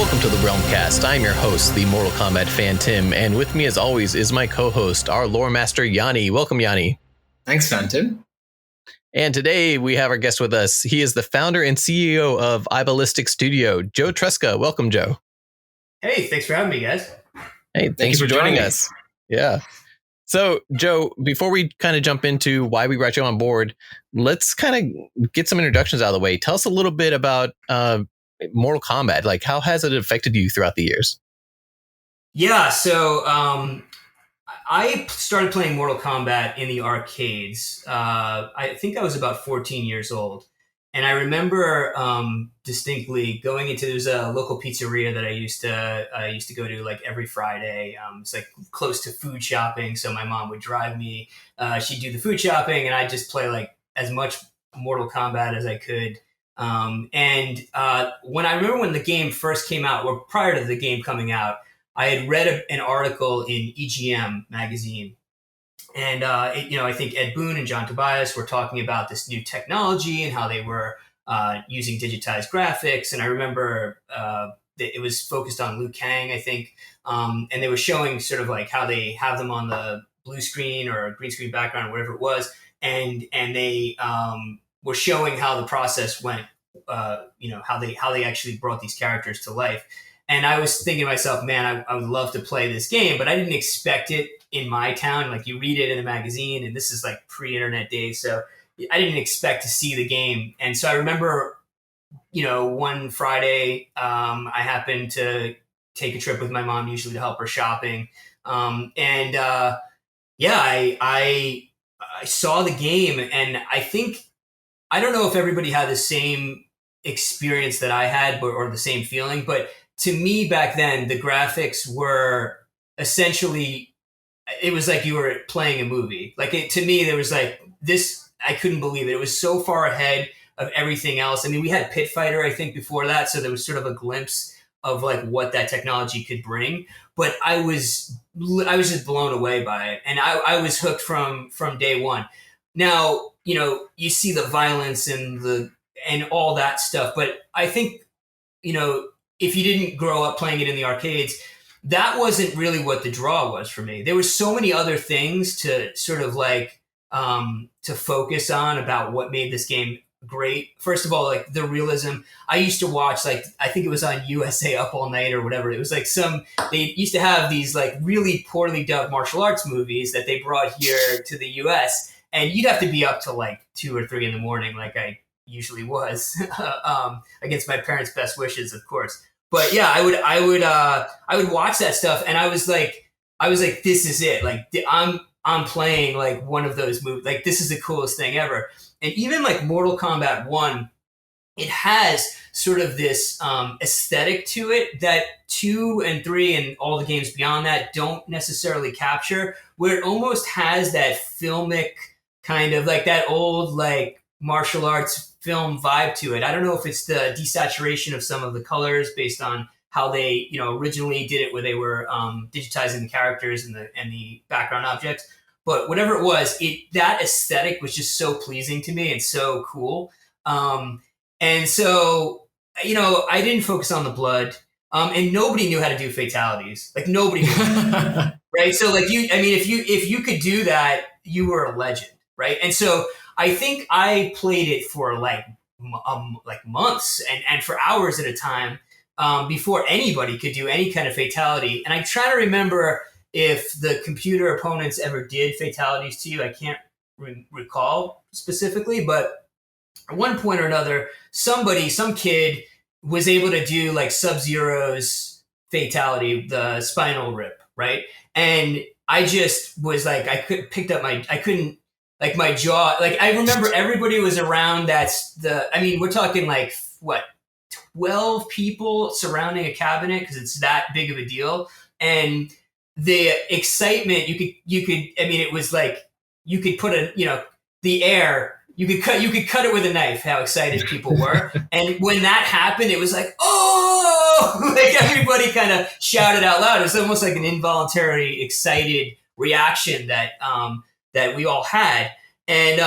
welcome to the Realm Kast. I'm your host, the Mortal Kombat FANTiM, and with me as always is my co-host, our lore master, Yanni. Welcome, Yanni. Thanks, FANTiM. And today we have our guest with us. He is the founder and CEO of Eyeballistic Studio, Joe Tresca. Welcome, Joe. Hey, thanks for having me, guys. Hey, thanks for joining us. Yeah. So, Joe, before we kind of jump into why we brought you on board, let's kind of get some introductions out of the way. Tell us a little bit about Mortal Kombat. Like, how has it affected you throughout the years? Yeah, so I started playing Mortal Kombat in the arcades. I think I was about 14 years old. And I remember distinctly going into, there's a local pizzeria that I used to go to like every Friday. It's like close to food shopping. So my mom would drive me. She'd do the food shopping and I'd just play like as much Mortal Kombat as I could. When I remember when the game first came out, or prior to the game coming out, I had read an article in EGM magazine. And, I think Ed Boon and John Tobias were talking about this new technology and how they were using digitized graphics. And I remember that it was focused on Liu Kang, I think. And they were showing sort of like how they have them on the blue screen or green screen background or whatever it was. And they were showing how the process went, how they actually brought these characters to life. And I was thinking to myself, man, I would love to play this game, but I didn't expect it in my town. Like, you read it in a magazine, and this is like pre-internet days, so I didn't expect to see the game. And so I remember, one Friday, I happened to take a trip with my mom, usually to help her shopping. I saw the game, and I don't know if everybody had the same experience that I had, or the same feeling, but to me back then, the graphics were essentially, it was like you were playing a movie. Like, to me, there was like this, I couldn't believe it. It was so far ahead of everything else. I mean, we had Pit Fighter, I think, before that. So there was sort of a glimpse of like what that technology could bring. But I was just blown away by it. And I was hooked from day one. Now, you see the violence and all that stuff. But I think, if you didn't grow up playing it in the arcades, that wasn't really what the draw was for me. There were so many other things to sort of like to focus on about what made this game great. First of all, like the realism. I used to watch, like, I think it was on USA Up All Night or whatever. It was like they used to have these like really poorly dubbed martial arts movies that they brought here to the US, and you'd have to be up till like 2 or 3 in the morning, like I usually was, against my parents' best wishes, of course. But yeah, I would watch that stuff, and I was like, this is it. Like, I'm playing like one of those movies. Like, this is the coolest thing ever. And even like Mortal Kombat 1, it has sort of this aesthetic to it that 2 and 3 and all the games beyond that don't necessarily capture, where it almost has that filmic kind of like that old like martial arts film vibe to it. I don't know if it's the desaturation of some of the colors based on how they, originally did it, where they were digitizing the characters and the background objects. But whatever it was, that aesthetic was just so pleasing to me and so cool. And so, I didn't focus on the blood, and nobody knew how to do fatalities. Like, nobody knew, right? So like if you could do that, you were a legend, right? And so I think I played it for like months and for hours at a time before anybody could do any kind of fatality. And I try to remember if the computer opponents ever did fatalities to you. I can't recall specifically, but at one point or another, some kid was able to do like Sub-Zero's fatality, the spinal rip, right? And I just was like, my jaw, like, I remember everybody was around. We're talking like, what, 12 people surrounding a cabinet, because it's that big of a deal. And the excitement, it was like, you could put the air, you could cut it with a knife, how excited people were. And when that happened, it was like, oh, like everybody kind of shouted out loud. It was almost like an involuntary excited reaction that we all had. And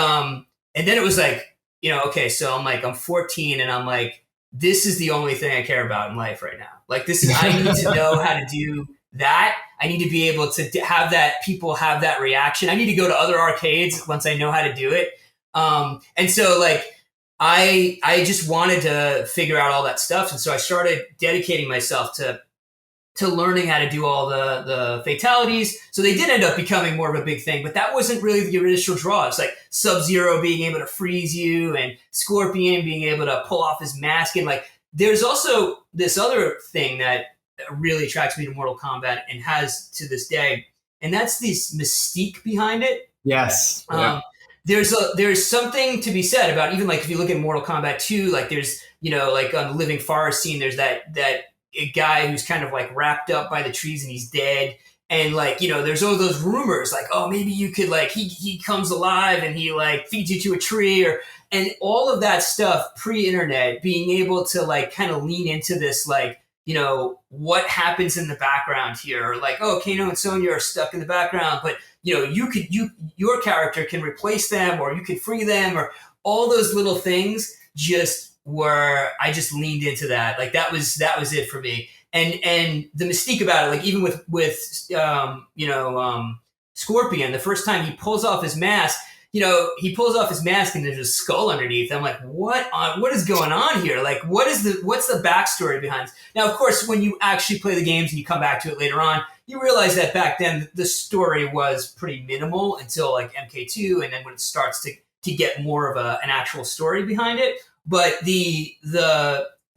then it was like, okay, so I'm 14 and I'm like, this is the only thing I care about in life right now. Like this is, I need to know how to do that. I need to be able to have that people have that reaction. I need to go to other arcades once I know how to do it. And so like, I just wanted to figure out all that stuff. And so I started dedicating myself to learning how to do all the fatalities. So they did end up becoming more of a big thing, but that wasn't really the initial draw. It's like Sub-Zero being able to freeze you and Scorpion being able to pull off his mask. And like, there's also this other thing that really attracts me to Mortal Kombat and has to this day. And that's this mystique behind it. Yes. There's something to be said about, even like if you look at Mortal Kombat 2, like there's, you know, like on the Living Forest scene, there's that a guy who's kind of like wrapped up by the trees and he's dead. And like, you know, there's all those rumors like, oh, maybe you could like, he comes alive and he like feeds you to a tree, and all of that stuff pre-internet, being able to like kind of lean into this, like, you know, what happens in the background here, or like, oh, Kano and Sonya are stuck in the background, but you know, your character can replace them, or you can free them, or all those little things I just leaned into that. Like that was it for me. And the mystique about it, like even with Scorpion, the first time he pulls off his mask, you know, he pulls off his mask and there's a skull underneath. I'm like, what is going on here? Like, what's the backstory behind this? Now, of course, when you actually play the games and you come back to it later on, you realize that back then the story was pretty minimal until like MK2, and then when it starts to get more of an actual story behind it. But the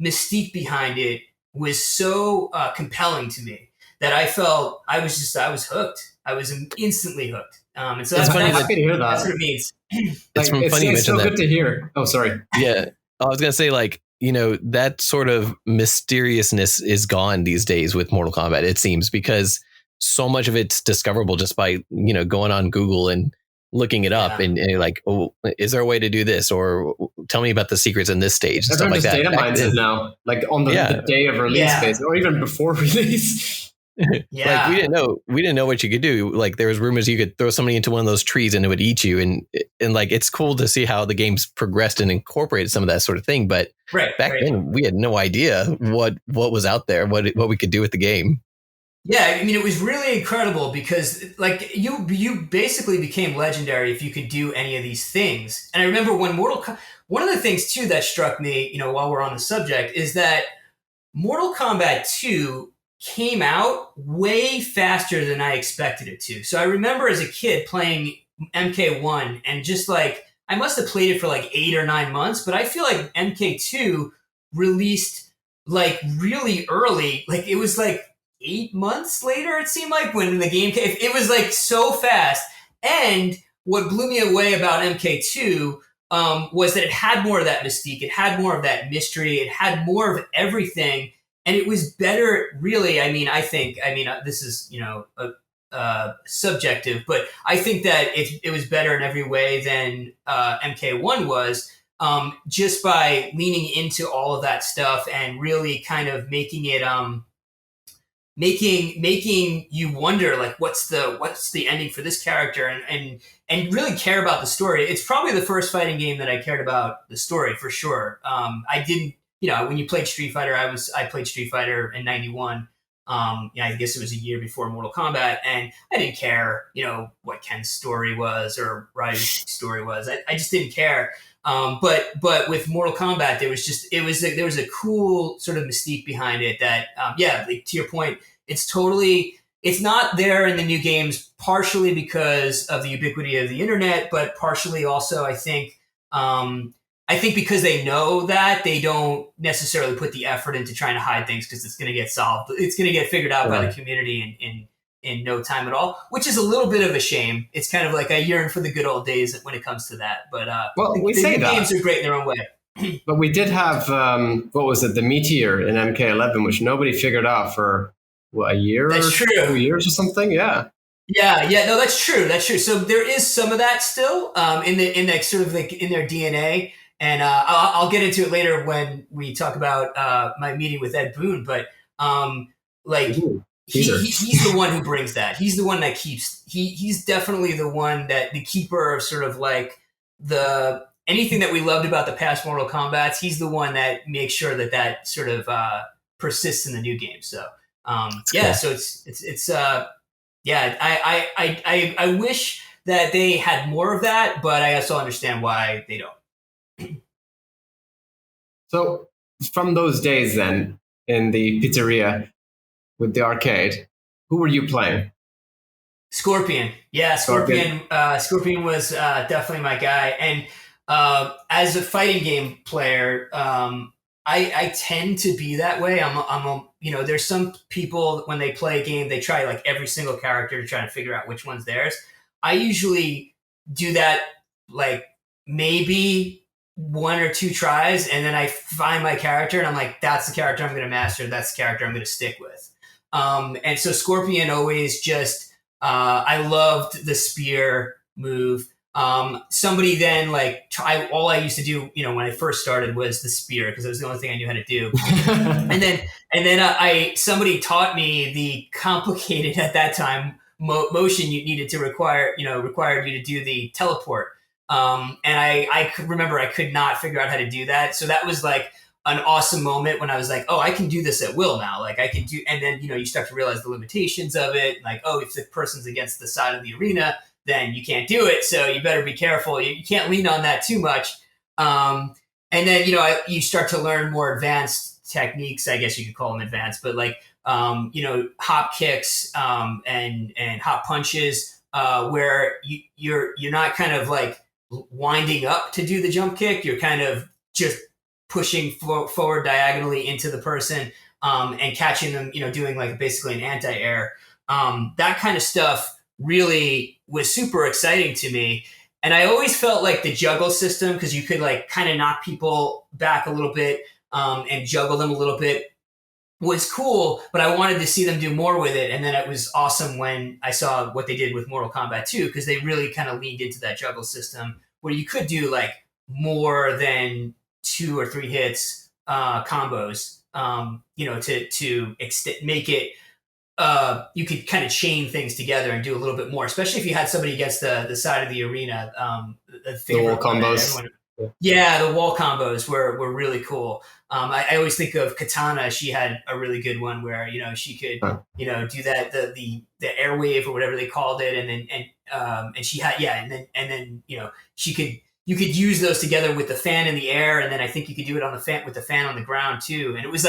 mystique behind it was so compelling to me that I felt I was hooked. I was instantly hooked. And so that's happy to hear that. That's what it means. It's funny you mentioned so that. Good to hear. Oh, sorry. Yeah. I was going to say, like, you know, that sort of mysteriousness is gone these days with Mortal Kombat, it seems, because so much of it's discoverable just by, you know, going on Google and looking it up, and you're like, oh, is there a way to do this? Or tell me about the secrets in this stage and stuff like that. Data mines it now, like on the day of release, basically, or even before release. Yeah. Like we didn't know what you could do. Like there was rumors you could throw somebody into one of those trees and it would eat you. And like, it's cool to see how the game's progressed and incorporated some of that sort of thing. But back then we had no idea what was out there, what we could do with the game. Yeah, I mean, it was really incredible because like you basically became legendary if you could do any of these things. And I remember when one of the things too that struck me, you know, while we're on the subject, is that Mortal Kombat 2 came out way faster than I expected it to. So I remember as a kid playing MK1 and just like, I must have played it for like 8 or 9 months, but I feel like MK2 released like really early. Like it was like 8 months later, it seemed like, when the game came. It was like so fast. And what blew me away about MK2 was that it had more of that mystique. It had more of that mystery. It had more of everything. And it was better, really. I mean, this is, you know, subjective, but I think that it was better in every way than MK1 was, just by leaning into all of that stuff and really kind of making it, making you wonder, like, what's the ending for this character, and really care about the story. It's probably the first fighting game that I cared about the story for sure. I didn't. You know, when you played Street Fighter, I played Street Fighter in '91. I guess it was a year before Mortal Kombat, and I didn't care, you know, what Ken's story was or Ryu's story was. I just didn't care. But with Mortal Kombat, there was a cool sort of mystique behind it that, like, to your point, it's not there in the new games, partially because of the ubiquity of the internet, but partially also, I think because they know that they don't necessarily put the effort into trying to hide things because it's going to get solved. It's going to get figured out by the community in no time at all, which is a little bit of a shame. It's kind of like I yearn for the good old days when it comes to that. But the games are great in their own way. But we did have, what was it, the Meteor in MK11, which nobody figured out for a year That's or true. 2 years or something. Yeah. Yeah, no, that's true. So there is some of that still in the sort of like in their DNA. And I'll get into it later when we talk about my meeting with Ed Boon. But he's the one who brings that. He's the one that keeps. He's definitely the one that the keeper of sort of like the anything that we loved about the past Mortal Kombats, he's the one that makes sure that sort of persists in the new game. So yeah, cool. So it's yeah, I wish that they had more of that, but I also understand why they don't. So from those days then in the pizzeria with the arcade, who were you playing? Scorpion. Yeah, Scorpion was definitely my guy. And as a fighting game player, I tend to be that way. There's some people when they play a game, they try like every single character to try to figure out which one's theirs. I usually do that like maybe 1 or 2 tries, and then I find my character and I'm like, that's the character I'm going to master. That's the character I'm going to stick with. And so Scorpion always just, I loved the spear move. Somebody then all I used to do, when I first started was the spear because it was the only thing I knew how to do. and then somebody taught me the complicated at that time motion you needed to required you to do the teleport. And I could remember I could not figure out how to do that. So that was like an awesome moment when I was like, oh, I can do this at will now. Like I can do, and then, you start to realize the limitations of it. Like, oh, if the person's against the side of the arena, then you can't do it. So you better be careful. You can't lean on that too much. And then, you start to learn more advanced techniques. I guess you could call them advanced, but like, hop kicks, and hop punches, where you're not kind of like winding up to do the jump kick. You're kind of just pushing forward diagonally into the person, and catching them, doing like basically an anti-air. That kind of stuff really was super exciting to me. And I always felt like the juggle system, because you could like kind of knock people back a little bit, and juggle them a little bit, was cool, but I wanted to see them do more with it. And then it was awesome when I saw what they did with Mortal Kombat 2, because they really kind of leaned into that juggle system where you could do like more than 2 or 3 hits, combos, to make it, you could kind of chain things together and do a little bit more, especially if you had somebody against the side of the arena. The wall combos. Yeah, the wall combos were really cool. I always think of Katana. She had a really good one where, she could, do that, the airwave or whatever they called it. And she had, and then, you could use those together with the fan in the air. And then I think you could do it on the fan with the fan on the ground too. And it was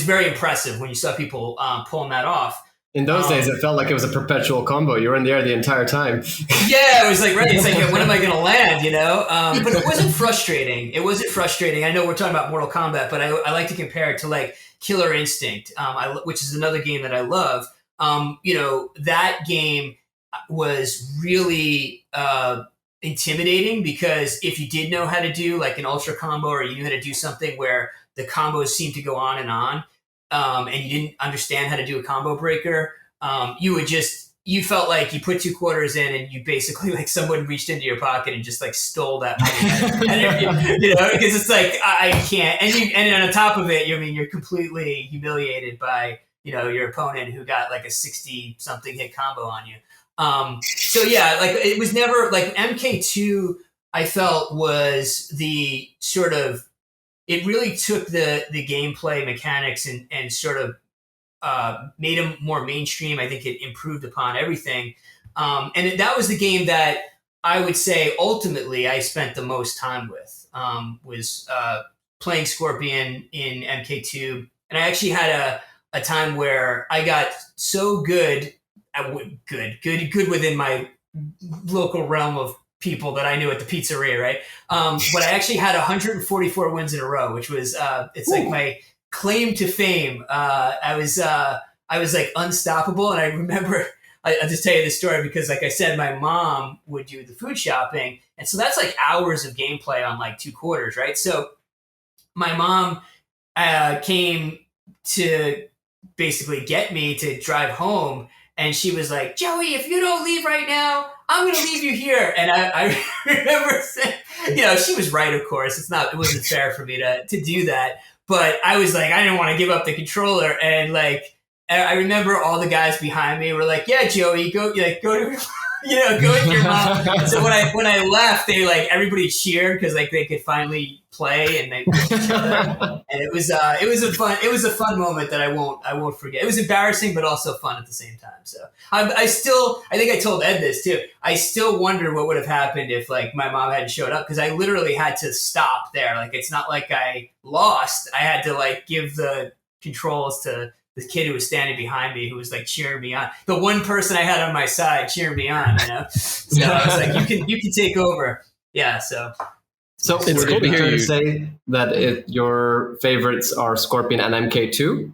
very impressive when you saw people pulling that off. In those days, it felt like it was a perpetual combo. You were in the air the entire time. Yeah, it was like, right. It's like, when am I going to land, But it wasn't frustrating. I know we're talking about Mortal Kombat, but I like to compare it to like Killer Instinct, which is another game that I love. That game was really intimidating, because if you did know how to do like an ultra combo, or you knew how to do something where the combos seemed to go on, and you didn't understand how to do a combo breaker, you felt like you put 2 quarters in and you basically, like, someone reached into your pocket and just like stole that money. Because it's like, I can't. And on top of it, you're completely humiliated by, your opponent who got like a 60 something hit combo on you. So yeah, like it was never like MK2, I felt was the sort of, it really took the gameplay mechanics and sort of made them more mainstream. I think it improved upon everything. And that was the game that I would say ultimately I spent the most time with, was playing Scorpion in MK2. And I actually had a time where I got so good within my local realm of people that I knew at the pizzeria, right? But I actually had 144 wins in a row, which was it's like my claim to fame. I was like unstoppable, and I remember I'll just tell you this story because, like I said, my mom would do the food shopping, and so that's like hours of gameplay on like 2 quarters, right? So my mom came to basically get me to drive home, and she was like, "Joey, if you don't leave right now, I'm going to leave you here." And I remember saying, she was right, of course. It wasn't fair for me to do that. But I was like, I didn't want to give up the controller. And like, I remember all the guys behind me were like, "Yeah, Joey, go to go with your mom. So when I left, they like everybody cheered because like they could finally play and they and it was a fun moment that I won't forget. It was embarrassing but also fun at the same time. So I think I told Ed this too. I still wonder what would have happened if like my mom hadn't showed up, because I literally had to stop there. Like it's not like I lost. I had to like give the controls to the kid who was standing behind me, who was like cheering me on. The one person I had on my side cheering me on, So I was like, you can take over. Yeah. So it's cool to hear you say that your favorites are Scorpion and MK2.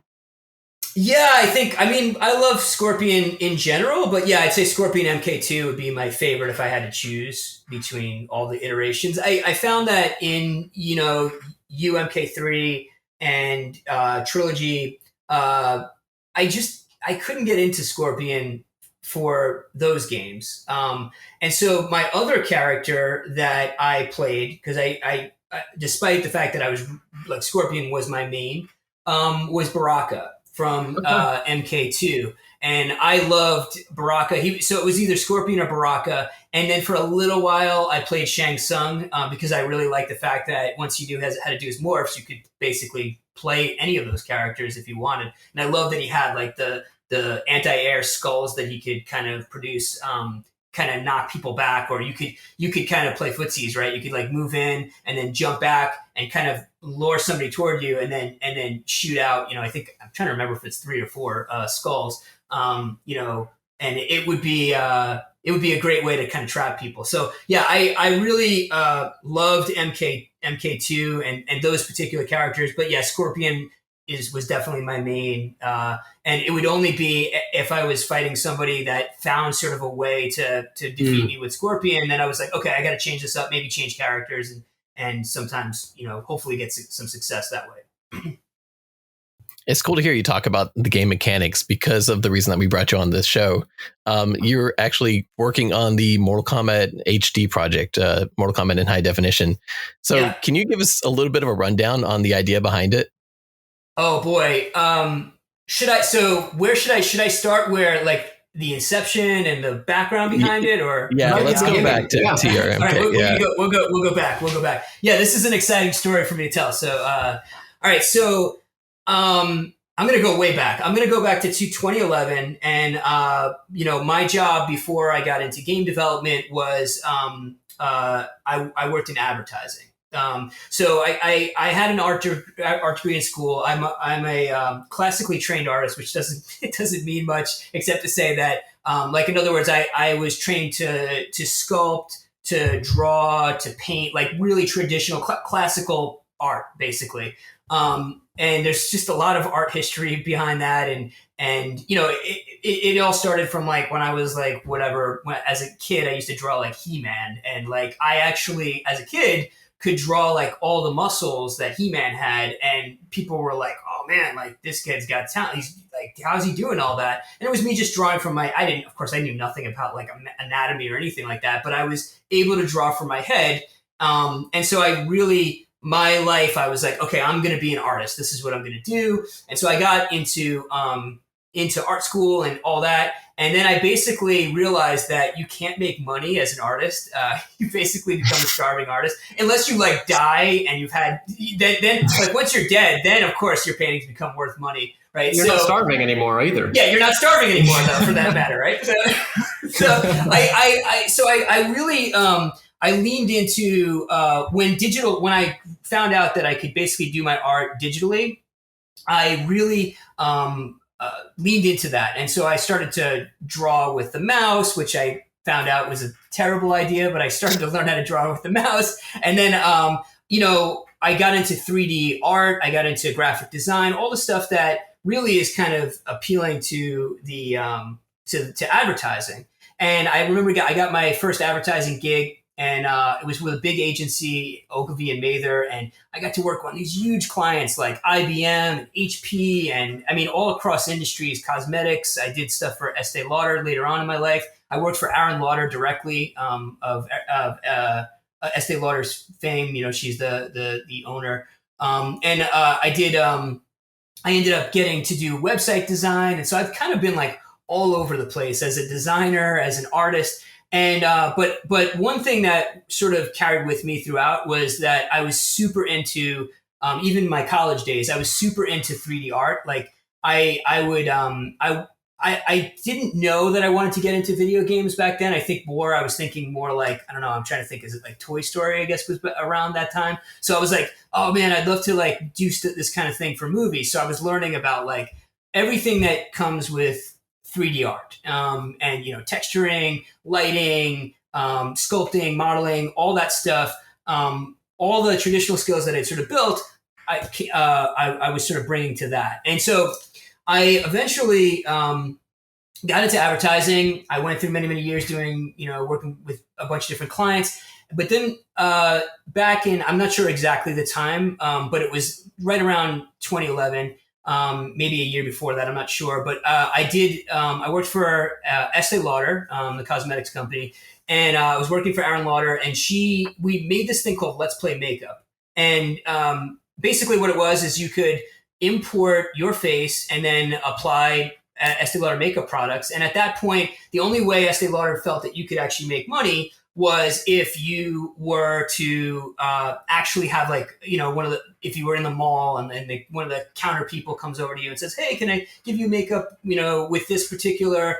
Yeah, I love Scorpion in general, but yeah, I'd say Scorpion MK2 would be my favorite if I had to choose between all the iterations. I found that in, UMK3 and Trilogy, I couldn't get into Scorpion for those games. And so my other character that I played, because I despite the fact that I was like Scorpion was my main, was Baraka from MK2. And I loved Baraka. So it was either Scorpion or Baraka. And then for a little while, I played Shang Tsung because I really liked the fact that once you knew how to do his morphs, you could basically play any of those characters if you wanted. And I love that he had like the anti-air skulls that he could kind of produce, kind of knock people back, or you could kind of play footsies, right? You could like move in and then jump back and kind of lure somebody toward you and then shoot out, I think I'm trying to remember if it's 3 or 4 skulls, and it would be a great way to kind of trap people. So yeah, I really loved MK2 and those particular characters, but yeah, Scorpion was definitely my main, and it would only be if I was fighting somebody that found sort of a way to defeat me with Scorpion. Then I was like, okay, I got to change this up, maybe change characters, and sometimes hopefully get some success that way. It's cool to hear you talk about the game mechanics because of the reason that we brought you on this show. You're actually working on the Mortal Kombat HD project, Mortal Kombat in high definition. So Can you give us a little bit of a rundown on the idea behind it? Oh boy. Where should I start? Where like the inception and the background behind it, or let's go back to your MK. All right, we'll go back. Yeah, this is an exciting story for me to tell. So, all right, so I'm going to go way back. I'm going to go back to 2011, and my job before I got into game development was I worked in advertising. So I had an art degree in school. I'm a classically trained artist, which doesn't mean much except to say that, like, in other words, I was trained to sculpt, to draw, to paint, like really traditional classical art, basically. And there's just a lot of art history behind that. And it all started from like when I was like, as a kid, I used to draw like He-Man, and like, I actually, as a kid, could draw like all the muscles that He-Man had, and people were like, "Oh man, like this kid's got talent. He's like, how's he doing all that?" And it was me just drawing from of course, I knew nothing about like anatomy or anything like that, but I was able to draw from my head. And so my life, I was like, okay, I'm going to be an artist. This is what I'm going to do. And so I got into art school and all that. And then I basically realized that you can't make money as an artist. You basically become a starving artist unless you like die and you've had then like once you're dead, then of course your paintings become worth money, right? You're not starving anymore either. Yeah, you're not starving anymore though, for that matter, right? So I really I leaned into when I found out that I could basically do my art digitally. I really leaned into that. And so I started to draw with the mouse, which I found out was a terrible idea, but I started to learn how to draw with the mouse. And then, I got into 3D art. I got into graphic design, all the stuff that really is kind of appealing to the to advertising. And I remember I got my first advertising gig, and it was with a big agency, Ogilvy and Mather, and I got to work on these huge clients like IBM and HP, and I mean all across industries, cosmetics. I did stuff for Estee Lauder later on in my life. I worked for Aaron Lauder directly, of Estee Lauder's fame. She's the owner, and I ended up getting to do website design, and so I've kind of been like all over the place as a designer, as an artist. And but one thing that sort of carried with me throughout was that I was super into even my college days. I was super into 3D art. Like I would I didn't know that I wanted to get into video games back then. I was thinking more like, I don't know, I'm trying to think, is it like Toy Story, I guess, was around that time. So I was like, oh man, I'd love to like do this kind of thing for movies. So I was learning about like everything that comes with 3D art, and, you know, texturing, lighting, sculpting, modeling, all that stuff. All the traditional skills that I'd sort of built, I was sort of bringing to that. And so I eventually got into advertising. I went through many, many years doing, you know, working with a bunch of different clients. But then back in, I'm not sure exactly the time, but it was right around 2011, maybe a year before that, I'm not sure. But I worked for Estee Lauder, the cosmetics company. And I was working for Aaron Lauder, and we made this thing called Let's Play Makeup. And basically what it was is you could import your face and then apply Estee Lauder makeup products. And at that point, the only way Estee Lauder felt that you could actually make money was if you were to actually have, like, you know, if you were in the mall and one of the counter people comes over to you and says, hey, can I give you makeup, you know, with this particular,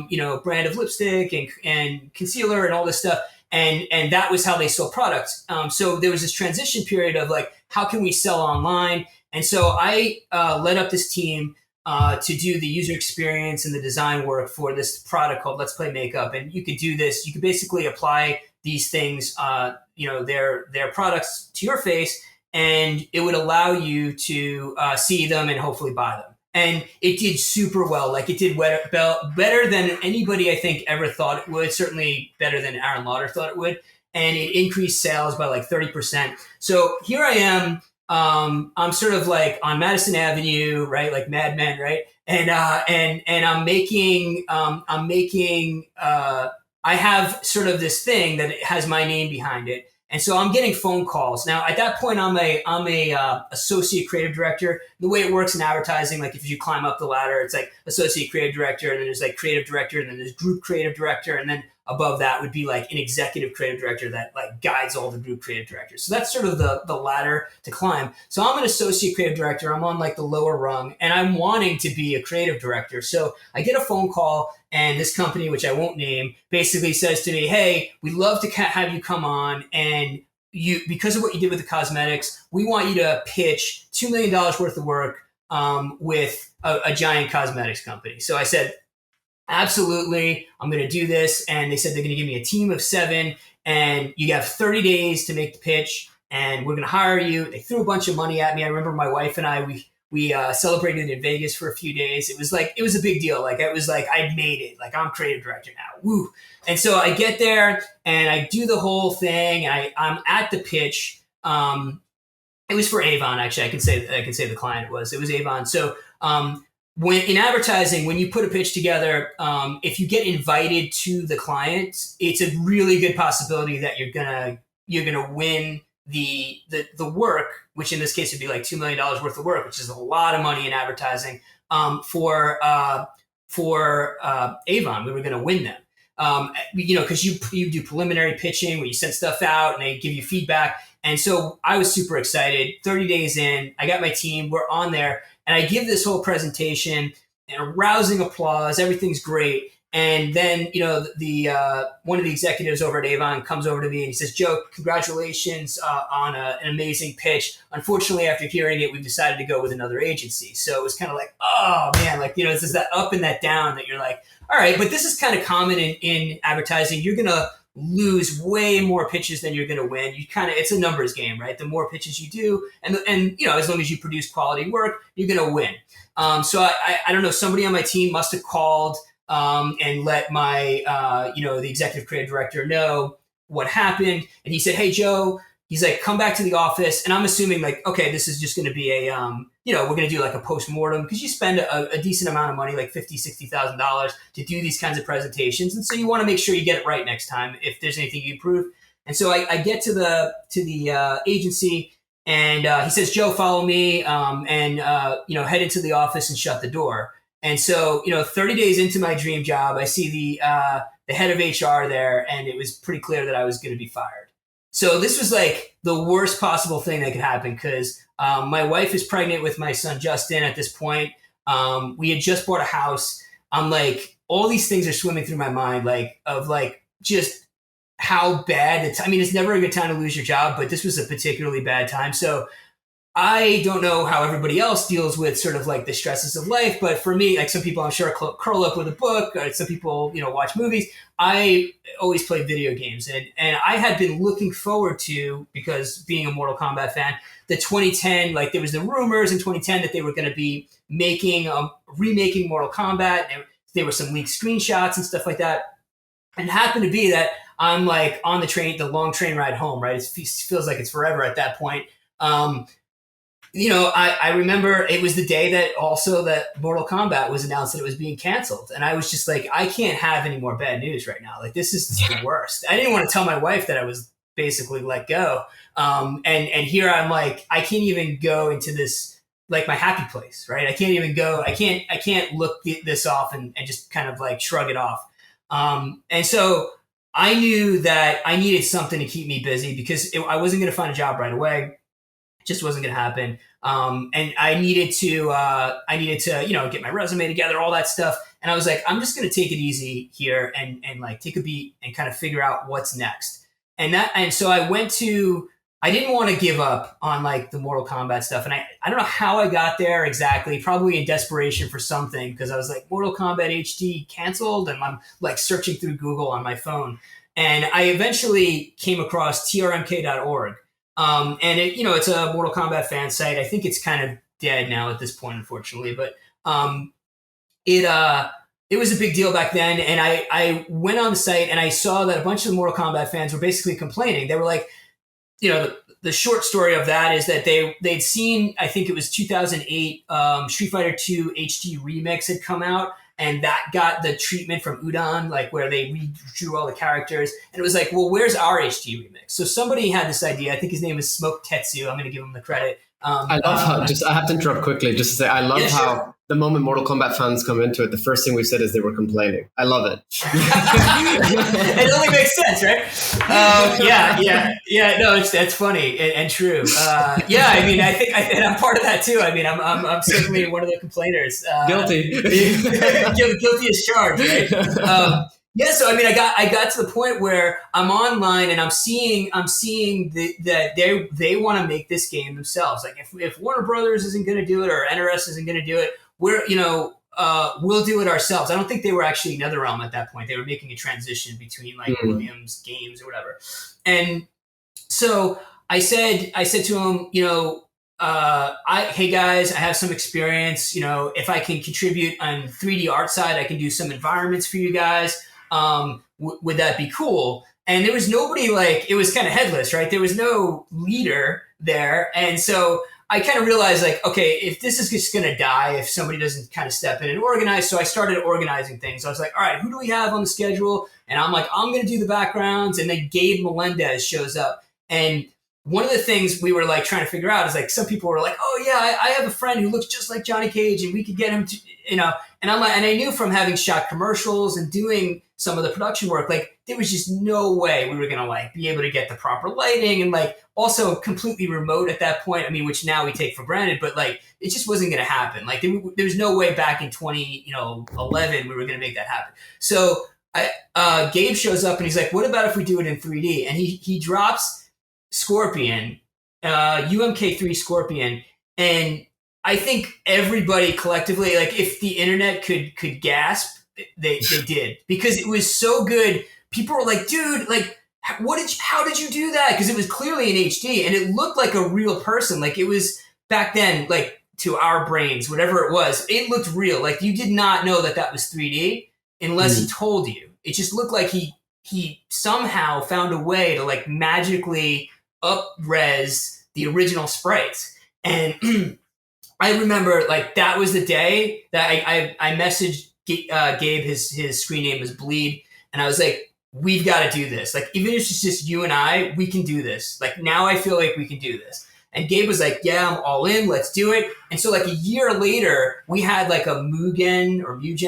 you know, brand of lipstick and concealer and all this stuff. And that was how they sold products. So there was this transition period of like, how can we sell online? And so I led up this team to do the user experience and the design work for this product called Let's Play Makeup. And you could do this. You could basically apply these things, you know, their products to your face, and it would allow you to see them and hopefully buy them. And it did super well. Like, it did better than anybody, I think, ever thought it would. Certainly better than Aaron Lauder thought it would. And it increased sales by like 30%. So here I am. I'm sort of like on Madison Avenue, right? Like Mad Men, right? And I'm making, I have sort of this thing that has my name behind it. And so I'm getting phone calls. Now, at that point, I'm a associate creative director. The way it works in advertising, like if you climb up the ladder, it's like associate creative director, and then there's like creative director, and then there's group creative director, and then above that would be like an executive creative director that like guides all the group creative directors. So that's sort of the ladder to climb. So I'm an associate creative director. I'm on like the lower rung, and I'm wanting to be a creative director. So I get a phone call, and this company, which I won't name, basically says to me, hey, we'd love to have you come on, and because of what you did with the cosmetics, we want you to pitch $2 million worth of work with a giant cosmetics company. So I said, absolutely, I'm going to do this. And they said they're going to give me a team of 7, and you have 30 days to make the pitch, and we're going to hire you. They threw a bunch of money at me. I remember my wife and I, we celebrated in Vegas for a few days. It was a big deal. Like, it was like, I'd made it. Like, I'm creative director now. Woo. And so I get there and I do the whole thing. And I'm at the pitch. It was for Avon, actually. I can say the client it was Avon. So, when in advertising, when you put a pitch together, if you get invited to the client, it's a really good possibility that you're gonna win the work, which in this case would be like $2 million worth of work, which is a lot of money in advertising. For Avon, we were going to win them. You know, because you do preliminary pitching where you send stuff out and they give you feedback. And so I was super excited. 30 days in, I got my team. We're on there. And I give this whole presentation and a rousing applause. Everything's great. And then, you know, the one of the executives over at Avon comes over to me and he says, Joe, congratulations on an amazing pitch. Unfortunately, after hearing it, we've decided to go with another agency. So it was kind of like, oh, man, like, you know, it's just that up and that down that you're like, all right, but this is kind of common in advertising. You're going to lose way more pitches than you're going to win. It's a numbers game, right? The more pitches you do, and you know, as long as you produce quality work, you're going to win. So I don't know, somebody on my team must have called and let my, you know, the executive creative director know what happened. And he said, hey, Joe, he's like, come back to the office. And I'm assuming like, okay, this is just going to be a, you know, we're going to do like a post-mortem, because you spend a decent amount of money, like $50,000, $60,000 to do these kinds of presentations. And so you want to make sure you get it right next time if there's anything you improve. And so I get to the agency, and he says, Joe, follow me, and you know, head into the office and shut the door. And so, you know, 30 days into my dream job, I see the head of HR there, and it was pretty clear that I was going to be fired. So this was like the worst possible thing that could happen because my wife is pregnant with my son Justin at this point. We had just bought a house. I'm like, all these things are swimming through my mind, like of like just how bad it's. I mean, it's never a good time to lose your job, but this was a particularly bad time. So I don't know how everybody else deals with sort of like the stresses of life, but for me, like some people I'm sure curl up with a book, or some people, watch movies. I always play video games, and I had been looking forward to, because being a Mortal Kombat fan, the 2010, like there was the rumors in 2010 that they were going to be remaking Mortal Kombat. And there were some leaked screenshots and stuff like that. And it happened to be that I'm like on the long train ride home, right? It feels like it's forever at that point. I remember it was the day that Mortal Kombat was announced that it was being canceled. And I was just like, I can't have any more bad news right now. Like, this is the worst. I didn't want to tell my wife that I was basically let go. And here I'm like, I can't even go into this, like my happy place, right? I can't even go, I can't look this off and just kind of like shrug it off. And so I knew that I needed something to keep me busy because I wasn't going to find a job right away. Just wasn't going to happen. And I needed to, get my resume together, all that stuff. And I was like, I'm just going to take it easy here and like take a beat and kind of figure out what's next. And so I didn't want to give up on like the Mortal Kombat stuff. And I don't know how I got there exactly, probably in desperation for something, because I was like, Mortal Kombat HD canceled. And I'm like searching through Google on my phone. And I eventually came across trmk.org. And it's a Mortal Kombat fan site. I think it's kind of dead now at this point, unfortunately, but, it was a big deal back then. And I went on the site and I saw that a bunch of Mortal Kombat fans were basically complaining. They were like, the short story of that is that they'd seen, I think it was 2008, Street Fighter 2 HD Remix had come out. And that got the treatment from Udon, like where they redrew all the characters. And it was like, well, where's our HD remix? So somebody had this idea. I think his name is Smoke Tetsu. I'm going to give him the credit. I love how, I have to interrupt quickly just to say, I love how the moment Mortal Kombat fans come into it, the first thing we said is they were complaining. I love it. It only makes sense, right? No, that's funny and true. I mean, I think I'm part of that too. I mean, I'm certainly one of the complainers. Guilty. Guilty as charged, right? So I mean, I got to the point where I'm online and I'm seeing that they want to make this game themselves. Like if Warner Brothers isn't going to do it or NRS isn't going to do it, we'll do it ourselves. I don't think they were actually NetherRealm at that point. They were making a transition between like Williams Games or whatever. And so I said to them, hey guys, I have some experience. If I can contribute on 3D art side, I can do some environments for you guys. Would that be cool? And there was nobody, like, it was kind of headless, right? There was no leader there. And so I kind of realized, like, okay, if this is just going to die, if somebody doesn't kind of step in and organize. So I started organizing things. I was like, all right, who do we have on the schedule? And I'm like, I'm going to do the backgrounds. And then Gabe Melendez shows up. And one of the things we were like trying to figure out is like, some people were like, oh yeah, I have a friend who looks just like Johnny Cage and we could get him to, and I'm like, and I knew from having shot commercials and doing some of the production work, like there was just no way we were going to like be able to get the proper lighting and like also completely remote at that point. I mean, which now we take for granted, but like, it just wasn't going to happen. Like there was no way back in 2011 we were going to make that happen. So Gabe shows up and he's like, what about if we do it in 3D? And he drops Scorpion, UMK3 Scorpion. And I think everybody collectively, like if the internet could gasp, they did, because it was so good. People were like, dude, like, how did you do that? Because it was clearly in HD and it looked like a real person. Like it was back then, like to our brains, whatever it was, it looked real. Like you did not know that was 3D unless he told you. It just looked like he somehow found a way to like magically up-res the original sprites. And I remember like that was the day that I messaged Gabe, his screen name was Bleed. And I was like, we've got to do this. Like, even if it's just you and I, we can do this. Like now I feel like we can do this. And Gabe was like, yeah, I'm all in. Let's do it. And so like a year later, we had like a Mugen,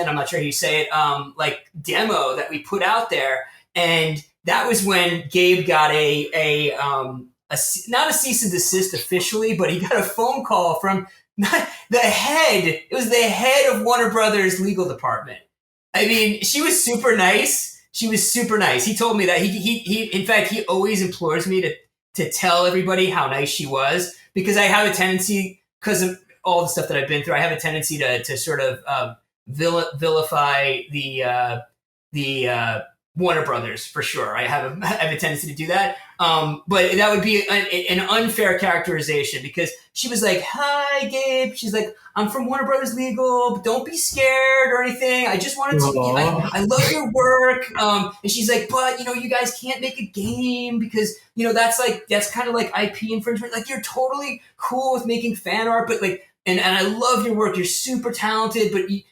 I'm not sure how you say it, like demo that we put out there. And that was when Gabe got not a cease and desist officially, but he got a phone call from the head. It was the head of Warner Brothers legal department. I mean, she was super nice. She was super nice. He told me that he in fact, he always implores me to tell everybody how nice she was, because I have a tendency, because of all the stuff that I've been through, I have a tendency to sort of vilify the Warner Brothers, for sure. I have a tendency to do that. But that would be an unfair characterization, because she was like, hi, Gabe. She's like, I'm from Warner Brothers Legal. Don't be scared or anything. I just wanted to, I love your work. And she's like, but, you guys can't make a game because, that's kind of like IP infringement. Like, you're totally cool with making fan art, but like, and I love your work. You're super talented, but you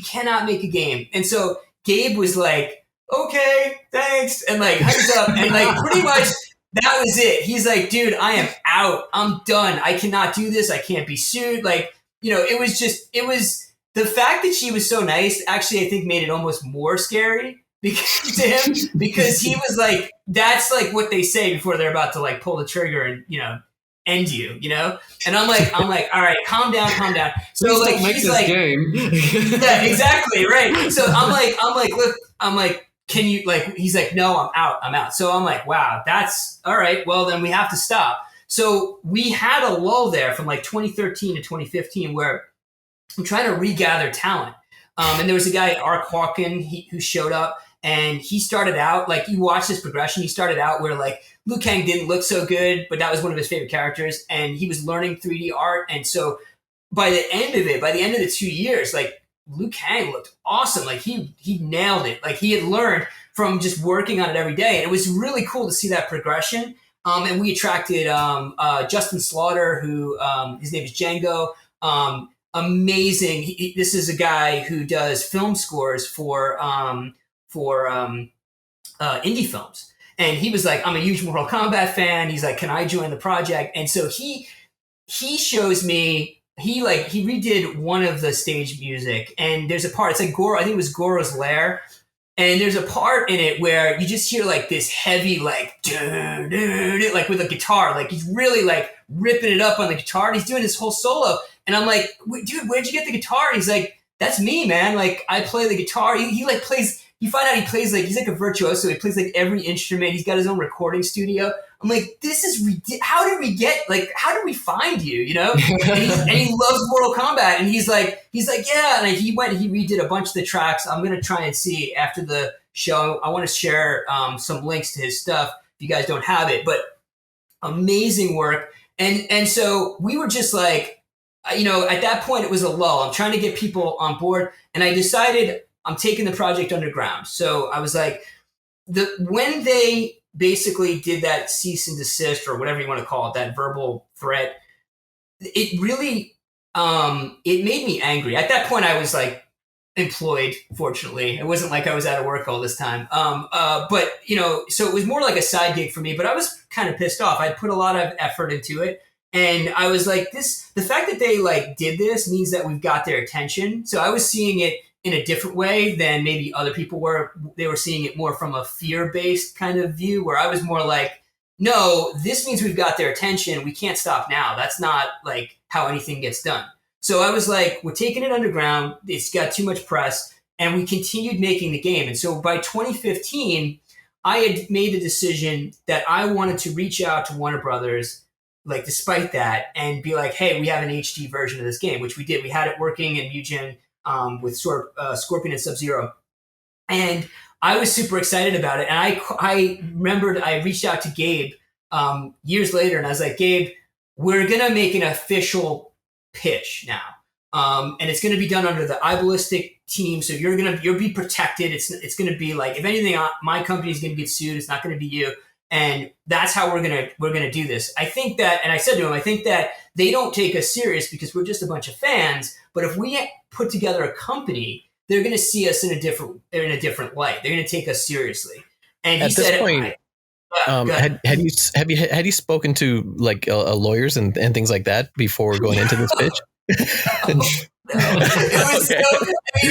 cannot make a game. And so Gabe was like, okay, thanks. And like, hugs up. And like, pretty much that was it. He's like, dude, I am out. I'm done. I cannot do this. I can't be sued. Like, it was the fact that she was so nice, actually, I think made it almost more scary to him, because he was like, that's like what they say before they're about to like pull the trigger and, end you, And I'm like, all right, calm down. So please like, make he's this like, game. yeah, exactly. Right. So I'm like, look, can you, like, he's like, no, I'm out. So I'm like, wow, that's all right. Well, then we have to stop. So we had a lull there from like 2013 to 2015 where I'm trying to regather talent. And there was a guy, Ark Hawken, who showed up, and he started out, like, you watch his progression. He started out where like Liu Kang didn't look so good, but that was one of his favorite characters. And he was learning 3D art. And so by the end of the 2 years, like, Liu Kang looked awesome. Like he nailed it. Like he had learned from just working on it every day. And it was really cool to see that progression. And we attracted Justin Slaughter, who his name is Django. Amazing. This is a guy who does film scores for indie films. And he was like, I'm a huge Mortal Kombat fan. He's like, can I join the project? And so he shows me, he redid one of the stage music, and there's a part, it's like Goro, I think it was Goro's Lair. And there's a part in it where you just hear like this heavy, like, like with a guitar, like he's really like ripping it up on the guitar, and he's doing this whole solo. And I'm like, dude, where'd you get the guitar? And he's like, that's me, man. Like, I play the guitar. He like plays, you find out he plays like, he's like a virtuoso. He plays like every instrument. He's got his own recording studio. I'm like, this is ridiculous. How did we find you, and he loves Mortal Kombat. And he's like, yeah. And he redid a bunch of the tracks. I'm going to try and see after the show. I want to share some links to his stuff if you guys don't have it, but amazing work. And so we were just like, at that point it was a lull. I'm trying to get people on board, and I decided I'm taking the project underground. So I was like, when they basically did that cease and desist, or whatever you want to call it, that verbal threat, it really, it made me angry. At that point, I was like employed, fortunately. It wasn't like I was out of work all this time. But, so it was more like a side gig for me, but I was kind of pissed off. I'd put a lot of effort into it. And I was like, the fact that they like did this means that we've got their attention. So I was seeing it in a different way than maybe other people were. They were seeing it more from a fear-based kind of view, where I was more like, no, this means we've got their attention. We can't stop now. That's not like how anything gets done. So I was like, we're taking it underground. It's got too much press. And we continued making the game. And so by 2015, I had made the decision that I wanted to reach out to Warner Brothers, like, despite that, and be like, hey, we have an HD version of this game, which we did. We had it working in Mugen with Scorpion and Sub-Zero. And I was super excited about it. And I remembered I reached out to Gabe years later, and I was like, Gabe, we're going to make an official pitch now. And it's going to be done under the Eyeballistic team. So you'll be protected. It's going to be like, if anything, my company is going to get sued. It's not going to be you. And that's how we're gonna do this. I think that, and I said to him, I think that they don't take us serious because we're just a bunch of fans. But if we put together a company, they're gonna see us in a different light. They're gonna take us seriously. And he said, Had you spoken to like lawyers and things like that before going into this pitch? It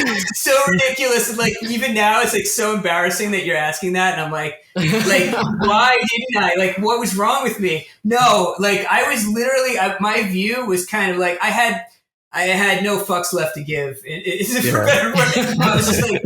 was so ridiculous. And like even now, it's like so embarrassing that you're asking that, and I'm like, why didn't I? Like, what was wrong with me? No, like I was literally, my view was kind of like I had no fucks left to give. I was just like,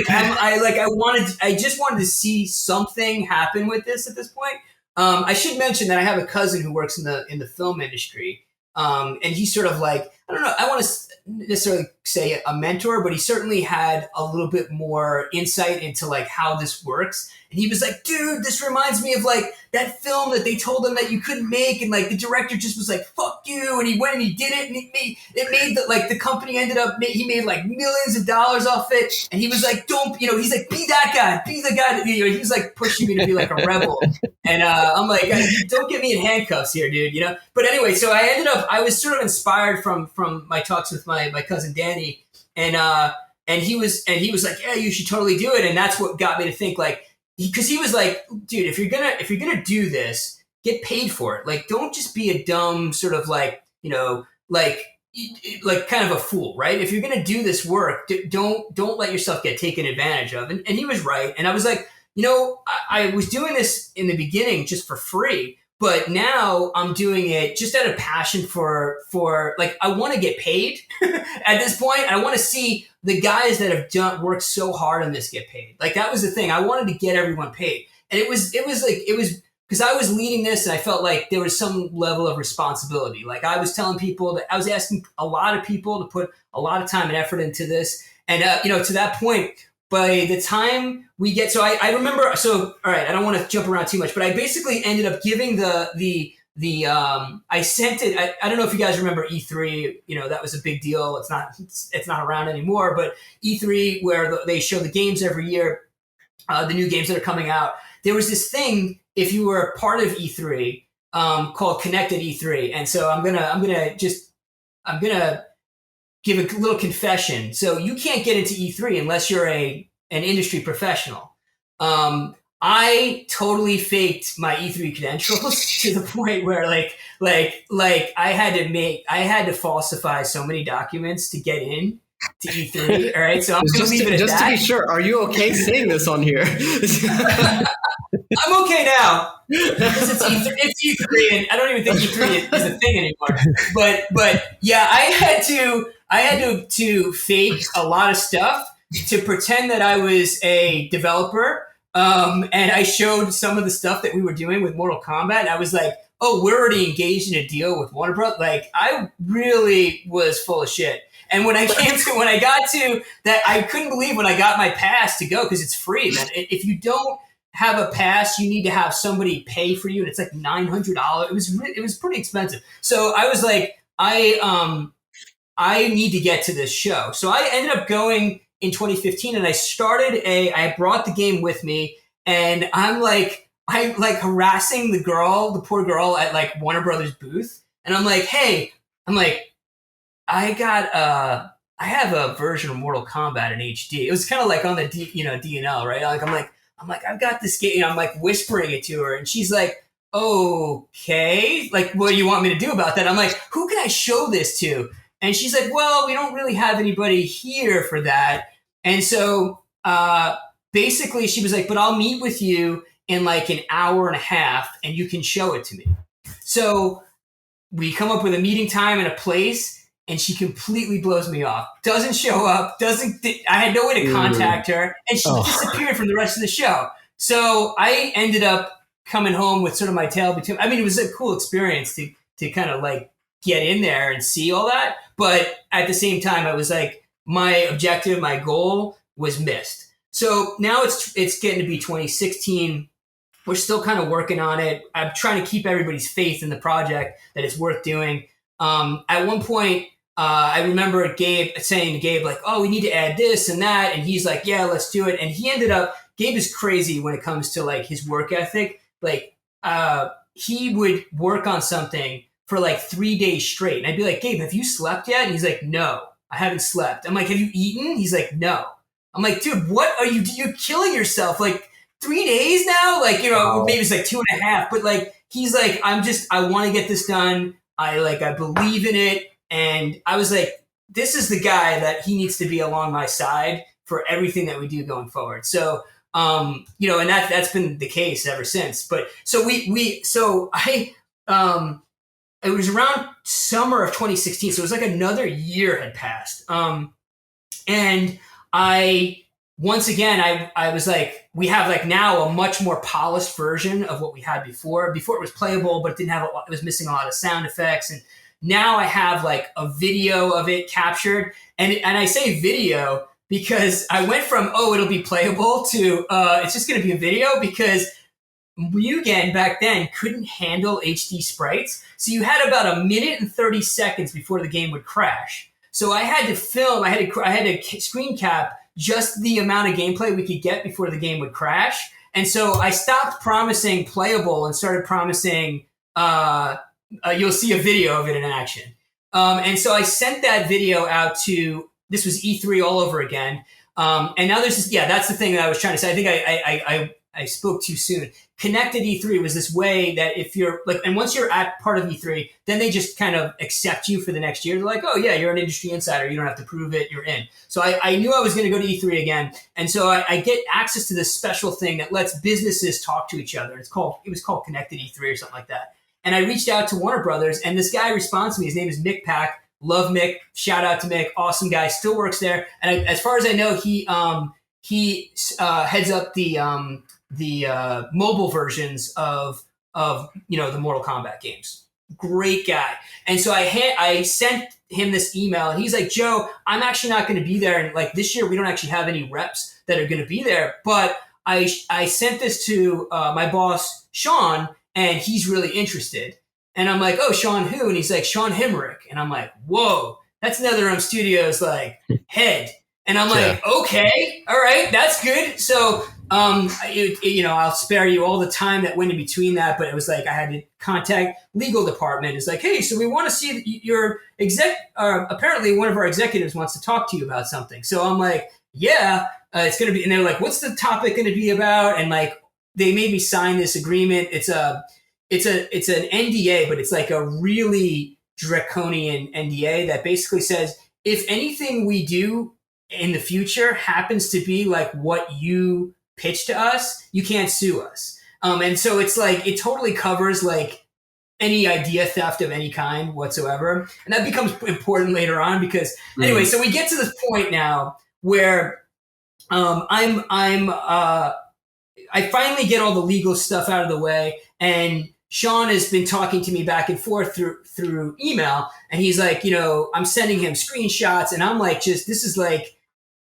I just wanted to see something happen with this at this point. I should mention that I have a cousin who works in the film industry. And he's sort of like, I don't know, I want to necessarily say a mentor, but he certainly had a little bit more insight into like how this works. And he was like, dude, this reminds me of like that film that they told him that you couldn't make. And like the director just was like, fuck you. And he went and he did it. And it made that like the company he made like millions of dollars off it. And he was like, he's like, be that guy, be the guy. He was like pushing me to be like a rebel. And I'm like, don't get me in handcuffs here, dude, But anyway, so I was sort of inspired from my talks with my cousin Danny. And he was like, yeah, you should totally do it. And that's what got me to think like, because he was like, dude, if you're gonna do this, get paid for it. Like, don't just be a dumb sort of like, like kind of a fool, right? If you're gonna do this work, don't let yourself get taken advantage of. And he was right. And I was like, I was doing this in the beginning just for free, but now I'm doing it just out of passion for like, I want to get paid at this point. I want to see the guys that have worked so hard on this get paid. Like that was the thing. I wanted to get everyone paid. And it was because I was leading this and I felt like there was some level of responsibility. Like I was telling people that I was asking a lot of people to put a lot of time and effort into this. And, to that point, by the time we get, so I remember, all right, I don't want to jump around too much, but I basically ended up giving I sent it. I don't know if you guys remember E3, that was a big deal. It's not around anymore, but E3 where they show the games every year, the new games that are coming out. There was this thing, if you were a part of E3, called Connected E3. And so I'm going to give a little confession. So you can't get into E3 unless you're an industry professional. I totally faked my E3 credentials to the point where I had to falsify so many documents to get in to E3. All right. So I'm going to leave it at that. Just to be sure, are you okay saying this on here? I'm okay now because it's E3 and I don't even think E3 is a thing anymore. But yeah, I had to fake a lot of stuff to pretend that I was a developer. And I showed some of the stuff that we were doing with Mortal Kombat. And I was like, oh, we're already engaged in a deal with Warner Bros. Like I really was full of shit. And when I got to that, I couldn't believe when I got my pass to go because it's free, man. If you don't have a pass, you need to have somebody pay for you. And it's like $900. It was pretty expensive. So I was like, I need to get to this show. So I ended up going in 2015 and I brought the game with me and I'm harassing the poor girl at like Warner Brothers booth. And I'm like, hey, I have a version of Mortal Kombat in HD. It was kind of like on the DNL, right? I'm like, I've got this game. I'm like whispering it to her and she's like, okay, like, what do you want me to do about that? I'm like, who can I show this to? And she's like, well, we don't really have anybody here for that. And so basically she was like, but I'll meet with you in like an hour and a half and you can show it to me. So we come up with a meeting time and a place and she completely blows me off. Doesn't show up, I had no way to contact her and she disappeared from the rest of the show. So I ended up coming home with sort of my tail between, it was a cool experience to kind of like get in there and see all that. But at the same time, I was like, my objective, my goal was missed. So now it's getting to be 2016. We're still kind of working on it. I'm trying to keep everybody's faith in the project that it's worth doing. At one point, I remember saying to Gabe, like, oh, we need to add this and that. And he's like, yeah, let's do it. And Gabe is crazy when it comes to like his work ethic. Like, he would work on something for like 3 days straight. And I'd be like, Gabe, have you slept yet? And he's like, no, I haven't slept. I'm like, have you eaten? He's like, no. I'm like, dude, what are you? You're killing yourself. Like, 3 days now, like, Wow. maybe it's like 2.5, but like, he's like, I want to get this done. I believe in it. And I was like, this is the guy that he needs to be along my side for everything that we do going forward. So, and that's been the case ever since. But so it was around summer of 2016. So it was like another year had passed. And once again, I was like, we have like now a much more polished version of what we had before. Before it was playable, but it didn't have it was missing a lot of sound effects. And now I have like a video of it captured. And I say video because I went from, it'll be playable to it's just going to be a video, because Mugen back then couldn't handle HD sprites. So you had about 1:30 before the game would crash. So I had to film, I had to screen cap just the amount of gameplay we could get before the game would crash. And so I stopped promising playable and started promising you'll see a video of it in action. And so I sent that video out to, this was E3 all over again. And now there's this, that's the thing that I was trying to say. I think I spoke too soon. Connected E3 was this way that if you're like, and once you're at part of E3, then they just kind of accept you for the next year. They're like, oh yeah, you're an industry insider. You don't have to prove it. You're in. So I knew I was going to go to E3 again. And so I get access to this special thing that lets businesses talk to each other. It was called Connected E3 or something like that. And I reached out to Warner Brothers, and this guy responds to me. His name is Mick Pack. Love Mick. Shout out to Mick. Awesome guy. Still works there. And as far as I know, he heads up the mobile versions of the Mortal Kombat games. Great guy. And so I sent him this email, and he's like, Joe, I'm actually not going to be there. And like this year, we don't actually have any reps that are going to be there. But I sent this to my boss, Sean, and he's really interested. And I'm like, oh, Sean who? And he's like, Sean Hemrick. And I'm like, whoa, that's NetherRealm Studios like head. And I'm like, okay, all right, that's good. So, I'll spare you all the time that went in between that. But it was like I had to contact legal department. It's like, hey, so we want to see your apparently one of our executives wants to talk to you about something. So I'm like, yeah, it's going to be. And they're like, what's the topic going to be about? And like, they made me sign this agreement. It's an NDA, but it's like a really draconian NDA that basically says if anything we do in the future happens to be like what you pitch to us, you can't sue us. And so it's like, it totally covers like any idea theft of any kind whatsoever. And that becomes important later on because anyway, so we get to this point now where I finally get all the legal stuff out of the way, and Sean has been talking to me back and forth through email, and he's like, I'm sending him screenshots, and I'm like,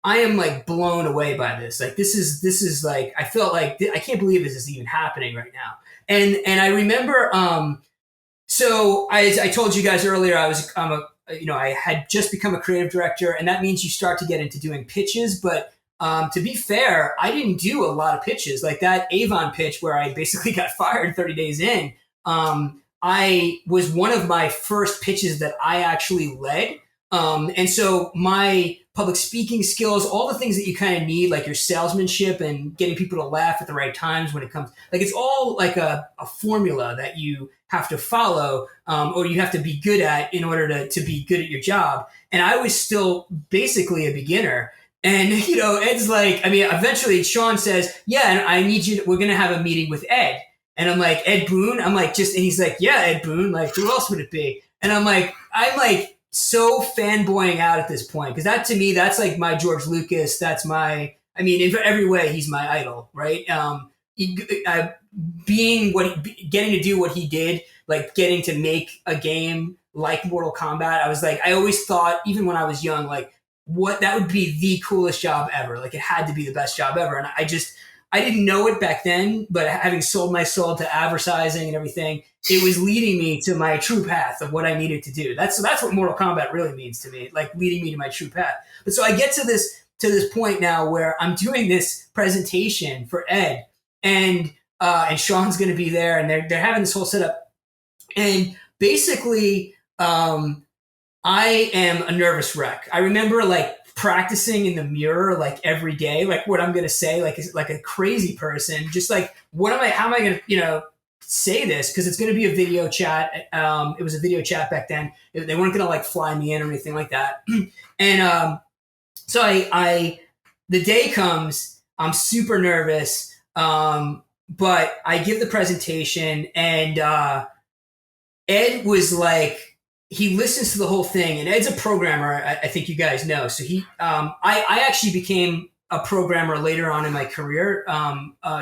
I am like blown away by this. Like, this is like, I felt like I can't believe this is even happening right now. And I remember, so as I told you guys earlier, I had just become a creative director, and that means you start to get into doing pitches, but to be fair, I didn't do a lot of pitches. Like that Avon pitch where I basically got fired 30 days in. I was one of my first pitches that I actually led. And so my public speaking skills, all the things that you kind of need, like your salesmanship and getting people to laugh at the right times when it comes, like it's all like a formula that you have to follow, or you have to be good at in order to be good at your job. And I was still basically a beginner. And, Ed's like, eventually Sean says, yeah, and I need we're going to have a meeting with Ed. And I'm like, Ed Boon? I'm like, and he's like, yeah, Ed Boon. Like, who else would it be? And I'm like so fanboying out at this point. Cause that to me, that's like my George Lucas. That's in every way, he's my idol, right? Getting to do what he did, like getting to make a game like Mortal Kombat. I was like, I always thought, even when I was young, like, that would be the coolest job ever. Like it had to be the best job ever. And I didn't know it back then, but having sold my soul to advertising and everything, it was leading me to my true path of what I needed to do. That's what Mortal Kombat really means to me, like leading me to my true path. But so I get to this point now where I'm doing this presentation for Ed, and Sean's going to be there, and they're having this whole setup. And basically, I am a nervous wreck. I remember like practicing in the mirror like every day, like what I'm going to say, like a crazy person, just like, how am I going to, say this? Because it's going to be a video chat. It was a video chat back then. They weren't going to like fly me in or anything like that. And so the day comes, I'm super nervous, but I give the presentation, and Ed was like, he listens to the whole thing, and Ed's a programmer. I think you guys know. So I actually became a programmer later on in my career.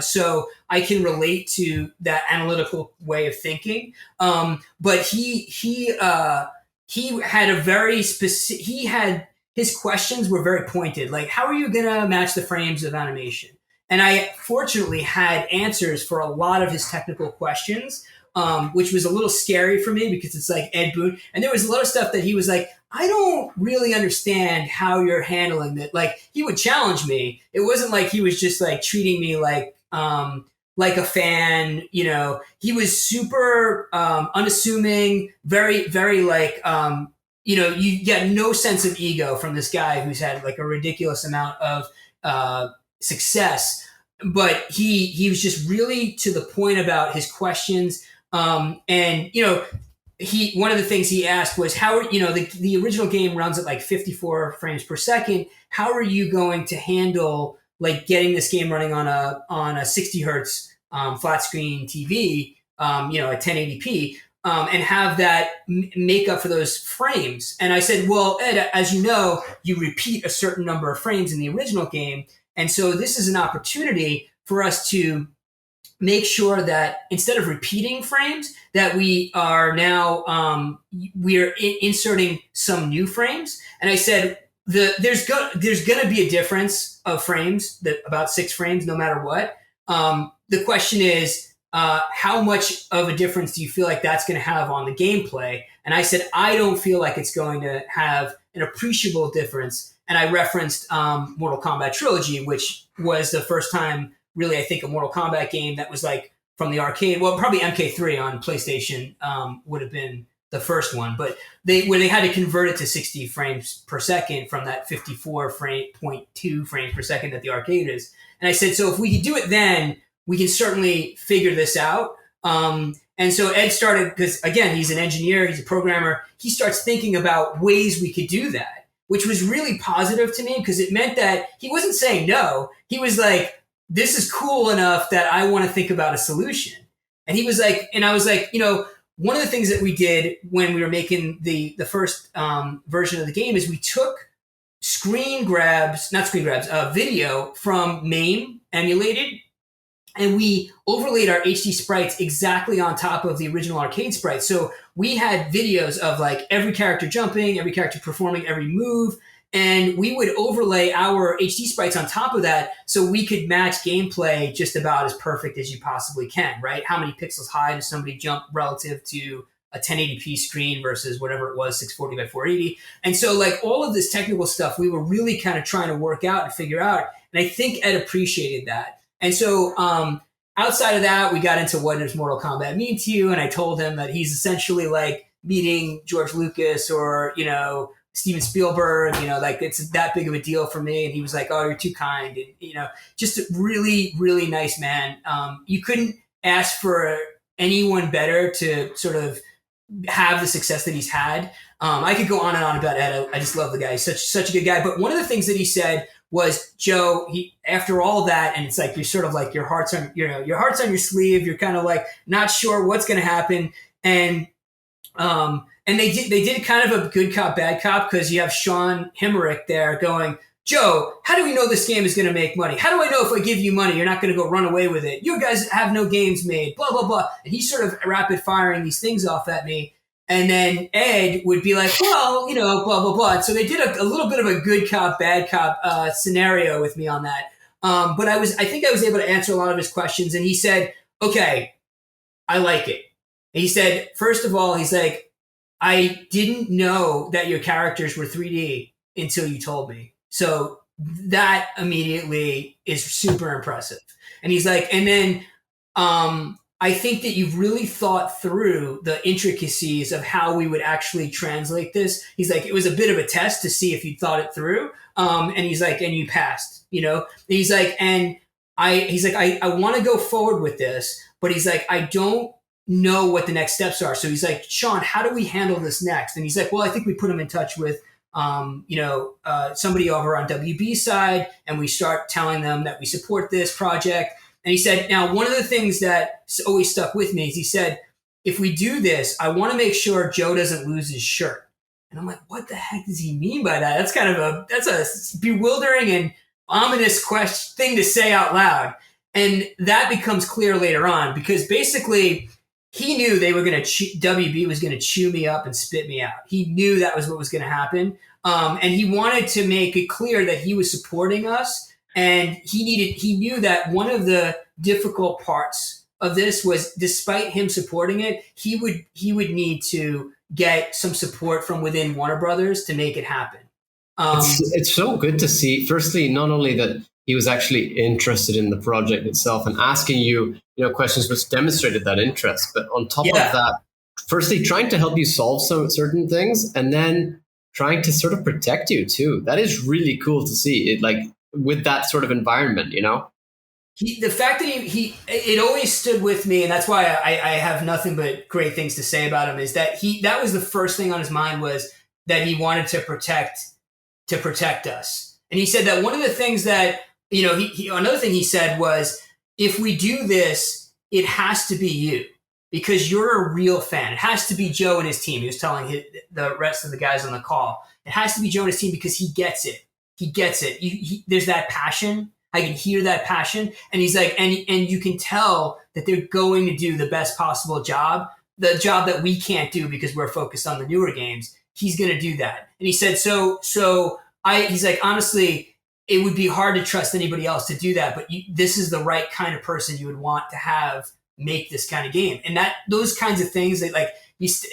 So I can relate to that analytical way of thinking. But he had a very specific, his questions were very pointed. Like, how are you going to match the frames of animation? And I fortunately had answers for a lot of his technical questions, which was a little scary for me because it's like Ed Boon. And there was a lot of stuff that he was like, I don't really understand how you're handling that. Like, he would challenge me. It wasn't like he was just like treating me like a fan, he was super unassuming, very, very like, you get no sense of ego from this guy who's had like a ridiculous amount of success. But he was just really to the point about his questions. And one of the things he asked was, how the original game runs at like 54 frames per second. How are you going to handle like getting this game running on a 60 hertz flat screen TV, at 1080p, and have that make up for those frames? And I said, well, Ed, as you know, you repeat a certain number of frames in the original game, and so this is an opportunity for us to make sure that instead of repeating frames, that we are now we're inserting some new frames. And I said, there's going to be a difference of frames, about 6 frames, no matter what. The question is, how much of a difference do you feel like that's going to have on the gameplay? And I said, I don't feel like it's going to have an appreciable difference. And I referenced Mortal Kombat Trilogy, which was the first time, really, I think, a Mortal Kombat game that was like from the arcade. Well, probably MK3 on PlayStation would have been the first one, but where they had to convert it to 60 frames per second from that 54.2 frames per second that the arcade is. And I said, so if we could do it then, we can certainly figure this out. And so Ed started, because again, he's an engineer, he's a programmer. He starts thinking about ways we could do that, which was really positive to me because it meant that he wasn't saying no. He was like, this is cool enough that I want to think about a solution. And he was like, and I was like, one of the things that we did when we were making the first version of the game is we took video from MAME emulated, and we overlaid our HD sprites exactly on top of the original arcade sprites. So we had videos of like every character jumping, every character performing every move, and we would overlay our HD sprites on top of that so we could match gameplay just about as perfect as you possibly can, right? How many pixels high does somebody jump relative to a 1080p screen versus whatever it was, 640 by 480. And so like all of this technical stuff, we were really kind of trying to work out and figure out. And I think Ed appreciated that. And so outside of that, we got into what does Mortal Kombat mean to you? And I told him that he's essentially like meeting George Lucas or, Steven Spielberg, like it's that big of a deal for me. And he was like, oh, you're too kind. And, just a really, really nice man. You couldn't ask for anyone better to sort of have the success that he's had. I could go on and on about Ed. I just love the guy. He's such a good guy. But one of the things that he said was, Joe, after all that, and it's like you're sort of like your heart's on your sleeve. You're kind of like not sure what's going to happen, and they did kind of a good cop bad cop because you have Sean Hemmerich there going, Joe, how do we know this game is going to make money? How do I know if I give you money you're not going to go run away with it? You guys have no games made. Blah blah blah. And he's sort of rapid firing these things off at me. And then Ed would be like, well, blah, blah, blah. And so they did a little bit of a good cop, bad cop scenario with me on that. But I think I was able to answer a lot of his questions. And he said, okay, I like it. And he said, first of all, he's like, I didn't know that your characters were 3D until you told me. So that immediately is super impressive. And he's like, and then I think that you've really thought through the intricacies of how we would actually translate this. He's like, it was a bit of a test to see if you thought it through, And he's like, and you passed, you know? And he's like, and I want to go forward with this, but he's like, I don't know what the next steps are. So he's like, Sean, how do we handle this next? And he's like, well, I think we put him in touch with, somebody over on WB side, and we start telling them that we support this project. And he said, now, one of the things that always stuck with me is he said, if we do this, I want to make sure Joe doesn't lose his shirt. And I'm like, what the heck does he mean by that? That's a bewildering and ominous thing to say out loud. And that becomes clear later on, because basically he knew they were going to WB was going to chew me up and spit me out. He knew that was what was going to happen. And he wanted to make it clear that he was supporting us. And he knew that one of the difficult parts of this was, despite him supporting it, he would need to get some support from within Warner Brothers to make it happen. It's so good to see, firstly, not only that he was actually interested in the project itself and asking you, questions which demonstrated that interest, but on top of that, firstly, trying to help you solve some certain things, and then trying to sort of protect you too. That is really cool to see it, like with that sort of environment, The fact that it always stood with me, and that's why I have nothing but great things to say about him, is that that was the first thing on his mind, was that he wanted to protect us. And he said that one of the things that, another thing he said was, if we do this, it has to be you, because you're a real fan. It has to be Joe and his team. He was telling the rest of the guys on the call, it has to be Joe and his team, because he gets it. He gets it. There's that passion. I can hear that passion. And he's like, and you can tell that they're going to do the best possible job, the job that we can't do because we're focused on the newer games. He's going to do that. And he said, he's like, honestly, it would be hard to trust anybody else to do that, but this is the right kind of person you would want to have make this kind of game. And those kinds of things that, like,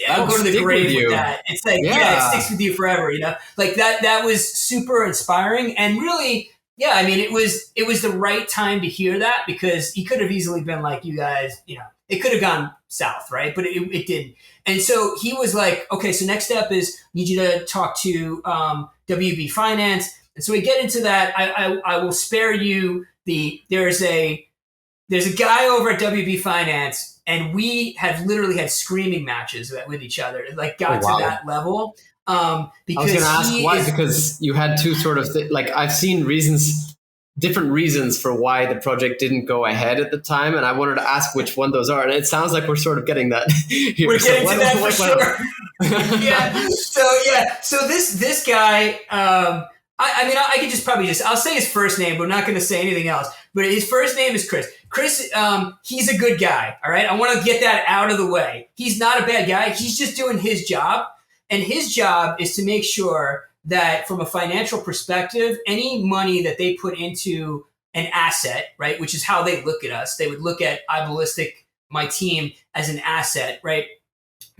I'll go to the grave with that. It's like, it sticks with you forever, like that was super inspiring. And really, I mean, it was the right time to hear that, because he could have easily been like, you guys, it could have gone south, right? But it didn't. And so he was like, okay, so next step is, need you to talk to WB Finance. And so we get into that. I will spare you there's a guy over at WB Finance, and we have literally had screaming matches with each other. It like got to that level. Because I was going to ask why, because you had two sort of like, I've seen different reasons for why the project didn't go ahead at the time, and I wanted to ask which one those are. And it sounds like we're sort of getting that here. We're getting to that for sure. So this guy, I could I'll say his first name, but I'm not going to say anything else. But his first name is Chris. Chris, he's a good guy. All right. I want to get that out of the way. He's not a bad guy. He's just doing his job. And his job is to make sure that from a financial perspective, any money that they put into an asset, right, which is how they look at us, they would look at Eyeballistic, my team, as an asset, right?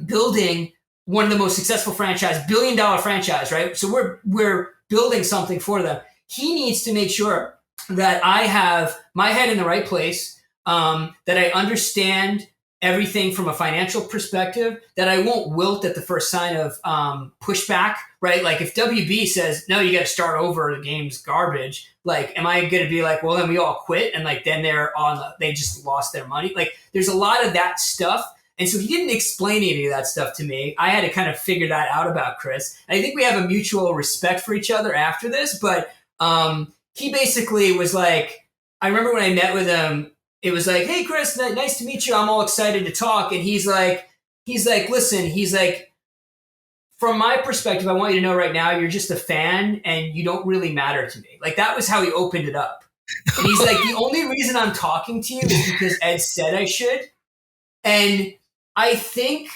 Building one of the most successful franchise, $1 billion franchise, right? So we're building something for them. He needs to make sure that I have my head in the right place, that I understand everything from a financial perspective, that I won't wilt at the first sign of pushback, right? Like if WB says, no, you got to start over, the game's garbage. Like, am I going to be like, well, then we all quit? And like, then they just lost their money. Like there's a lot of that stuff. And so he didn't explain any of that stuff to me. I had to kind of figure that out about Chris. And I think we have a mutual respect for each other after this, but he basically was like, I remember when I met with him, it was like, hey, Chris, nice to meet you. I'm all excited to talk. And he's like, listen, he's like, from my perspective, I want you to know right now, you're just a fan and you don't really matter to me. Like that was how he opened it up. And he's like, the only reason I'm talking to you is because Ed said I should. And I think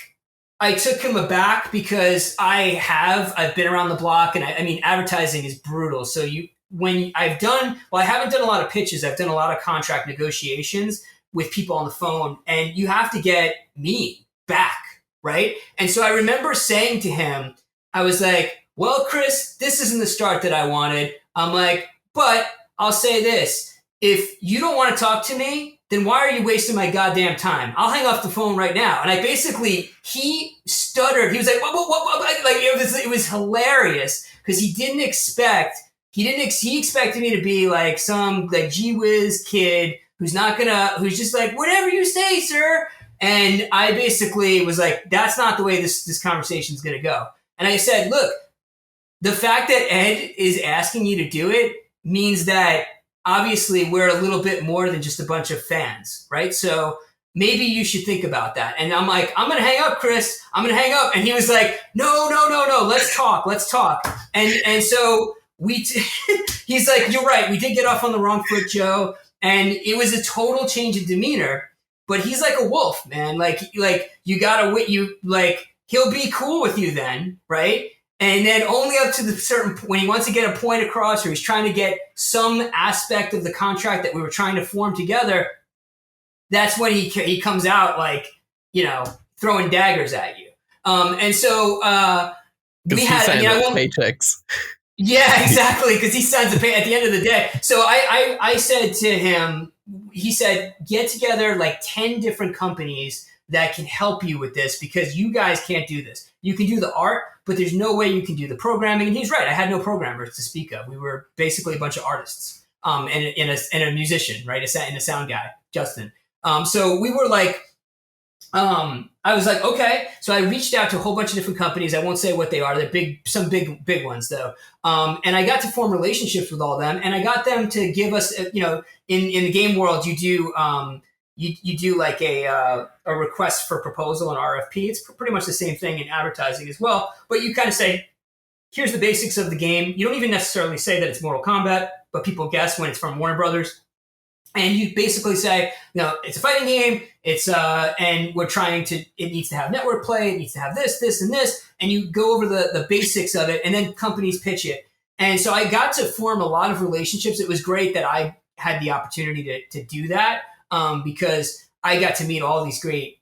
I took him aback because I've been around the block, and I mean, advertising is brutal. So I haven't done a lot of pitches. I've done a lot of contract negotiations with people on the phone, and you have to get me back, right? And so I remember saying to him, I was like, well, Chris, this isn't the start that I wanted. I'm like, but I'll say this. If you don't want to talk to me, then why are you wasting my goddamn time? I'll hang off the phone right now. And he stuttered. He was like, what? Like, it was hilarious because he didn't expect he expected me to be like some like gee whiz kid who's just like, whatever you say, sir. And I basically was like, that's not the way this conversation is going to go. And I said, look, the fact that Ed is asking you to do it means that obviously we're a little bit more than just a bunch of fans, right? So maybe you should think about that. And I'm like, I'm going to hang up, Chris. I'm going to hang up. And he was like, no. Let's talk. And so he's like, you're right. We did get off on the wrong foot, Joe. And it was a total change of demeanor. But he's like a wolf, man. Like you gotta he'll be cool with you then, right? And then only up to the certain point, when he wants to get a point across, or he's trying to get some aspect of the contract that we were trying to form together, that's when he comes out like, throwing daggers at you. And so we had paychecks. Yeah, exactly. Because he signs the pay at the end of the day. So I said to him, he said, get together like 10 different companies that can help you with this, because you guys can't do this. You can do the art, but there's no way you can do the programming. And he's right. I had no programmers to speak of. We were basically a bunch of artists and a musician, right? And a sound guy, Justin. So we were like, I was like, okay. So I reached out to a whole bunch of different companies. I won't say what they are. They're some big ones though. And I got to form relationships with all of them, and I got them to give us, in the game world, you do, you do like a request for proposal, an RFP. It's pretty much the same thing in advertising as well. But you kind of say, here's the basics of the game. You don't even necessarily say that it's Mortal Kombat, but people guess when it's from Warner Brothers. And you basically say, it's a fighting game. It's and we're trying to. It needs to have network play. It needs to have this, and this. And you go over the basics of it, and then companies pitch it. And so I got to form a lot of relationships. It was great that I had the opportunity to do that because I got to meet all these great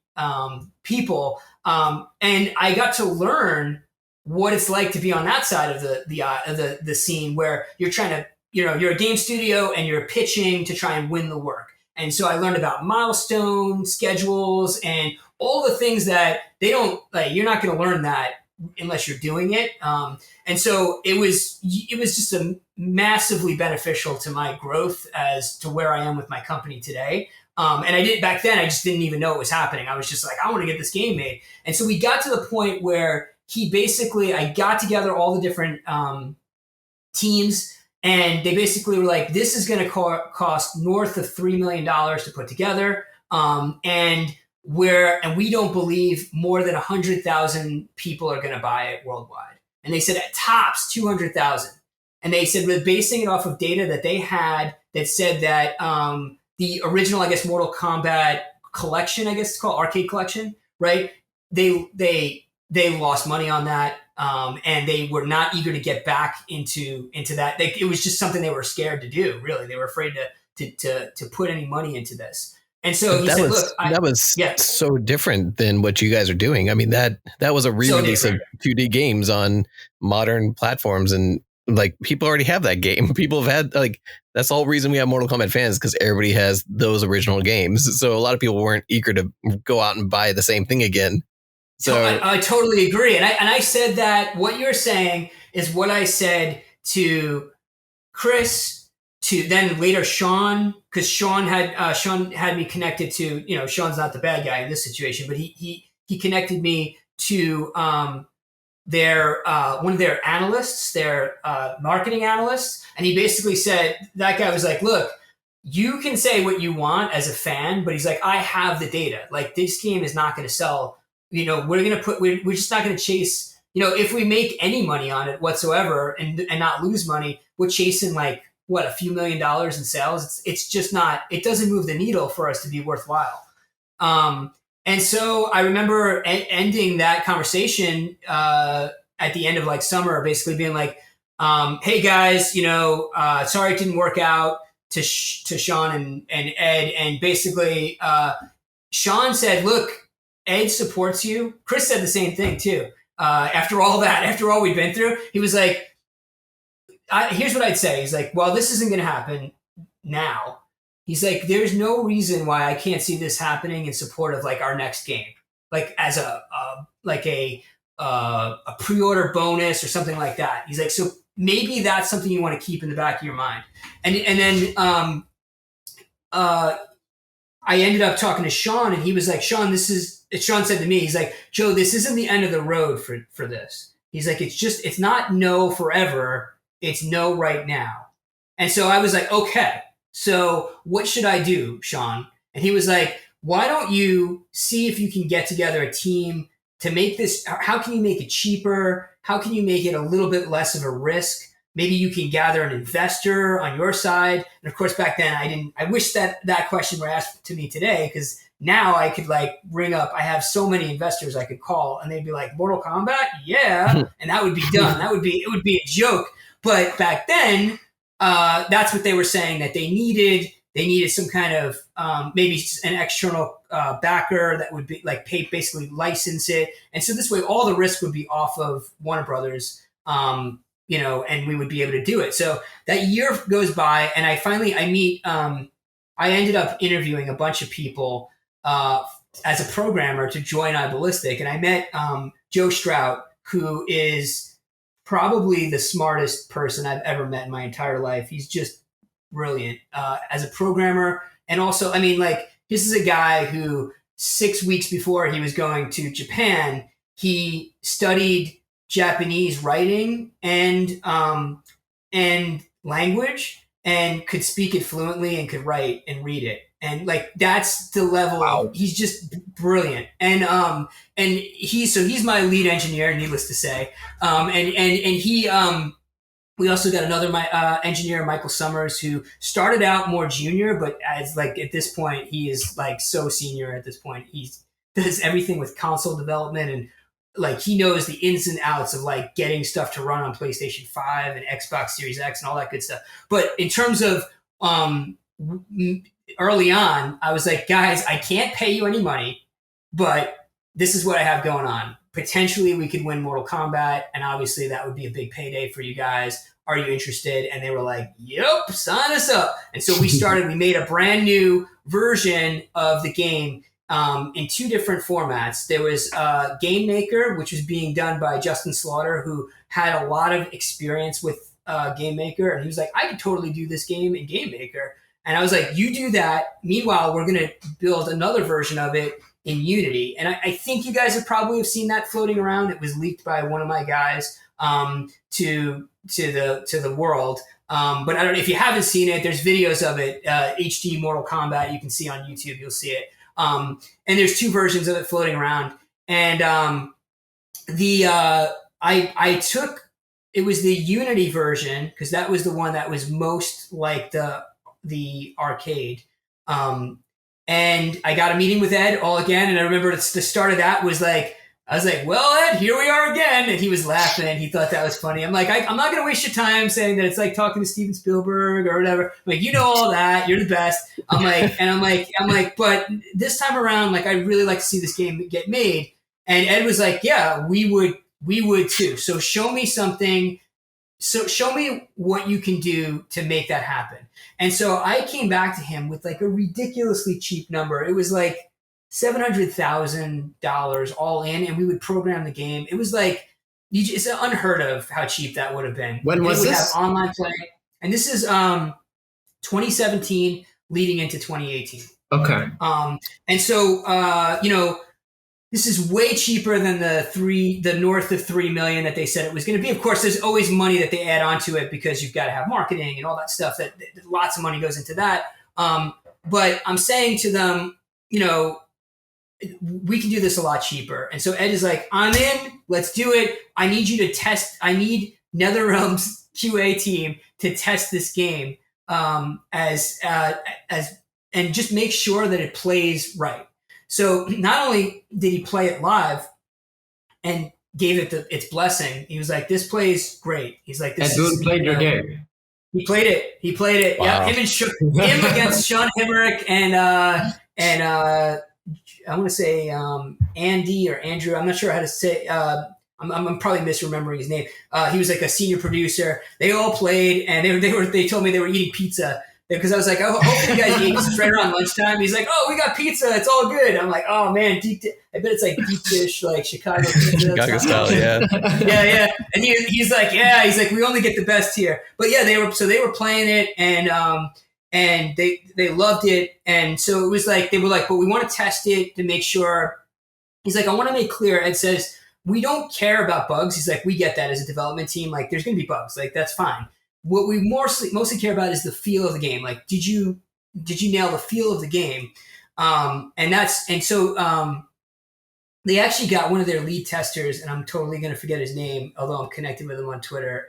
people, and I got to learn what it's like to be on that side of the scene where you're trying to. You're a game studio and you're pitching to try and win the work. And so I learned about milestone schedules and all the things that they don't like. You're not going to learn that unless you're doing it. And so it was just massively beneficial to my growth as to where I am with my company today. And I did back then, I just didn't even know it was happening. I was just like, I want to get this game made. And so we got to the point where I got together all the different teams. And they basically were like, this is going to cost north of $3 million to put together. And we don't believe more than 100,000 people are going to buy it worldwide. And they said at tops 200,000. And they said we're basing it off of data that they had that said that the original, I guess, Mortal Kombat collection, I guess it's called Arcade Collection, right? They lost money on that. And they were not eager to get back into that. It was just something they were scared to do. Really, they were afraid to put any money into this. And so he said, "Look, that was so different than what you guys are doing. I mean that was a re-release of 2D games on modern platforms, and like people already have that game. People have had that's the whole reason we have Mortal Kombat fans, because everybody has those original games. So a lot of people weren't eager to go out and buy the same thing again." So I totally agree. And I said that what you're saying is what I said to Chris, to then later Sean, because Sean had me connected to, Sean's not the bad guy in this situation, but he connected me to their one of their analysts, their marketing analysts. And he basically said, that guy was like, look, you can say what you want as a fan, but he's like, I have the data. Like, this game is not going to sell. We're just not going to chase, if we make any money on it whatsoever and not lose money, we're chasing like a few $1 million in sales. It's just not, it doesn't move the needle for us to be worthwhile. And so I remember ending that conversation at the end of like summer, basically being like, hey guys, sorry it didn't work out to Sean and Ed. And basically Sean said, look, Ed supports you. Chris said the same thing too. After all we'd been through, he was like, here's what I'd say. He's like, well, this isn't going to happen now. He's like, there's no reason why I can't see this happening in support of like our next game, like as a pre-order bonus or something like that. He's like, so maybe that's something you want to keep in the back of your mind. And then I ended up talking to Sean, and he was like, Sean said to me, he's like, Joe, this isn't the end of the road for this. He's like, it's not no forever. It's no right now. And so I was like, okay, so what should I do, Sean? And he was like, why don't you see if you can get together a team to make this? How can you make it cheaper? How can you make it a little bit less of a risk? Maybe you can gather an investor on your side. And of course, back then I wish that question were asked to me today, because now I could like ring up. I have so many investors I could call, and they'd be like, Mortal Kombat? Yeah. And that would be done. It would be a joke. But back then, that's what they were saying that they needed. They needed some kind of maybe an external backer that would be like basically license it. And so this way, all the risk would be off of Warner Brothers. And we would be able to do it. So that year goes by, and I ended up interviewing a bunch of people as a programmer to join Eyeballistic. And I met Joe Strout, who is probably the smartest person I've ever met in my entire life. He's just brilliant as a programmer. And also, this is a guy who 6 weeks before he was going to Japan, he studied Japanese writing and language, and could speak it fluently and could write and read it. And like, that's the level. Wow. He's just brilliant. And he's my lead engineer, needless to say. We also got another engineer, Michael Summers, who started out more junior, but as like at this point, he is like so senior at this point. He does everything with console development, and like he knows the ins and outs of like getting stuff to run on PlayStation 5 and Xbox Series X and all that good stuff. But in terms of early on, I was like, guys, I can't pay you any money, but this is what I have going on. Potentially we could win Mortal Kombat, and obviously that would be a big payday for you guys. Are you interested? And they were like, yep, sign us up. And so we made a brand new version of the game in two different formats. There was Game Maker, which was being done by Justin Slaughter, who had a lot of experience with Game Maker. And he was like, I could totally do this game in Game Maker. And I was like, you do that. Meanwhile, we're going to build another version of it in Unity. And I think you guys have probably seen that floating around. It was leaked by one of my guys to the world. But I don't know if you haven't seen it, there's videos of it, HD Mortal Kombat. You can see on YouTube, you'll see it. And there's two versions of it floating around. And it was the Unity version, because that was the one that was most like the arcade. And I got a meeting with Ed all again. And I remember the start of that was like, I was like, well, Ed, here we are again. And he was laughing, and he thought that was funny. I'm like, I'm not going to waste your time saying that it's like talking to Steven Spielberg or whatever. I'm like, you know all that. You're the best. I'm like, but this time around, like, I'd really like to see this game get made. And Ed was like, yeah, we would too. So show me something. So show me what you can do to make that happen. And so I came back to him with like a ridiculously cheap number. It was like $700,000 all in, and we would program the game. It was like, it's unheard of how cheap that would have been. When was this? Have online play. And this is 2017 leading into 2018. Okay. And so, this is way cheaper than the north of 3 million that they said it was going to be. Of course, there's always money that they add onto it, because you've got to have marketing and all that stuff. That lots of money goes into that. But I'm saying to them, we can do this a lot cheaper. And so Ed is like, I'm in, let's do it. I need you to test. I need NetherRealm's QA team to test this game and just make sure that it plays right. So not only did he play it live and gave it its blessing, he was like, this plays great. He's like, this Ed played your game. He played it. Wow. Yeah, him against Sean Hemmerich and I want to say Andy or Andrew. I'm not sure how to say. I'm probably misremembering his name. He was like a senior producer. They all played, and they told me they were eating pizza because I was like, oh, hopefully you guys eat. It's right around lunchtime. He's like, oh, we got pizza. It's all good. I'm like, oh man, I bet it's like deep dish, like Chicago pizza. Chicago style, yeah. Yeah. And he's like, yeah, he's like, we only get the best here. But yeah, they were playing it, and they loved it. And so it was like, they were like, but we want to test it to make sure. He's like, I want to make clear. Ed says, we don't care about bugs. He's like, we get that as a development team. Like, there's going to be bugs. Like, that's fine. What we mostly care about is the feel of the game. Like, did you nail the feel of the game? So they actually got one of their lead testers, and I'm totally going to forget his name, although I'm connected with him on Twitter.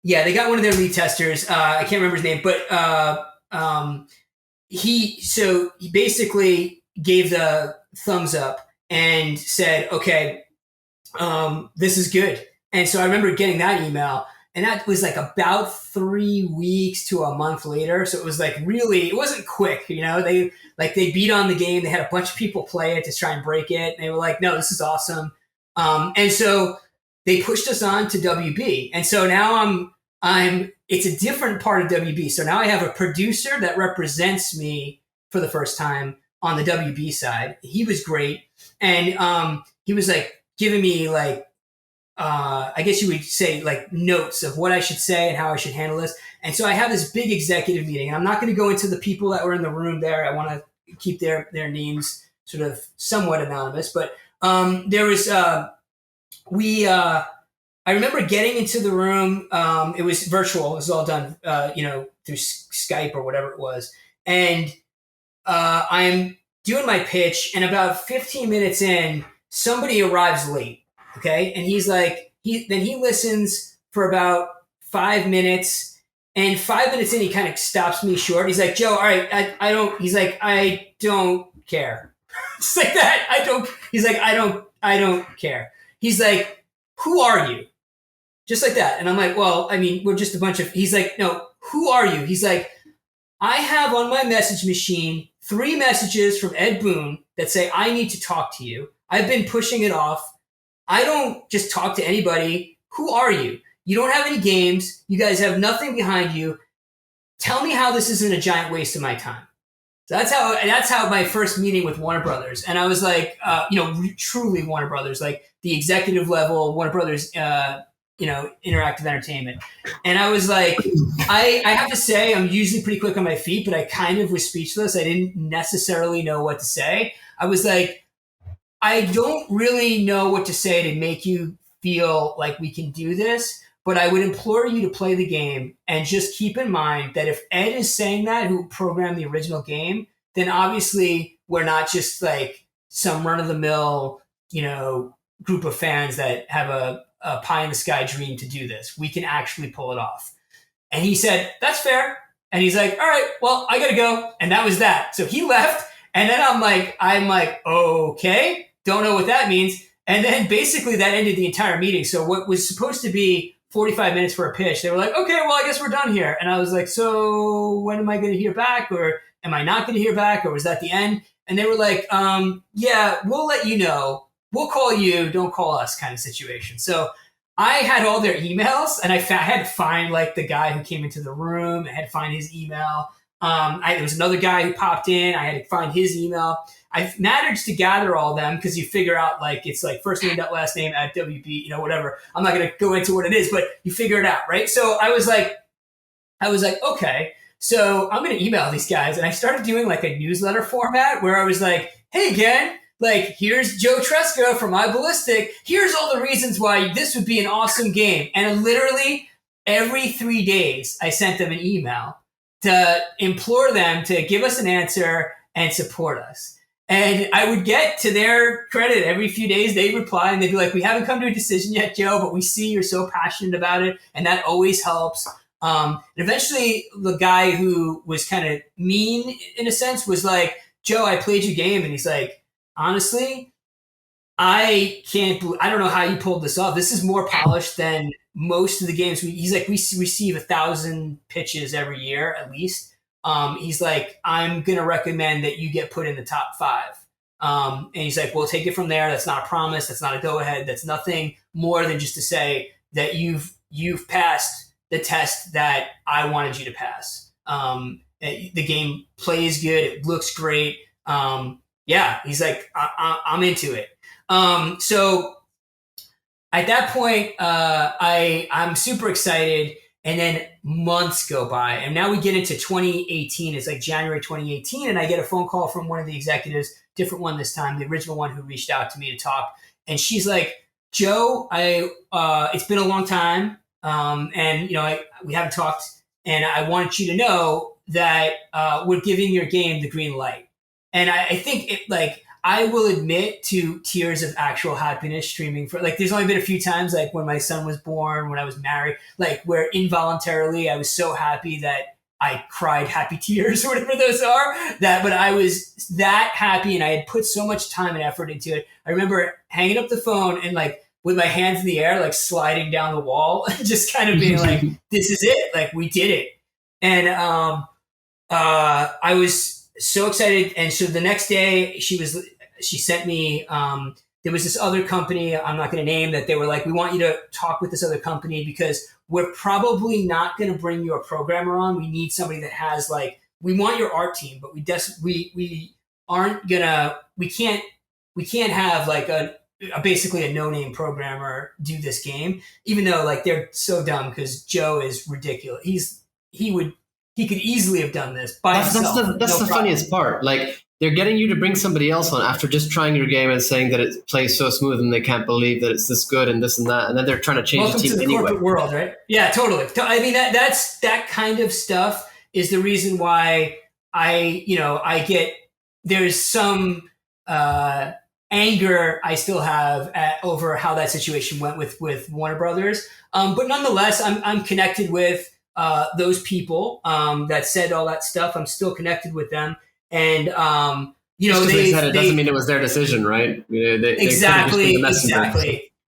Yeah, they got one of their lead testers. I can't remember his name, but he basically gave the thumbs up and said, okay, this is good. And so I remember getting that email, and that was like about 3 weeks to a month later. So it was like, really, it wasn't quick. They beat on the game. They had a bunch of people play it to try and break it. And they were like, no, this is awesome. And so they pushed us on to WB. And so now it's a different part of WB. So now I have a producer that represents me for the first time on the WB side. He was great. And he was like giving me like, I guess you would say like notes of what I should say and how I should handle this. And so I have this big executive meeting, and I'm not going to go into the people that were in the room there. I want to keep their names sort of somewhat anonymous, but there was, I remember getting into the room. It was virtual. It was all done, through Skype or whatever it was. And I'm doing my pitch, and about 15 minutes in, somebody arrives late. Okay. And he's like, then he listens for about 5 minutes, and 5 minutes in, he kind of stops me short. He's like, Joe, all right, I don't care. Just like that. He's like, I don't care. He's like, who are you? Just like that. And I'm like, well, I mean, we're just a bunch of, he's like, no, who are you? He's like, I have on my message machine 3 messages from Ed Boon that say, I need to talk to you. I've been pushing it off. I don't just talk to anybody. Who are you? You don't have any games. You guys have nothing behind you. Tell me how this isn't a giant waste of my time. So that's how my first meeting with Warner Brothers. And I was like, truly Warner Brothers, like the executive level, Warner Brothers, interactive entertainment. And I was like, I have to say, I'm usually pretty quick on my feet, but I kind of was speechless. I didn't necessarily know what to say. I was like, I don't really know what to say to make you feel like we can do this, but I would implore you to play the game, and just keep in mind that if Ed is saying that, who programmed the original game, then obviously we're not just like some run-of-the-mill, group of fans that have a pie-in-the-sky dream to do this. We can actually pull it off. And he said, that's fair. And he's like, all right, well, I got to go. And that was that. So he left. And then I'm like, okay. Don't know what that means. And then basically that ended the entire meeting. So what was supposed to be 45 minutes for a pitch, they were like, okay, well, I guess we're done here. And I was like, so when am I going to hear back? Or am I not going to hear back? Or was that the end? And they were like, yeah, we'll let you know. We'll call you. Don't call us kind of situation. So I had all their emails, and I had to find like the guy who came into the room. I had to find his email. There was another guy who popped in. I had to find his email. I've managed to gather all of them, because you figure out like it's like first name, last name at WB, whatever. I'm not going to go into what it is, but you figure it out, right? So I was like, okay, so I'm going to email these guys. And I started doing like a newsletter format where I was like, hey, again, like, here's Joe Tresca from Eyeballistic. Here's all the reasons why this would be an awesome game. And literally every 3 days, I sent them an email to implore them to give us an answer and support us. And I would get, to their credit, every few days they'd reply and they'd be like, we haven't come to a decision yet, Joe, but we see you're so passionate about it. And that always helps. And eventually the guy who was kind of mean in a sense was like, Joe, I played your game. And he's like, honestly, I don't know how you pulled this off. This is more polished than most of the games. He's like, we receive 1,000 pitches every year at least. He's like, I'm going to recommend that you get put in the top 5. And he's like, we'll take it from there. That's not a promise. That's not a go ahead. That's nothing more than just to say that you've passed the test that I wanted you to pass. The game plays good. It looks great. Yeah, he's like, I'm into it. So at that point, I'm super excited. And then months go by, and now we get into 2018. It's like January 2018, and I get a phone call from one of the executives, different one this time, the original one who reached out to me to talk. And she's like, Joe, it's been a long time, and we haven't talked, and I want you to know that we're giving your game the green light. And I think it, like, I will admit to tears of actual happiness streaming for, like, there's only been a few times, like when my son was born, when I was married, like where involuntarily I was so happy that I cried happy tears or whatever those are, but I was that happy and I had put so much time and effort into it. I remember hanging up the phone and like with my hands in the air, like sliding down the wall, just kind of being like, this is it. Like, we did it. And I was so excited. And so the next day she sent me, there was this other company I'm not going to name, that they were like, we want you to talk with this other company because we're probably not going to bring you a programmer on. We need somebody that has, like, we want your art team, but we can't have like basically a no-name programmer do this game, even though like they're so dumb because Joe is ridiculous. He could easily have done this by himself. That's the funniest part. Like, they're getting you to bring somebody else on after just trying your game and saying that it plays so smooth and they can't believe that it's this good and this and that. And then they're trying to change the team anyway. Welcome to the corporate world, right? Yeah, totally. I mean, that kind of stuff is the reason why there's some anger I still have over how that situation went with Warner Brothers. But nonetheless, I'm connected with those people that said all that stuff. I'm still connected with them. And they said it doesn't mean it was their decision, right? Exactly.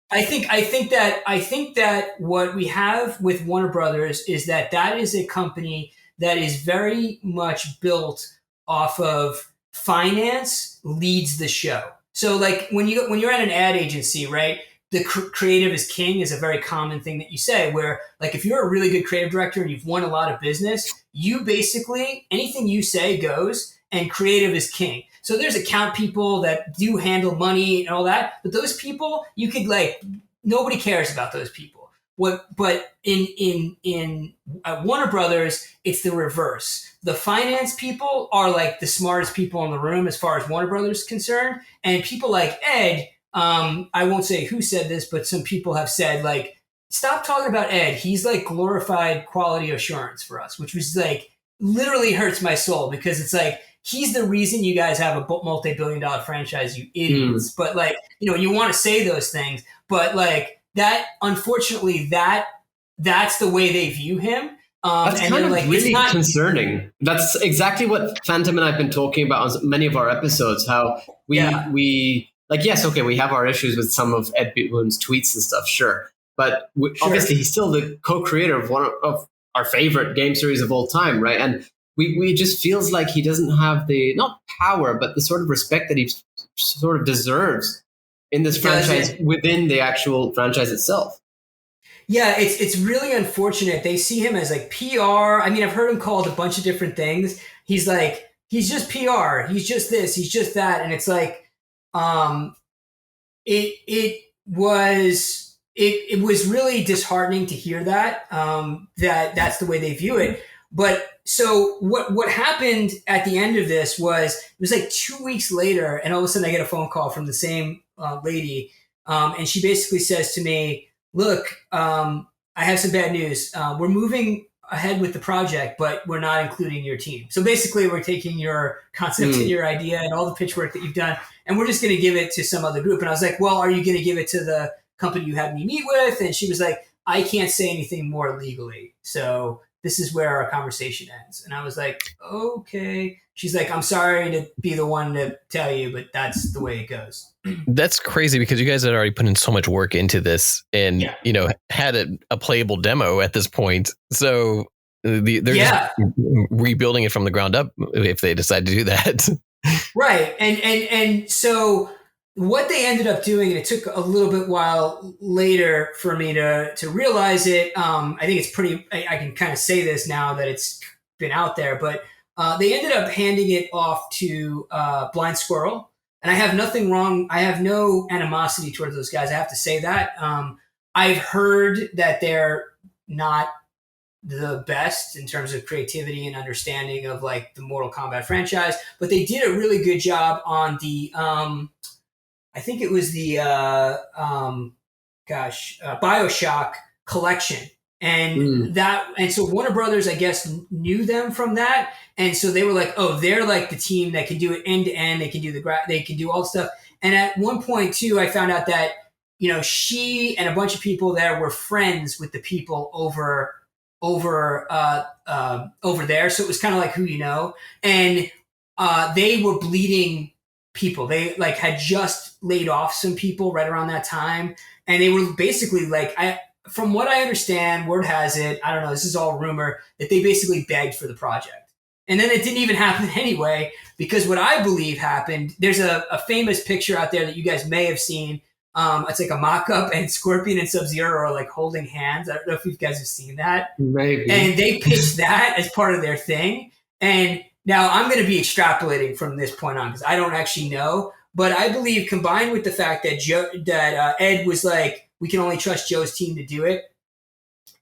I think that what we have with Warner Brothers is that is a company that is very much built off of finance leads the show. So like when you're at an ad agency, right? The creative is king is a very common thing that you say, where like if you're a really good creative director and you've won a lot of business, you basically, anything you say goes, and creative is king. So there's account people that do handle money and all that, but those people, you could like, nobody cares about those people. But in Warner Brothers, it's the reverse. The finance people are like the smartest people in the room as far as Warner Brothers is concerned. And people like Ed, I won't say who said this, but some people have said like, stop talking about Ed. He's like glorified quality assurance for us, which was like literally hurts my soul because it's like, he's the reason you guys have a multi-billion-dollar franchise, you idiots. But like, you want to say those things, but like that, unfortunately, that's the way they view him. That's and kind of like, really concerning. That's exactly what FANTiM and I have been talking about on many of our episodes. How we like, yes, okay, we have our issues with some of Ed Boon's tweets and stuff, sure, but obviously he's still the co-creator of one of our favorite game series of all time, right? And we just feels like he doesn't have the, not power, but the sort of respect that he sort of deserves in this franchise within the actual franchise itself. Yeah, it's really unfortunate. They see him as like PR. I mean, I've heard him called a bunch of different things. He's like, he's just PR. He's just this. He's just that. And it's like, it was really disheartening to hear that, that's the way they view it. But so what happened at the end of this was, it was like 2 weeks later, and all of a sudden I get a phone call from the same lady, and she basically says to me, look, I have some bad news. We're moving ahead with the project, but we're not including your team. So basically we're taking your concept and your idea and all the pitch work that you've done, and we're just going to give it to some other group. And I was like, well, are you going to give it to the company you had me meet with? And she was like, I can't say anything more legally. So this is where our conversation ends. And I was like, okay. She's like, I'm sorry to be the one to tell you, but that's the way it goes. That's crazy because you guys had already put in so much work into this and, had a playable demo at this point. So they're just rebuilding it from the ground up if they decide to do that. Right. And so what they ended up doing, and it took a little bit while later for me to realize it. I think it's pretty, I can kind of say this now that it's been out there, but they ended up handing it off to Blind Squirrel. And I have nothing wrong. I have no animosity towards those guys. I have to say that. I've heard that they're not the best in terms of creativity and understanding of like the Mortal Kombat franchise, but they did a really good job on the, I think it was the, BioShock collection. And and so Warner Brothers, I guess, knew them from that. And so they were like, oh, they're like the team that can do it end to end. They can do they can do all the stuff. And at one point too, I found out that, you know, she and a bunch of people there were friends with the people over there. So it was kind of like who you know. And they were bleeding people. They like had just laid off some people right around that time. And they were basically like, from what I understand, word has it, I don't know, this is all rumor, that they basically begged for the project. And then it didn't even happen anyway, because what I believe happened, there's a famous picture out there that you guys may have seen. It's like a mock-up, and Scorpion and Sub-Zero are like holding hands. I don't know if you guys have seen that. Maybe. And they pitched that as part of their thing. And now I'm going to be extrapolating from this point on because I don't actually know. But I believe, combined with the fact that Ed was like, we can only trust Joe's team to do it.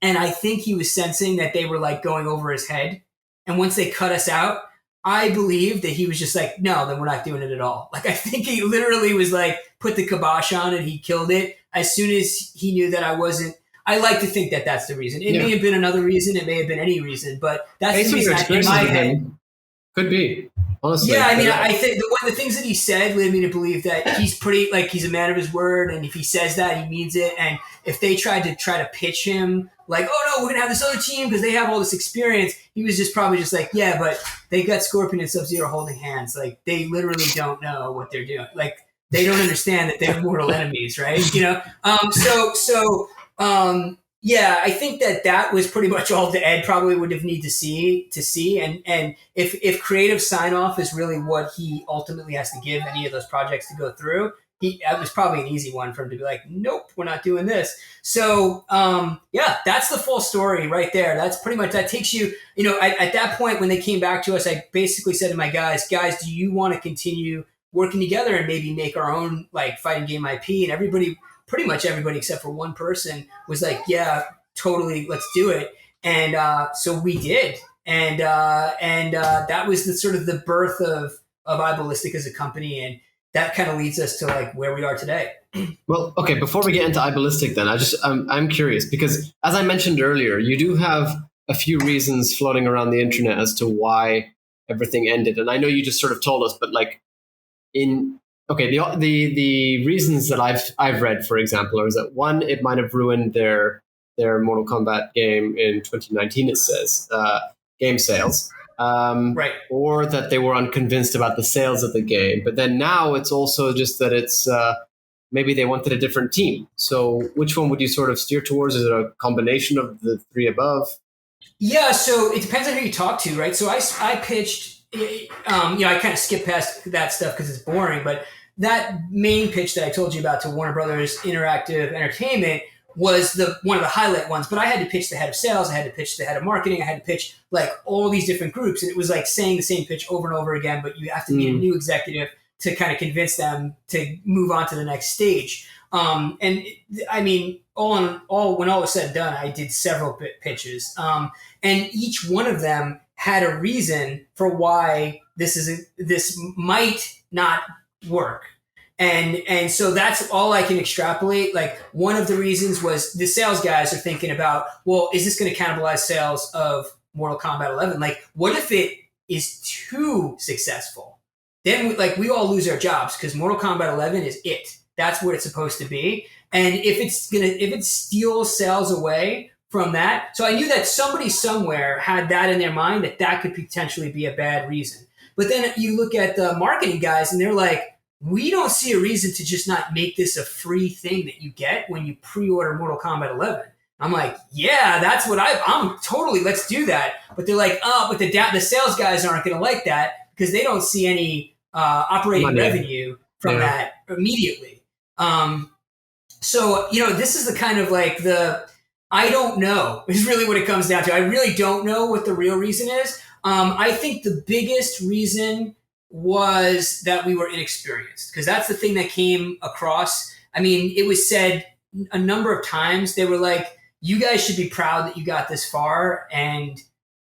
And I think he was sensing that they were like going over his head. And once they cut us out, I believe that he was just like, no, then we're not doing it at all. Like, I think he literally was like, put the kibosh on it. He killed it as soon as he knew that I wasn't. I like to think that that's the reason. It may have been another reason. It may have been any reason, but that's the reason in my head. Could be. Honestly. Yeah, I mean, I think one of the things that he said led me to believe that he's pretty, like, he's a man of his word, and if he says that, he means it. And if they tried to pitch him, like, oh no, we're gonna have this other team because they have all this experience, he was just probably just like, yeah, but they got Scorpion and Sub-Zero holding hands. Like, they literally don't know what they're doing. Like, they don't understand that they're mortal enemies, right? You know. Yeah, I think that was pretty much all that Ed probably would have need to see. And if creative sign off is really what he ultimately has to give any of those projects to go through, that was probably an easy one for him to be like, nope, we're not doing this. So yeah, that's the full story right there. That's pretty much, that takes you, you know, at that point when they came back to us, I basically said to my guys, do you want to continue working together and maybe make our own like fighting game IP? And pretty much everybody except for one person was like, yeah, totally, let's do it. And so we did. And that was the sort of the birth of Eyeballistic as a company. And that kind of leads us to like where we are today. Well, okay, before we get into Eyeballistic then, I'm curious because as I mentioned earlier, you do have a few reasons floating around the internet as to why everything ended. And I know you just sort of told us, but like the reasons that I've read, for example, is that one, it might have ruined their Mortal Kombat game in 2019. It says game sales, right? Or that they were unconvinced about the sales of the game. But then now it's also just that it's maybe they wanted a different team. So which one would you sort of steer towards? Is it a combination of the three above? Yeah, so it depends on who you talk to, right? So I pitched. I kind of skip past that stuff because it's boring, but that main pitch that I told you about to Warner Brothers Interactive Entertainment was one of the highlight ones. But I had to pitch the head of sales, I had to pitch the head of marketing, I had to pitch like all these different groups, and it was like saying the same pitch over and over again. But you have to meet a new executive to kind of convince them to move on to the next stage. And I mean, when all was said and done, I did several pitches, and each one of them had a reason for why this might not work. And so that's all I can extrapolate. Like, one of the reasons was the sales guys are thinking about, well, is this going to cannibalize sales of Mortal Kombat 11? Like, what if it is too successful? Then we all lose our jobs because Mortal Kombat 11 is it. That's what it's supposed to be. And if it steals sales away from that. So I knew that somebody somewhere had that in their mind, that could potentially be a bad reason. But then you look at the marketing guys and they're like, we don't see a reason to just not make this a free thing that you get when you pre-order Mortal Kombat 11. I'm like, yeah, that's what I'm totally, let's do that. But they're like, oh, but the sales guys aren't going to like that because they don't see any operating revenue from that. immediately. So, this is the kind of like I don't know is really what it comes down to. I really don't know what the real reason is. I think the biggest reason was that we were inexperienced, because that's the thing that came across. I mean, it was said a number of times. They were like, you guys should be proud that you got this far, and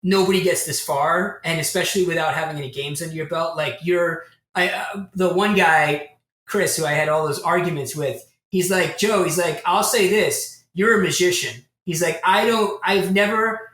nobody gets this far. And especially without having any games under your belt, like the one guy, Chris, who I had all those arguments with, he's like, Joe, he's like, I'll say this, you're a magician. He's like, I've never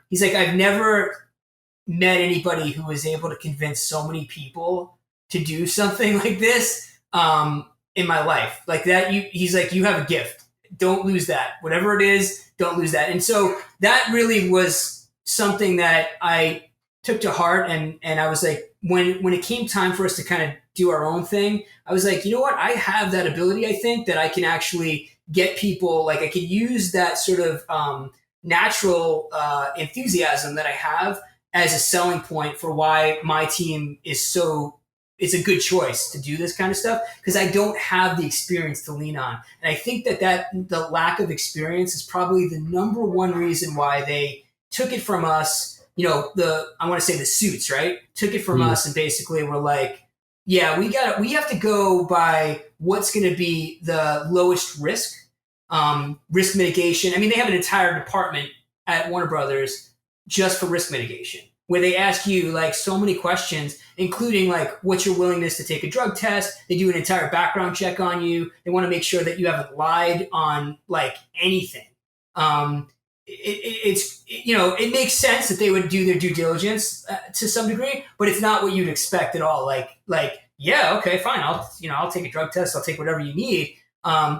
met anybody who was able to convince so many people to do something like this in my life. Like that, he's like, you have a gift. Don't lose that. Whatever it is, don't lose that. And so that really was something that I took to heart. And I was like, when it came time for us to kind of do our own thing, I was like, you know what? I have that ability, I think, that I can actually get people, like I could use that sort of natural enthusiasm that I have as a selling point for why my team it's a good choice to do this kind of stuff, because I don't have the experience to lean on. And I think that the lack of experience is probably the number one reason why they took it from us. I want to say the suits, right? Took it from us and basically were like, yeah, we have to go by what's going to be the lowest risk mitigation. I mean, they have an entire department at Warner Brothers just for risk mitigation, where they ask you like so many questions, including like what's your willingness to take a drug test. They do an entire background check on you. They want to make sure that you haven't lied on like anything. It makes sense that they would do their due diligence to some degree, but it's not what you'd expect at all. Like, yeah, okay, fine. I'll take a drug test. I'll take whatever you need.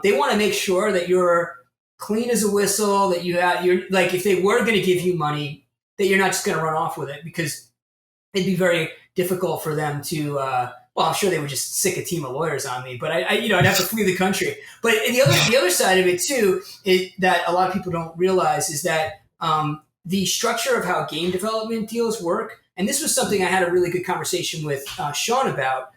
They want to make sure that you're clean as a whistle, that you're like, if they were going to give you money, that you're not just going to run off with it, because it'd be very difficult for them to, I'm sure they would just sick a team of lawyers on me, but I'd have to flee the country. But the other side of it too, is that a lot of people don't realize is that the structure of how game development deals work. And this was something I had a really good conversation with Sean about.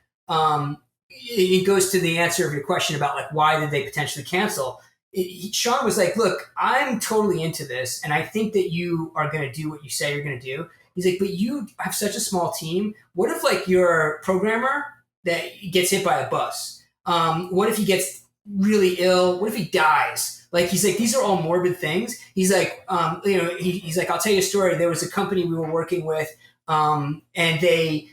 It goes to the answer of your question about like, why did they potentially cancel? Sean was like, look, I'm totally into this, and I think that you are going to do what you say you're going to do. He's like, but you have such a small team. What if like your programmer that gets hit by a bus? What if he gets really ill? What if he dies? Like, he's like, these are all morbid things. He's like, he's like, I'll tell you a story. There was a company we were working with, and they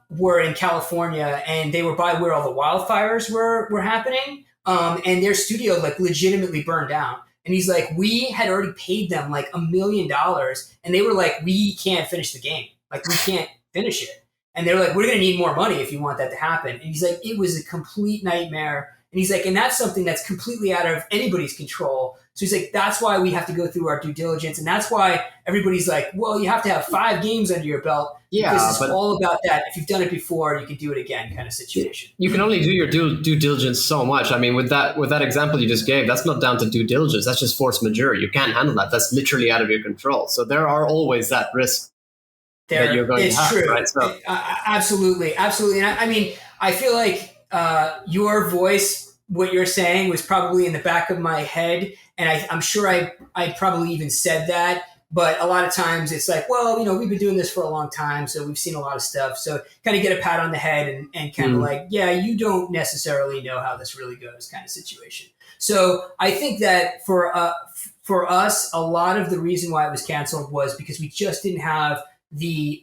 were in California, and they were by where all the wildfires were happening. And their studio like legitimately burned down. And he's like, we had already paid them like $1 million, and they were like, we can't finish the game. Like, we can't finish it. And they're like, we're going to need more money if you want that to happen. And he's like, it was a complete nightmare. And he's like, and that's something that's completely out of anybody's control. So he's like, that's why we have to go through our due diligence. And that's why everybody's like, well, you have to have 5 games under your belt. Yeah, because it's all about that. If you've done it before, you can do it again kind of situation. You can only do your due diligence so much. I mean, with that example you just gave, that's not down to due diligence. That's just force majeure. You can't handle that. That's literally out of your control. So there are always that risk that you're going to have. True. Right? So, absolutely. And I mean, I feel like your voice, what you're saying, was probably in the back of my head. And I'm sure I probably even said that. But a lot of times it's like, well, we've been doing this for a long time, so we've seen a lot of stuff. So kind of get a pat on the head and kind of like, yeah, you don't necessarily know how this really goes kind of situation. So I think that for us, a lot of the reason why it was canceled was because we just didn't have the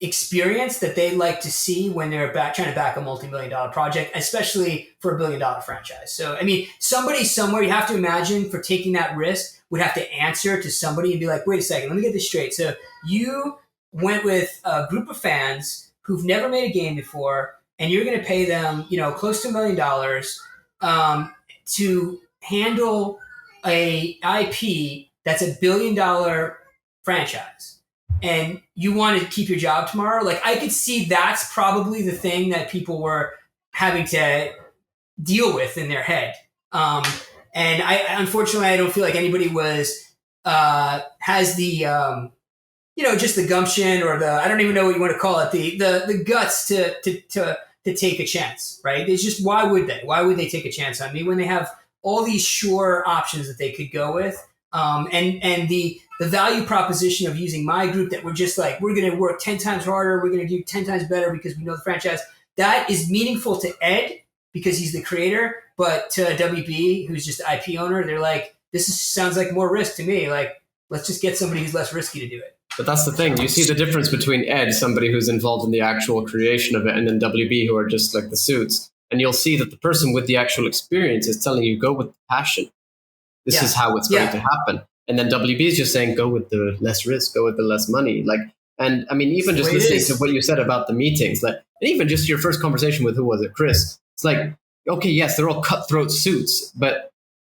experience that they like to see when they're trying to back a multi-million-dollar project, especially for $1 billion franchise. So, I mean, somebody somewhere, you have to imagine, for taking that risk, would have to answer to somebody and be like, wait a second, let me get this straight. So you went with a group of fans who've never made a game before, and you're going to pay them, close to $1 million to handle a IP that's $1 billion franchise. And you want to keep your job tomorrow? Like, I could see that's probably the thing that people were having to deal with in their head. And unfortunately, I don't feel like anybody has the, just the gumption or I don't even know what you want to call it, the guts to to take a chance, right? It's just, why would they? Why would they take a chance on me when they have all these sure options that they could go with? And the value proposition of using my group, that we're just like, we're going to work 10 times harder, we're going to do 10 times better because we know the franchise, that is meaningful to Ed because he's the creator, but to WB, who's just the IP owner, they're like, sounds like more risk to me. Like, let's just get somebody who's less risky to do it. But that's the thing. You see the difference between Ed, somebody who's involved in the actual creation of it, and then WB, who are just like the suits. And you'll see that the person with the actual experience is telling you, go with the passion. This is how it's going to happen. And then WB is just saying, go with the less risk, go with the less money. Like, and I mean, even just listening to what you said about the meetings, like, and even just your first conversation with, who was it, Chris? It's like, okay, yes, they're all cutthroat suits, but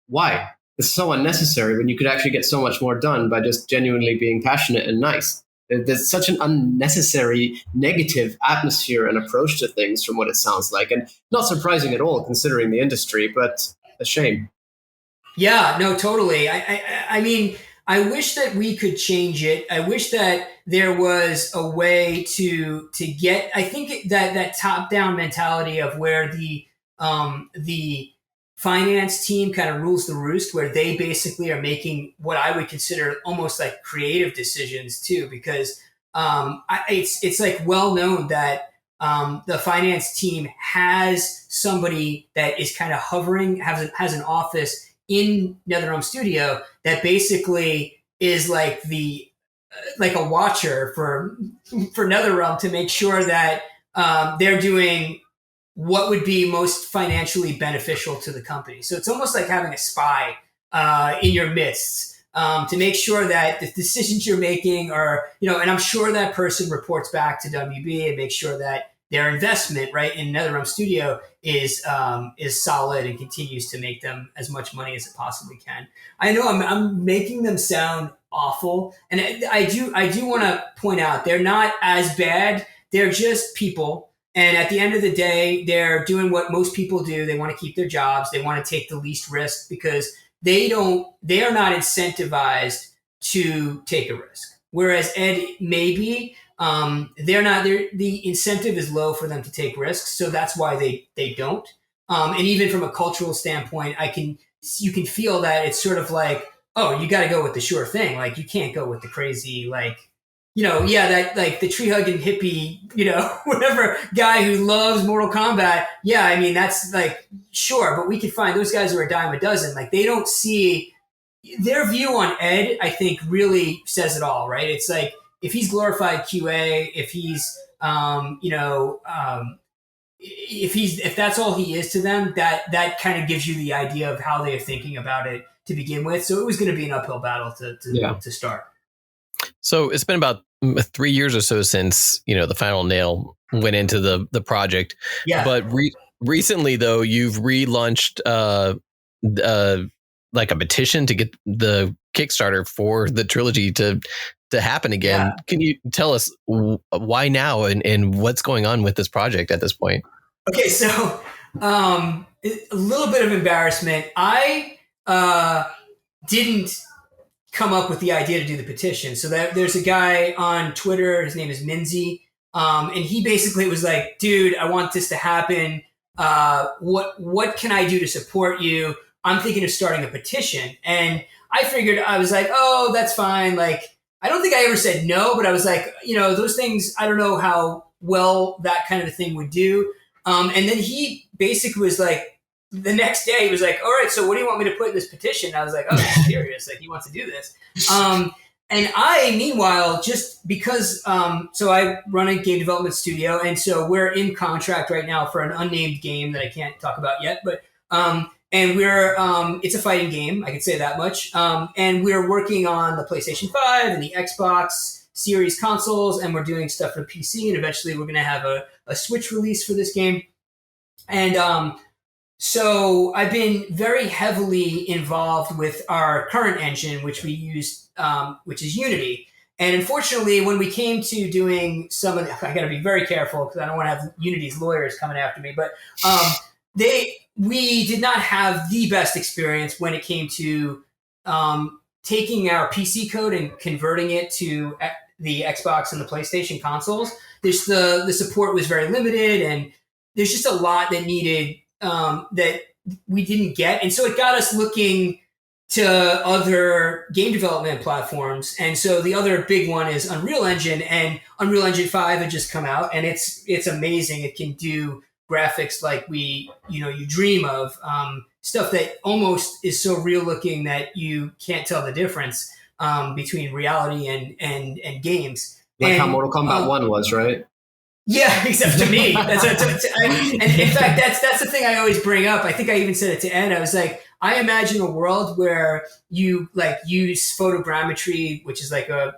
why? It's so unnecessary when you could actually get so much more done by just genuinely being passionate and nice. There's such an unnecessary negative atmosphere and approach to things from what it sounds like. And not surprising at all considering the industry, but a shame. Yeah, no, totally. I mean, I wish that we could change it. I wish that there was a way to get, I think that top-down mentality of where the finance team kind of rules the roost, where they basically are making what I would consider almost like creative decisions too, because it's like well known that the finance team has somebody that is kind of hovering, has an office in NetherRealm Studio that basically is like like a watcher for NetherRealm to make sure that they're doing what would be most financially beneficial to the company. So it's almost like having a spy in your midst to make sure that the decisions you're making are, and I'm sure that person reports back to WB and makes sure that their investment, right, in NetherRealm Studio is solid and continues to make them as much money as it possibly can. I know I'm making them sound awful, and I do want to point out they're not as bad. They're just people. And at the end of the day, they're doing what most people do. They want to keep their jobs. They want to take the least risk because they are not incentivized to take a risk. Whereas Ed maybe, the incentive is low for them to take risks. So that's why they don't. And even from a cultural standpoint, you can feel that it's sort of like, oh, you got to go with the sure thing. Like, you can't go with the crazy, like, that, like, the tree hugging hippie, whatever guy who loves Mortal Kombat. Yeah, I mean, that's like, sure, but we could find those guys who are a dime a dozen. Like, they don't see their view on Ed, I think, really says it all, right? It's like, if he's glorified QA, if he's, if that's all he is to them, that kind of gives you the idea of how they're thinking about it to begin with. So it was going to be an uphill battle to start. So it's been about 3 years or so since, the final nail went into the project. Yeah. But recently, though, you've relaunched like a petition to get the Kickstarter for the trilogy to happen again. Yeah. Can you tell us why now and what's going on with this project at this point? Okay, so a little bit of embarrassment. I didn't come up with the idea to do the petition. So there's a guy on Twitter, his name is Minzy, and he basically was like, dude, I want this to happen. What can I do to support you? I'm thinking of starting a petition. And I figured, I was like, oh, that's fine. Like, I don't think I ever said no, but I was like, those things, I don't know how well that kind of a thing would do. And then he basically was like, the next day he was like, all right, so what do you want me to put in this petition? I was like, oh, he's serious. Like, he wants to do this. And I, meanwhile, just because, so I run a game development studio. And so we're in contract right now for an unnamed game that I can't talk about yet, but, and we're, it's a fighting game. I can say that much. And we're working on the PlayStation 5 and the Xbox Series consoles, and we're doing stuff for PC. And eventually we're going to have a Switch release for this game. And, so I've been very heavily involved with our current engine, which we use, which is Unity. And unfortunately, when we came to doing some of I got to be very careful because I don't want to have Unity's lawyers coming after me, but we did not have the best experience when it came to taking our PC code and converting it to the Xbox and the PlayStation consoles. The support was very limited, and there's just a lot that needed that we didn't get, and so it got us looking to other game development platforms. And so the other big one is Unreal Engine, and Unreal Engine 5 had just come out, and it's amazing. It can do graphics like you dream of, stuff that almost is so real looking that you can't tell the difference between reality and games. Like how Mortal Kombat 1 was, right? Yeah, except to me. And in fact, that's the thing I always bring up. I think I even said it to Ed. I was like, I imagine a world where you like use photogrammetry, which is like a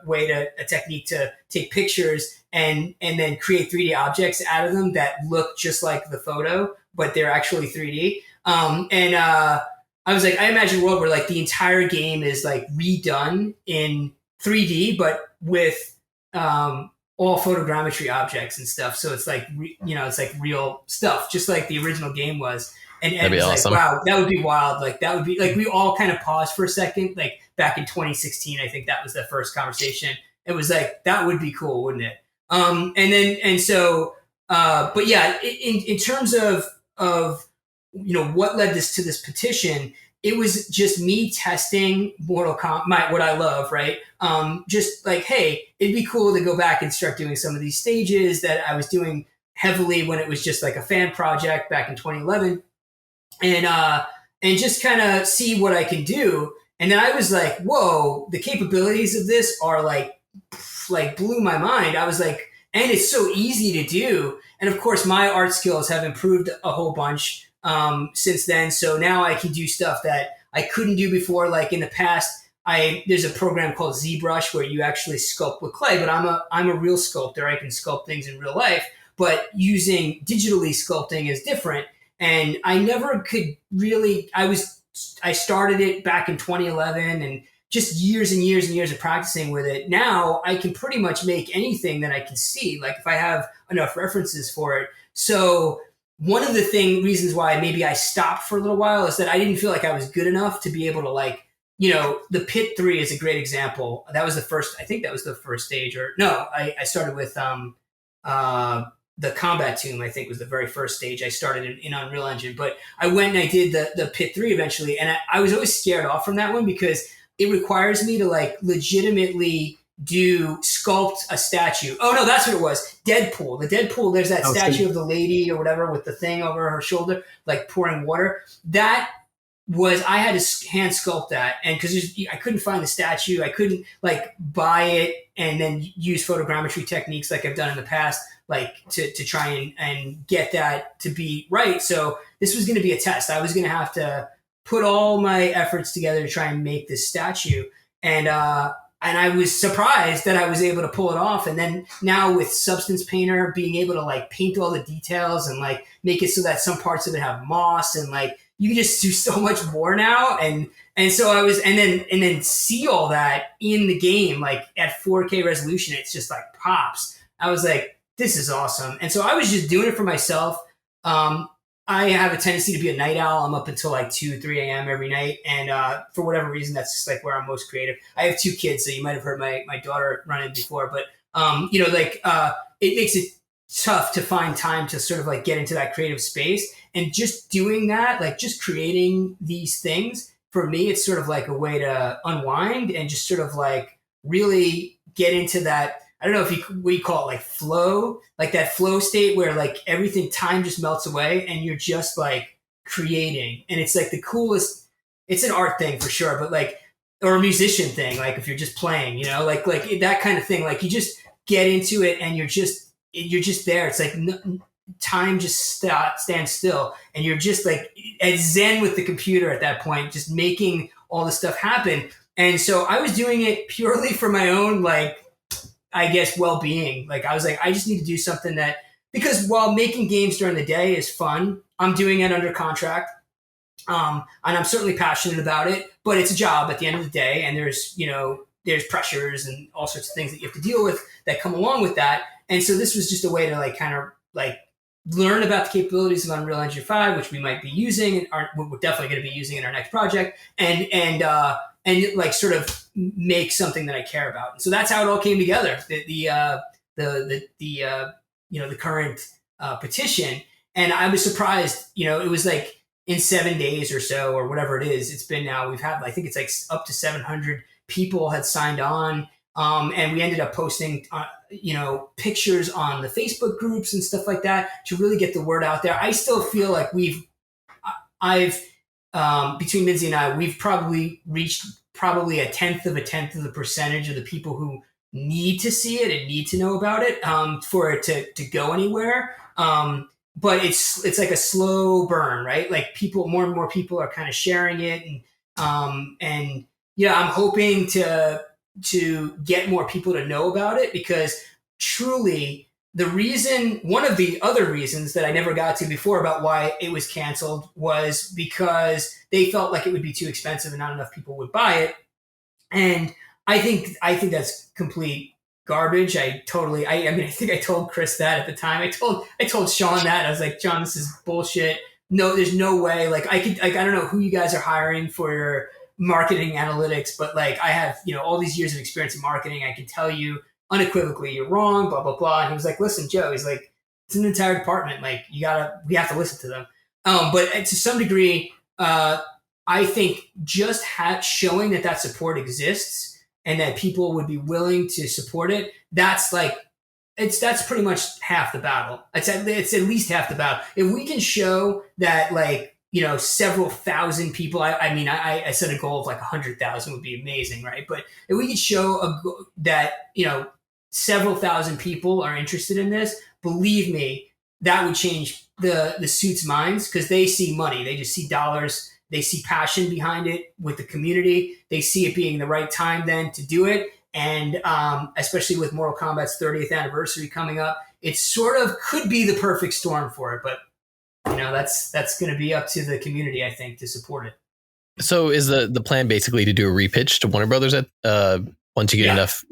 technique to take pictures and then create 3D objects out of them that look just like the photo, but they're actually 3D. I was like, I imagine a world where like the entire game is like redone in 3D, but with all photogrammetry objects and stuff. So it's like, it's like real stuff, just like the original game was. And Ed was awesome. Like, wow, that would be wild. Like that would be like, we all kind of paused for a second, like back in 2016, I think that was the first conversation. It was like, that would be cool, wouldn't it? But yeah, in terms of, what led this to this petition, it was just me testing Mortal Kombat, what I love, right? Just like, hey, it'd be cool to go back and start doing some of these stages that I was doing heavily when it was just like a fan project back in 2011, and just kind of see what I can do. And then I was like, whoa, the capabilities of this are like blew my mind. I was like, and it's so easy to do. And of course, my art skills have improved a whole bunch since then. So now I can do stuff that I couldn't do before. Like in the past, there's a program called ZBrush where you actually sculpt with clay, but I'm a real sculptor. I can sculpt things in real life, but using digitally sculpting is different. And I never could really, I started it back in 2011 and just years and years and years of practicing with it. Now I can pretty much make anything that I can see, like if I have enough references for it. So one of the reasons why maybe I stopped for a little while is that I didn't feel like I was good enough to be able to the Pit 3 is a great example. That was the first, I think that was the first stage, or no, I started with the Combat Tomb, I think was the very first stage I started in Unreal Engine. But I went and I did the Pit 3 eventually. And I was always scared off from that one because it requires me to like legitimately sculpt a statue. Oh no, that's what it was. Deadpool. The Deadpool, there's that statue of the lady or whatever with the thing over her shoulder, like pouring water. That was, I had to hand sculpt that. And cause I couldn't find the statue. I couldn't like buy it and then use photogrammetry techniques like I've done in the past, like to try and get that to be right. So this was going to be a test. I was going to have to put all my efforts together to try and make this statue. And I was surprised that I was able to pull it off. And then now with Substance Painter, being able to like paint all the details and like make it so that some parts of it have moss and like you can just do so much more now. And so I was, and then see all that in the game, like at 4K resolution, it's just like pops. I was like, this is awesome. And so I was just doing it for myself. I have a tendency to be a night owl. I'm up until like 2, 3 a.m. every night. And for whatever reason, that's just like where I'm most creative. I have 2 kids, so you might have heard my daughter running before. But, it makes it tough to find time to sort of like get into that creative space. And just doing that, like just creating these things, for me, it's sort of like a way to unwind and just sort of like really get into that. I don't know if we call it like flow, like that flow state where like everything, time just melts away and you're just like creating. And it's like the coolest, it's an art thing for sure, but like, or a musician thing, like if you're just playing, like that kind of thing, like you just get into it and you're just there. It's like time just stands still and you're just like at zen with the computer at that point, just making all this stuff happen. And so I was doing it purely for my own, like, I guess, well-being. Like I was like, I just need to do something that, because while making games during the day is fun, I'm doing it under contract. And I'm certainly passionate about it, but it's a job at the end of the day. And there's pressures and all sorts of things that you have to deal with that come along with that. And so this was just a way to like, kind of like learn about the capabilities of Unreal Engine 5, which we might be using, and we're definitely going to be using in our next project. And like sort of make something that I care about. And so that's how it all came together. The current petition. And I was surprised, it was like in 7 days or so, or whatever it is, it's been now, we've had, I think it's like up to 700 people had signed on. And we ended up posting, pictures on the Facebook groups and stuff like that to really get the word out there. I still feel like I've between Minzy and I, we've probably reached probably a tenth of the percentage of the people who need to see it and need to know about it for it to go anywhere. But it's like a slow burn, right? Like more and more people are kind of sharing it, and I'm hoping to get more people to know about it, because truly one of the other reasons that I never got to before about why it was canceled was because they felt like it would be too expensive and not enough people would buy it. And I think that's complete garbage. I think I told Chris that at the time. I told Sean that. I was like, John, this is bullshit. No, there's no way. Like I don't know who you guys are hiring for your marketing analytics, but like I have, all these years of experience in marketing. I can tell you unequivocally you're wrong, blah, blah, blah. And he was like, listen, Joe, he's like, it's an entire department. Like we have to listen to them. But to some degree, I think just showing that support exists and that people would be willing to support it, that's pretty much half the battle. It's at least half the battle. If we can show that, like, several thousand people, I set a goal of like 100,000 would be amazing, right? But if we could show that, several thousand people are interested in this, believe me, that would change the suits' minds, because they see money. They just see dollars. They see passion behind it with the community. They see it being the right time then to do it. And especially with Mortal Kombat's 30th anniversary coming up, it sort of could be the perfect storm for it. But that's going to be up to the community, I think, to support it. So is the plan basically to do a repitch to Warner Brothers at once you get enough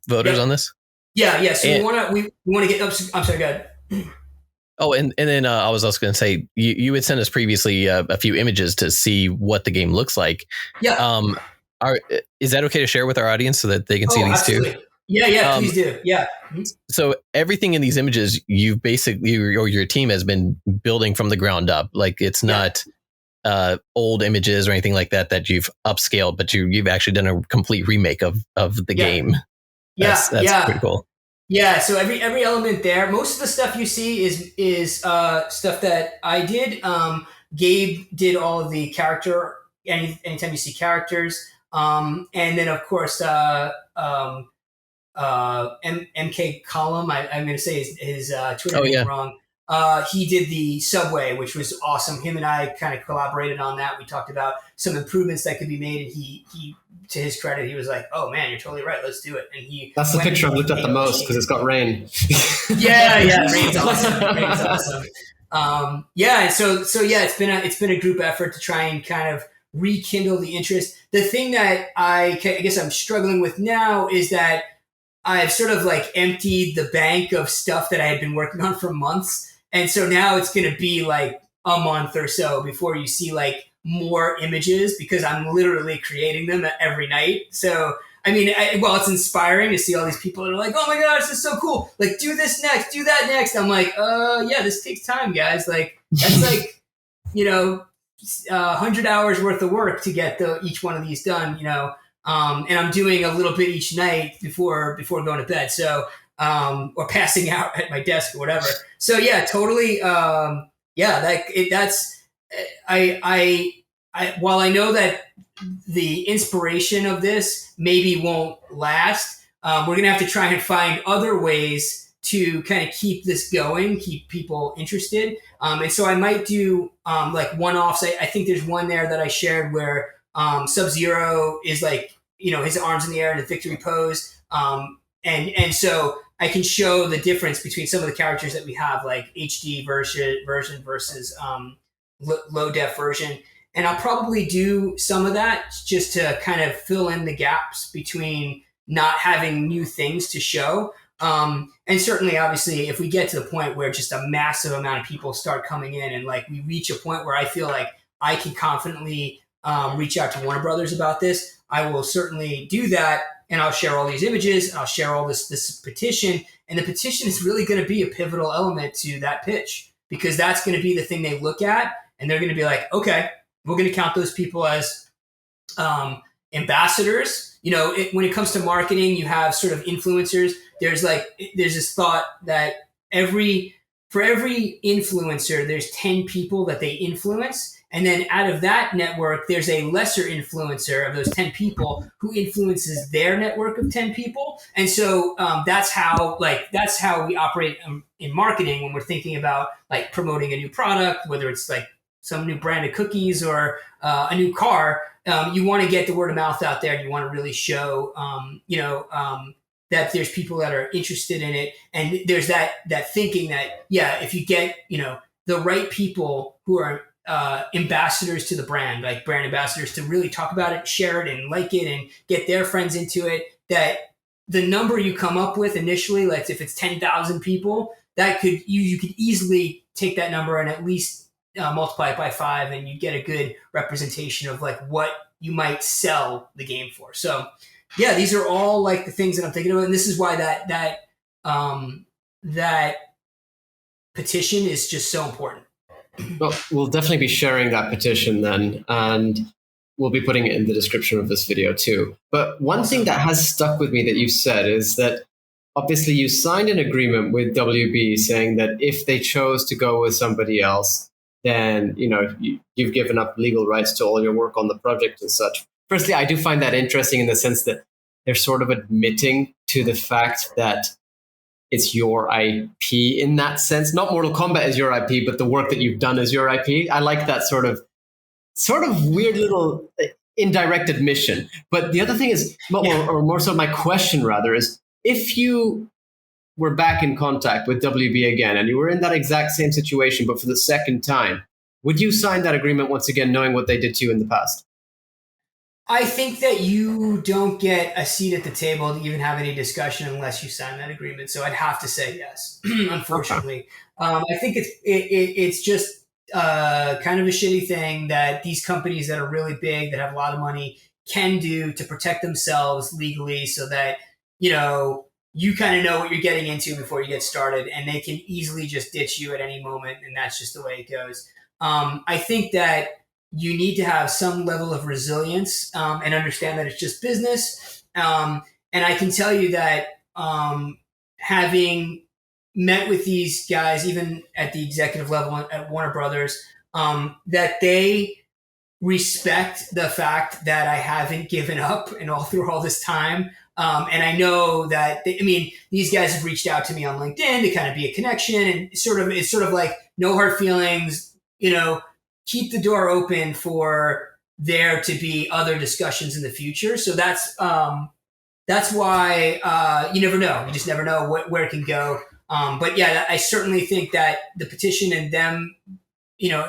voters on this? Yeah. So we want to get. I'm sorry, go ahead. Oh, and then I was also going to say you had sent us previously a few images to see what the game looks like. Yeah. Is that okay to share with our audience so that they can see these absolutely. too? Yeah, please do. Yeah. So everything in these images, you basically, or your team has been building from the ground up. Like it's not old images or anything like that you've upscaled, but you've actually done a complete remake of the game. That's pretty cool. Yeah. So every element there, most of the stuff you see is stuff that I did. Gabe did all of the character. Anytime you see characters, and then of course MK Column, I'm going to say his Twitter name wrong. He did the subway, which was awesome. Him and I kind of collaborated on that. We talked about some improvements that could be made, and he to his credit, he was like, "Oh man, you're totally right. Let's do it." And that's the picture I've looked at the most because it's got rain. yeah, rain's awesome. Rain's awesome. It's been a group effort to try and kind of rekindle the interest. The thing that I guess I'm struggling with now is that I've sort of like emptied the bank of stuff that I had been working on for months. And so now it's going to be like a month or so before you see like more images, because I'm literally creating them every night. So, I mean, it's inspiring to see all these people that are like, oh my gosh, this is so cool. Like, do this next, do that next. I'm like, this takes time, guys. Like, that's like, 100 hours worth of work to get each one of these done, and I'm doing a little bit each night before going to bed. So, or passing out at my desk or whatever. So yeah, totally. While I know that the inspiration of this maybe won't last, we're going to have to try and find other ways to kind of keep this going, keep people interested. And so I might do like one-offs. I think there's one there that I shared where Sub-Zero is like, his arms in the air in a victory pose. And so I can show the difference between some of the characters that we have, like HD version versus low def version. And I'll probably do some of that just to kind of fill in the gaps between not having new things to show. And certainly, obviously, if we get to the point where just a massive amount of people start coming in and like we reach a point where I feel like I can confidently reach out to Warner Brothers about this, I will certainly do that. And I'll share all these images, and I'll share all this petition. And the petition is really going to be a pivotal element to that pitch, because that's going to be the thing they look at, and they're going to be like, okay, we're going to count those people as ambassadors. When it comes to marketing, you have sort of influencers. There's this thought that for every influencer, there's 10 people that they influence. And then out of that network, there's a lesser influencer of those 10 people who influences their network of 10 people. And so that's how we operate in marketing when we're thinking about like promoting a new product, whether it's like some new brand of cookies or a new car. You want to get the word of mouth out there, and you want to really show, that there's people that are interested in it. And there's that thinking that, if you get, the right people who are ambassadors to the brand, like brand ambassadors, to really talk about it, share it, and like it, and get their friends into it, that the number you come up with initially, like if it's 10,000 people, that you could easily take that number and at least multiply it by 5, and you get a good representation of like what you might sell the game for. So yeah, these are all like the things that I'm thinking about. And this is why that petition is just so important. Well, we'll definitely be sharing that petition then, and we'll be putting it in the description of this video too. But one thing that has stuck with me that you've said is that obviously you signed an agreement with WB saying that if they chose to go with somebody else, then you've given up legal rights to all your work on the project and such. Firstly, I do find that interesting in the sense that they're sort of admitting to the fact that it's your IP in that sense. Not Mortal Kombat is your IP, but the work that you've done is your IP. I like that sort of weird little indirect admission. But the other thing is, or more so my question rather, is if you were back in contact with WB again and you were in that exact same situation, but for the second time, would you sign that agreement once again, knowing what they did to you in the past? I think that you don't get a seat at the table to even have any discussion unless you sign that agreement. So I'd have to say yes, unfortunately. I think it's just kind of a shitty thing that these companies that are really big, that have a lot of money, can do to protect themselves legally, so that, you kind of know what you're getting into before you get started, and they can easily just ditch you at any moment. And that's just the way it goes. I think that you need to have some level of resilience and understand that it's just business. And I can tell you that having met with these guys, even at the executive level at Warner Brothers, that they respect the fact that I haven't given up and all through all this time. And I know that these guys have reached out to me on LinkedIn to kind of be a connection, and it's sort of like no hard feelings, keep the door open for there to be other discussions in the future. So that's why you never know. You just never know where it can go. But yeah, I certainly think that the petition and them,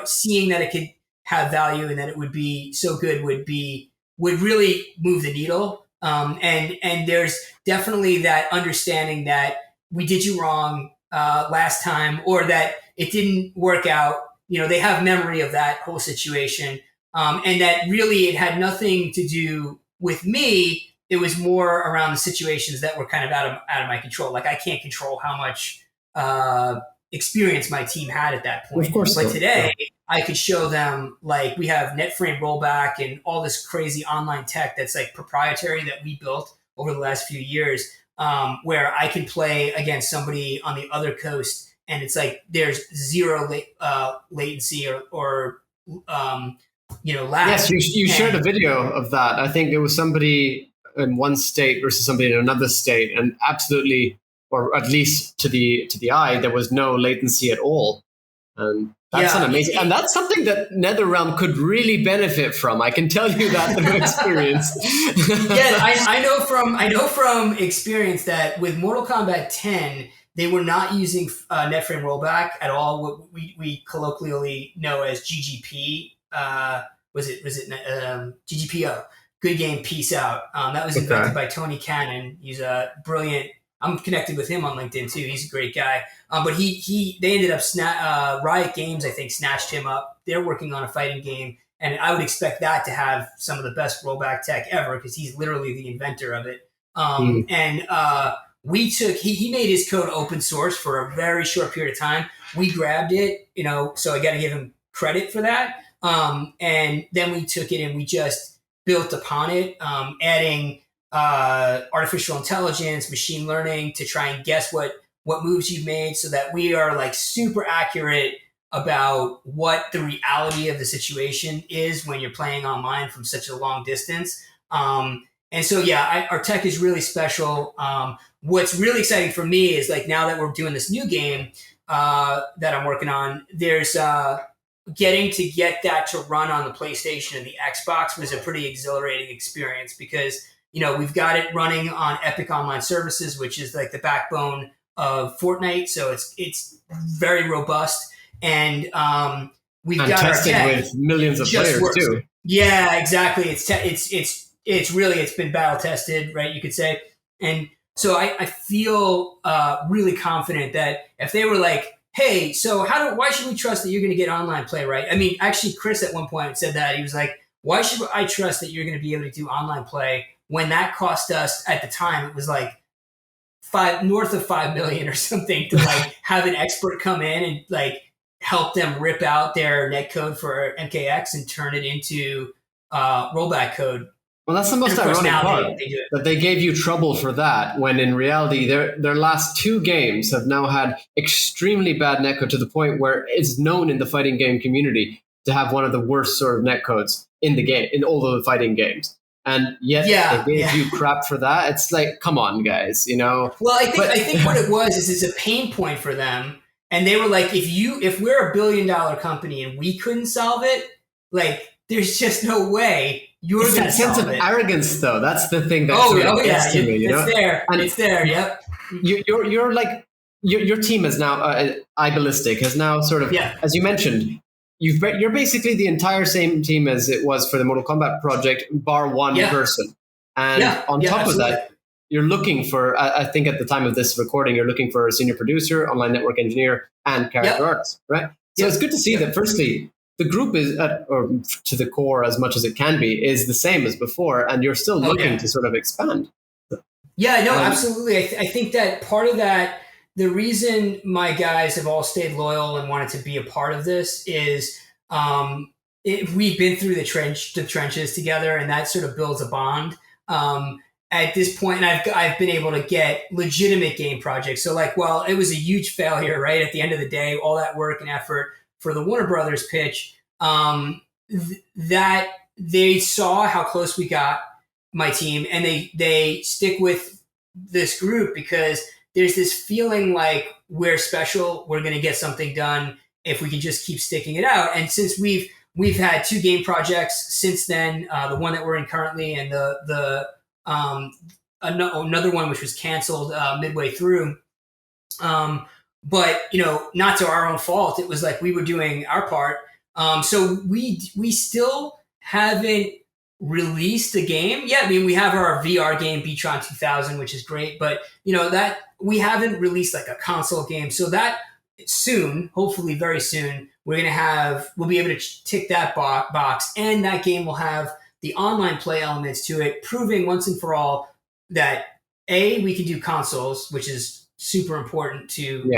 seeing that it could have value and that it would be so good would really move the needle. And there's definitely that understanding that we did you wrong last time, or that it didn't work out. They have memory of that whole situation, and that really it had nothing to do with me. It was more around the situations that were kind of out of my control. Like I can't control how much experience my team had at that point. Of course, but today I could show them, like, we have net frame rollback and all this crazy online tech that's like proprietary that we built over the last few years, where I can play against somebody on the other coast, and it's like there's zero latency or lag. Yes, you shared a video of that. I think it was somebody in one state versus somebody in another state, and absolutely, or at least to the eye, there was no latency at all. And that's an amazing, and that's something that NetherRealm could really benefit from. I can tell you that through experience. Yeah, I know from experience that with Mortal Kombat 10, they were not using net frame rollback at all. What we colloquially know as GGP. Was it GGPO? Good game, peace out. That was invented by Tony Cannon. He's a brilliant. I'm connected with him on LinkedIn too. He's a great guy. But they ended up Riot Games, I think, snatched him up. They're working on a fighting game, and I would expect that to have some of the best rollback tech ever, because he's literally the inventor of it. And we took, he made his code open source for a very short period of time. We grabbed it, so I got to give him credit for that. And then we took it and we just built upon it, adding artificial intelligence, machine learning to try and guess what moves you've made, so that we are like super accurate about what the reality of the situation is when you're playing online from such a long distance. And so, our tech is really special. What's really exciting for me is like now that we're doing this new game that I'm working on, there's getting to get that to run on the PlayStation and the Xbox was a pretty exhilarating experience because, we've got it running on Epic Online Services, which is like the backbone of Fortnite. So it's very robust. And we've got our tech with millions of players works. too. Yeah, exactly. It's been battle tested, right? You could say. And so I feel really confident that if they were like, hey, so why should we trust that you're going to get online play, right? I mean, actually, Chris at one point said that. He was like, why should I trust that you're going to be able to do online play when that cost us at the time? It was like north of $5 million or something to like have an expert come in and like help them rip out their netcode for MKX and turn it into rollback code. Well, that's the most ironic part, that they gave you trouble for that, when in reality, their last 2 games have now had extremely bad netcode to the point where it's known in the fighting game community to have one of the worst sort of netcodes in the game, in all of the fighting games. And yet they gave you crap for that. It's like, come on, guys, Well, I think what it was is it's a pain point for them. And they were like, if we're $1 billion company and we couldn't solve it, like, there's just no way you're going to solve it. Sense of arrogance, though. That's the thing that gets to me. It's there. And it's there. Yep. You're like your team is now Eyeballistic has now sort of, as you mentioned, you're basically the entire same team as it was for the Mortal Kombat project, bar one person. And on top of that, you're looking for, I think at the time of this recording, you're looking for a senior producer, online network engineer, and character artist, right? So it's good to see that, firstly, the group is, or to the core as much as it can be, is the same as before, and you're still looking to sort of expand. Yeah, no, absolutely. I think that part of that, the reason my guys have all stayed loyal and wanted to be a part of this is we've been through the trenches together, and that sort of builds a bond. At this point, and I've been able to get legitimate game projects. So like, while it was a huge failure, right? At the end of the day, all that work and effort for the Warner Brothers pitch, that they saw how close we got, my team, and they stick with this group because there's this feeling like we're special, we're going to get something done if we can just keep sticking it out. And since we've had 2 game projects since then, the one that we're in currently, and the another one which was canceled midway through. But not to our own fault. It was like we were doing our part. So we still haven't released a game yet. I mean, we have our VR game Beatron 2000, which is great, but that we haven't released like a console game. So that soon, hopefully very soon, we'll be able to tick that box, and that game will have the online play elements to it, proving once and for all that we can do consoles, which is super important to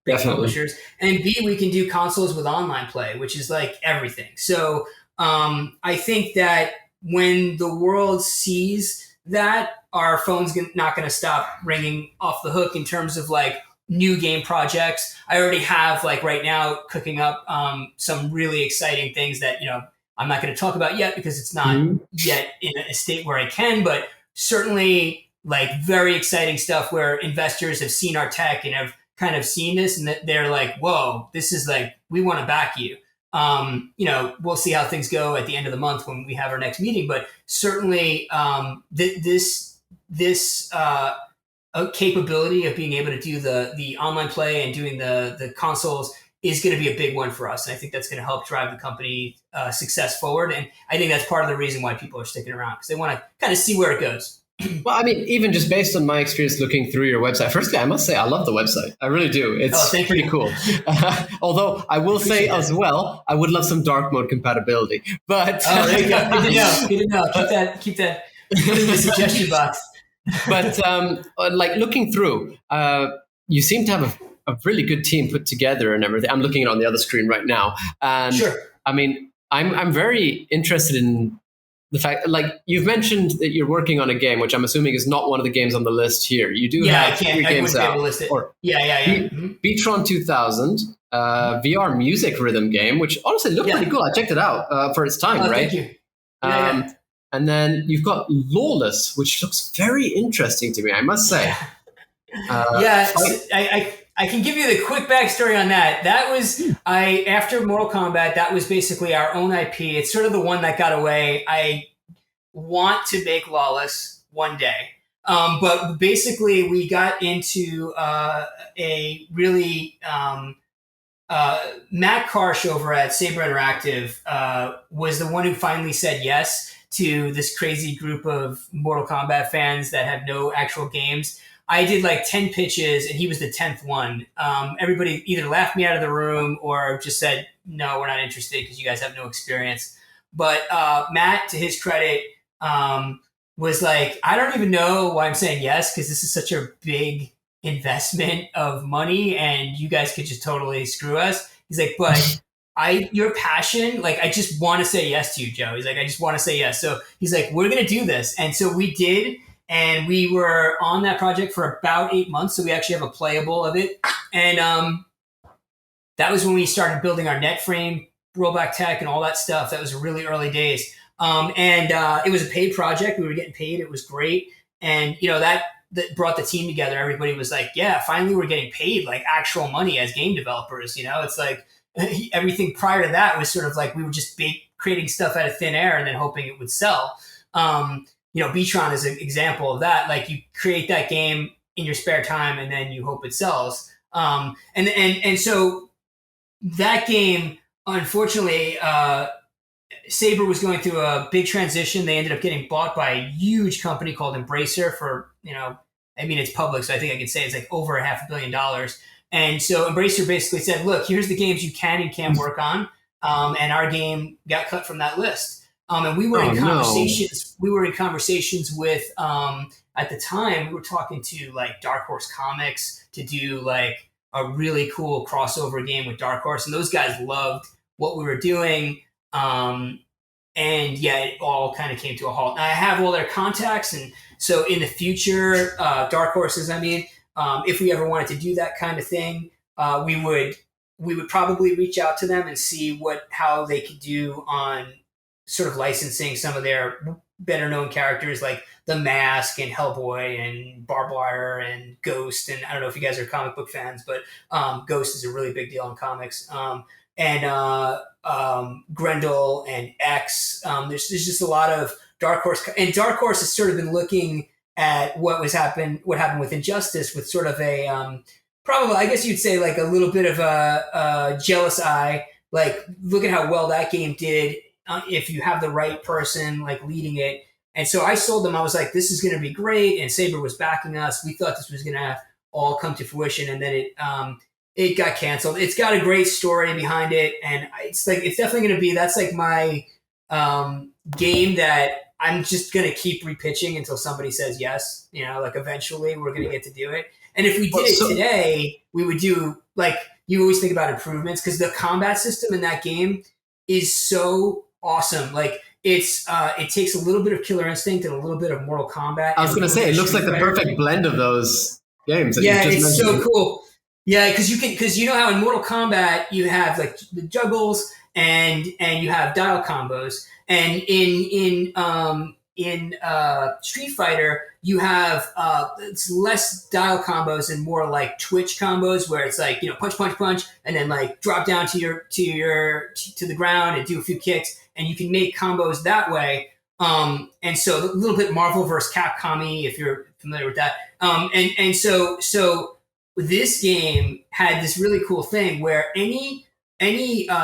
big publishers, and B, we can do consoles with online play, which is like everything. So I think that when the world sees that, our phone's not going to stop ringing off the hook in terms of like new game projects. I already have like right now cooking up some really exciting things that I'm not going to talk about yet because it's not yet in a state where I can, but certainly like very exciting stuff where investors have seen our tech and have kind of seen this, and that they're like, whoa, this is like, we want to back you. We'll see how things go at the end of the month when we have our next meeting, but certainly this capability of being able to do the online play and doing the consoles is going to be a big one for us. And I think that's going to help drive the company success forward. And I think that's part of the reason why people are sticking around, because they want to kind of see where it goes. Well, I mean, even just based on my experience looking through your website, firstly, I must say I love the website. I really do. It's pretty cool. Although I will say as well, I would love some dark mode compatibility. But there you go. Good to know. Keep that in the suggestion box. But like looking through, you seem to have a really good team put together and everything. I'm looking at it on the other screen right now, and Sure. I mean, I'm very interested in the fact, like you've mentioned that you're working on a game, which I'm assuming is not one of the games on the list here. You do have three games out. Or Beatron 2000, VR music rhythm game, which honestly looked pretty cool. I checked it out for its time, right? Thank you. And then you've got Lawless, which looks very interesting to me, I must say. I can give you the quick backstory on that. That was after Mortal Kombat. That was basically our own IP. It's sort of the one that got away. I want to make Lawless one day, but basically we got into a really Matt Karsh over at Saber Interactive was the one who finally said yes to this crazy group of Mortal Kombat fans that have no actual games. I did like 10 pitches and he was the 10th one. Everybody either laughed me out of the room or just said, no, we're not interested because you guys have no experience. But Matt, to his credit, was like, I don't even know why I'm saying yes because this is such a big investment of money and you guys could just totally screw us. He's like, but your passion, like, I just want to say yes to you, Joe. He's like, I just want to say yes. So he's like, we're going to do this. And so we did. And we were on that project for about 8 months. So we actually have a playable of it. And that was when we started building our net frame, rollback tech, and all that stuff. That was really early days. It was a paid project. We were getting paid. It was great. And, that brought the team together. Everybody was like, yeah, finally we're getting paid like actual money as game developers. It's like everything prior to that was sort of like we were just creating stuff out of thin air and then hoping it would sell. Beatron is an example of that. Like you create that game in your spare time and then you hope it sells. And so that game, unfortunately, Saber was going through a big transition. They ended up getting bought by a huge company called Embracer for, it's public, so I think I can say it's like over $500 million. And so Embracer basically said, look, here's the games you can and can't work on. And our game got cut from that list. And we were in conversations. No. We were in conversations with, at the time, we were talking to like Dark Horse Comics to do like a really cool crossover game with Dark Horse, and those guys loved what we were doing. It all kind of came to a halt. Now, I have all their contacts, and so in the future, Dark Horses, if we ever wanted to do that kind of thing, we would probably reach out to them and see how they could do on sort of licensing some of their better known characters like The Mask and Hellboy and Barbed Wire and Ghost. And I don't know if you guys are comic book fans, but Ghost is a really big deal in comics. Grendel and X. There's just a lot of Dark Horse, and Dark Horse has sort of been looking at what happened with Injustice with sort of a probably, I guess you'd say, like a little bit of a jealous eye. Like, look at how well that game did. If you have the right person like leading it. And so I sold them. I was like, this is going to be great. And Saber was backing us. We thought this was going to all come to fruition. And then it got canceled. It's got a great story behind it. And it's definitely going to be, that's like my game that I'm just going to keep repitching until somebody says yes. Like eventually we're going to get to do it. And if we did it today, we would do, like, you always think about improvements because the combat system in that game is so awesome. Like it takes a little bit of Killer Instinct and a little bit of Mortal Kombat. I was going to say, it looks like the perfect blend of those games. Yeah, it's so cool. Yeah, because you know how in Mortal Kombat you have like the juggles and you have dial combos, and in Street Fighter you have it's less dial combos and more like twitch combos where it's like punch punch punch and then like drop down to the ground and do a few kicks, and you can make combos that way. And so a little bit Marvel vs. Capcom-y if you're familiar with that. And so this game had this really cool thing where any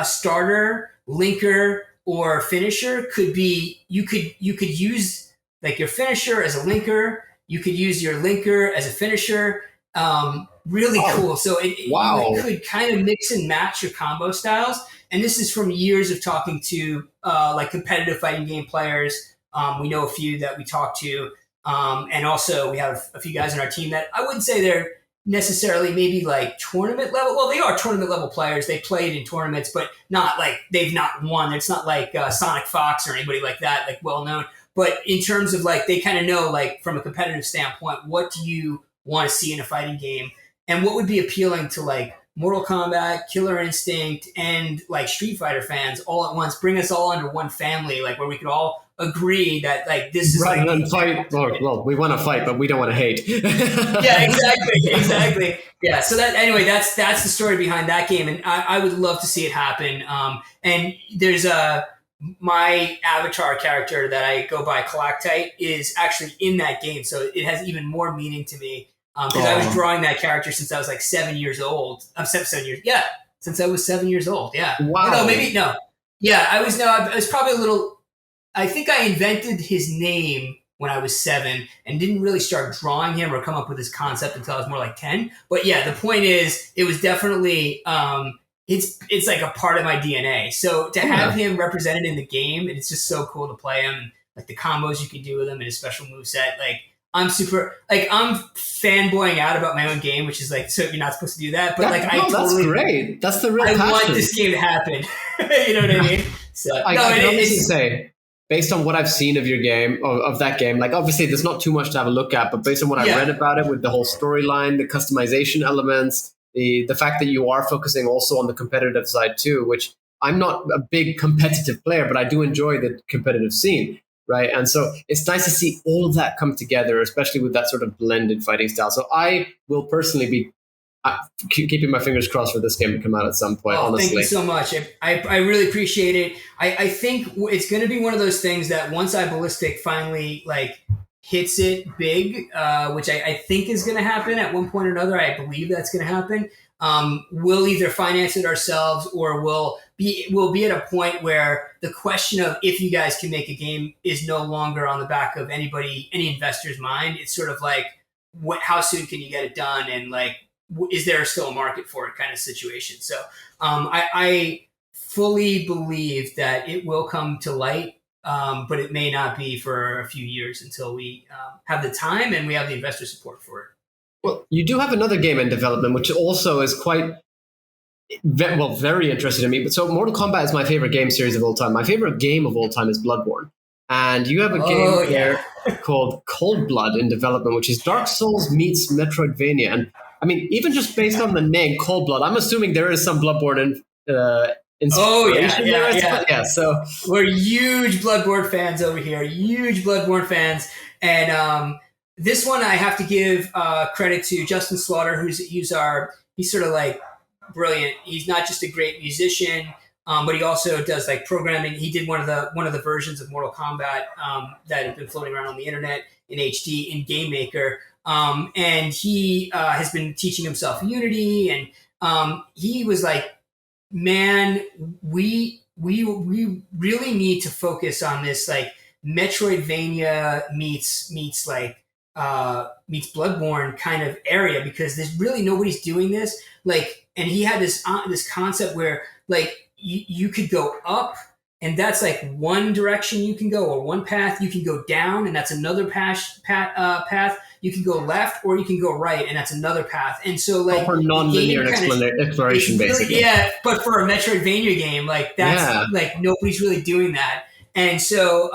starter, linker, or finisher could be, you could use like your finisher as a linker, you could use your linker as a finisher. Really cool. So you could kind of mix and match your combo styles. And this is from years of talking to like competitive fighting game players. We know a few that we talked to. And also we have a few guys on our team that I wouldn't say they're necessarily maybe like tournament level. Well, they are tournament level players. They played in tournaments, but not like they've not won. It's not like Sonic Fox or anybody like that, like well known. But in terms of like, they kind of know, like from a competitive standpoint, what do you want to see in a fighting game, and what would be appealing to like Mortal Kombat, Killer Instinct, and like Street Fighter fans all at once. Bring us all under one family, like where we could all agree that like this is rather like than fight. Well, we want to fight, but we don't want to hate. Yeah, exactly. Yeah. So that anyway, that's the story behind that game, and I would love to see it happen. And there's my avatar character that I go by, Calactite, is actually in that game, so it has even more meaning to me because I was drawing that character since I was like 7 years old. I'm 7 years. Yeah, since I was 7 years old. Yeah. Wow. No, maybe no. Yeah, I was probably a little. I think I invented his name when I was 7 and didn't really start drawing him or come up with his concept until I was more like 10. But yeah, the point is, it was definitely it's like a part of my DNA. So to have him represented in the game, and it's just so cool to play him, like the combos you can do with him and his special moveset. Like I'm fanboying out about my own game, which is like, so you're not supposed to do that, but that's great. That's the real passion. I want this game to happen. You know what I mean? So I can honestly say, based on what I've seen of your game, of that game, like obviously there's not too much to have a look at, but based on what I read about it, with the whole storyline, the customization elements, the fact that you are focusing also on the competitive side too, which I'm not a big competitive player, but I do enjoy the competitive scene, right? And so it's nice to see all of that come together, especially with that sort of blended fighting style. So I will personally be keeping my fingers crossed for this game to come out at some point. Honestly, thank you so much. I really appreciate it. I think it's going to be one of those things that once Eyeballistic finally like hits it big, which I think is going to happen at one point or another. I believe that's going to happen. We'll either finance it ourselves, or we'll be at a point where the question of if you guys can make a game is no longer on the back of any investor's mind. It's sort of like, how soon can you get it done, and like, is there still a market for it kind of situation. So I fully believe that it will come to light, but it may not be for a few years until we have the time and we have the investor support for it. Well, you do have another game in development, which also is very interesting to me. But so Mortal Kombat is my favorite game series of all time. My favorite game of all time is Bloodborne. And you have a game there called Cold Blood in development, which is Dark Souls meets Metroidvania. And I mean, even just based on the name Cold Blood, I'm assuming there is some Bloodborne inspiration there. Yeah. So we're huge Bloodborne fans over here, huge Bloodborne fans. And this one I have to give credit to Justin Slaughter, he's sort of like brilliant. He's not just a great musician, but he also does like programming. He did one of the versions of Mortal Kombat that have been floating around on the internet in HD in Game Maker. And he has been teaching himself Unity, and he was like, man, we really need to focus on this like Metroidvania meets Bloodborne kind of area, because there's really nobody's doing this. Like, and he had this concept where like you could go up, and that's like one direction you can go, or one path. You can go down, and that's another path. You can go left, or you can go right, and that's another path. And so, like, for non-linear exploration, basically. Yeah, but for a Metroidvania game, like that's like nobody's really doing that. And so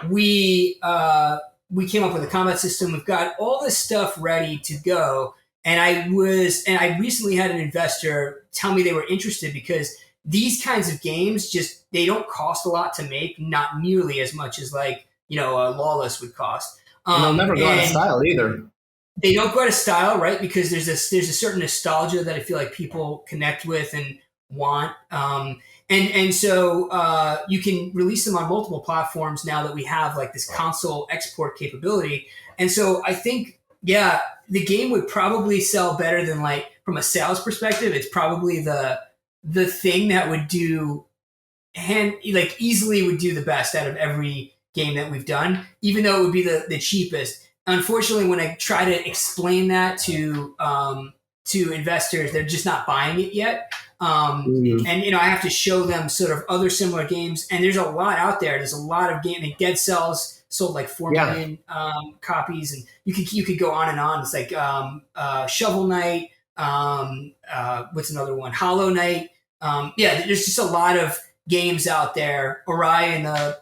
we came up with a combat system. We've got all this stuff ready to go. And I recently had an investor tell me they were interested, because these kinds of games they don't cost a lot to make, not nearly as much as like, a Lawless would cost. And they'll never go out of style either. They don't go out of style, right? Because there's a certain nostalgia that I feel like people connect with and want. And so you can release them on multiple platforms now that we have like this console export capability. And so I think, the game would probably sell better than, like, from a sales perspective, it's probably the thing that would easily would do the best out of every game that we've done, even though it would be the cheapest. Unfortunately, when I try to explain that to investors, they're just not buying it yet. And I have to show them sort of other similar games, and there's a lot out there. There's a lot of games. Dead Cells sold like 4 million copies, and you could go on and on. It's like Shovel Knight. What's another one? Hollow Knight. There's just a lot of games out there. Ori and the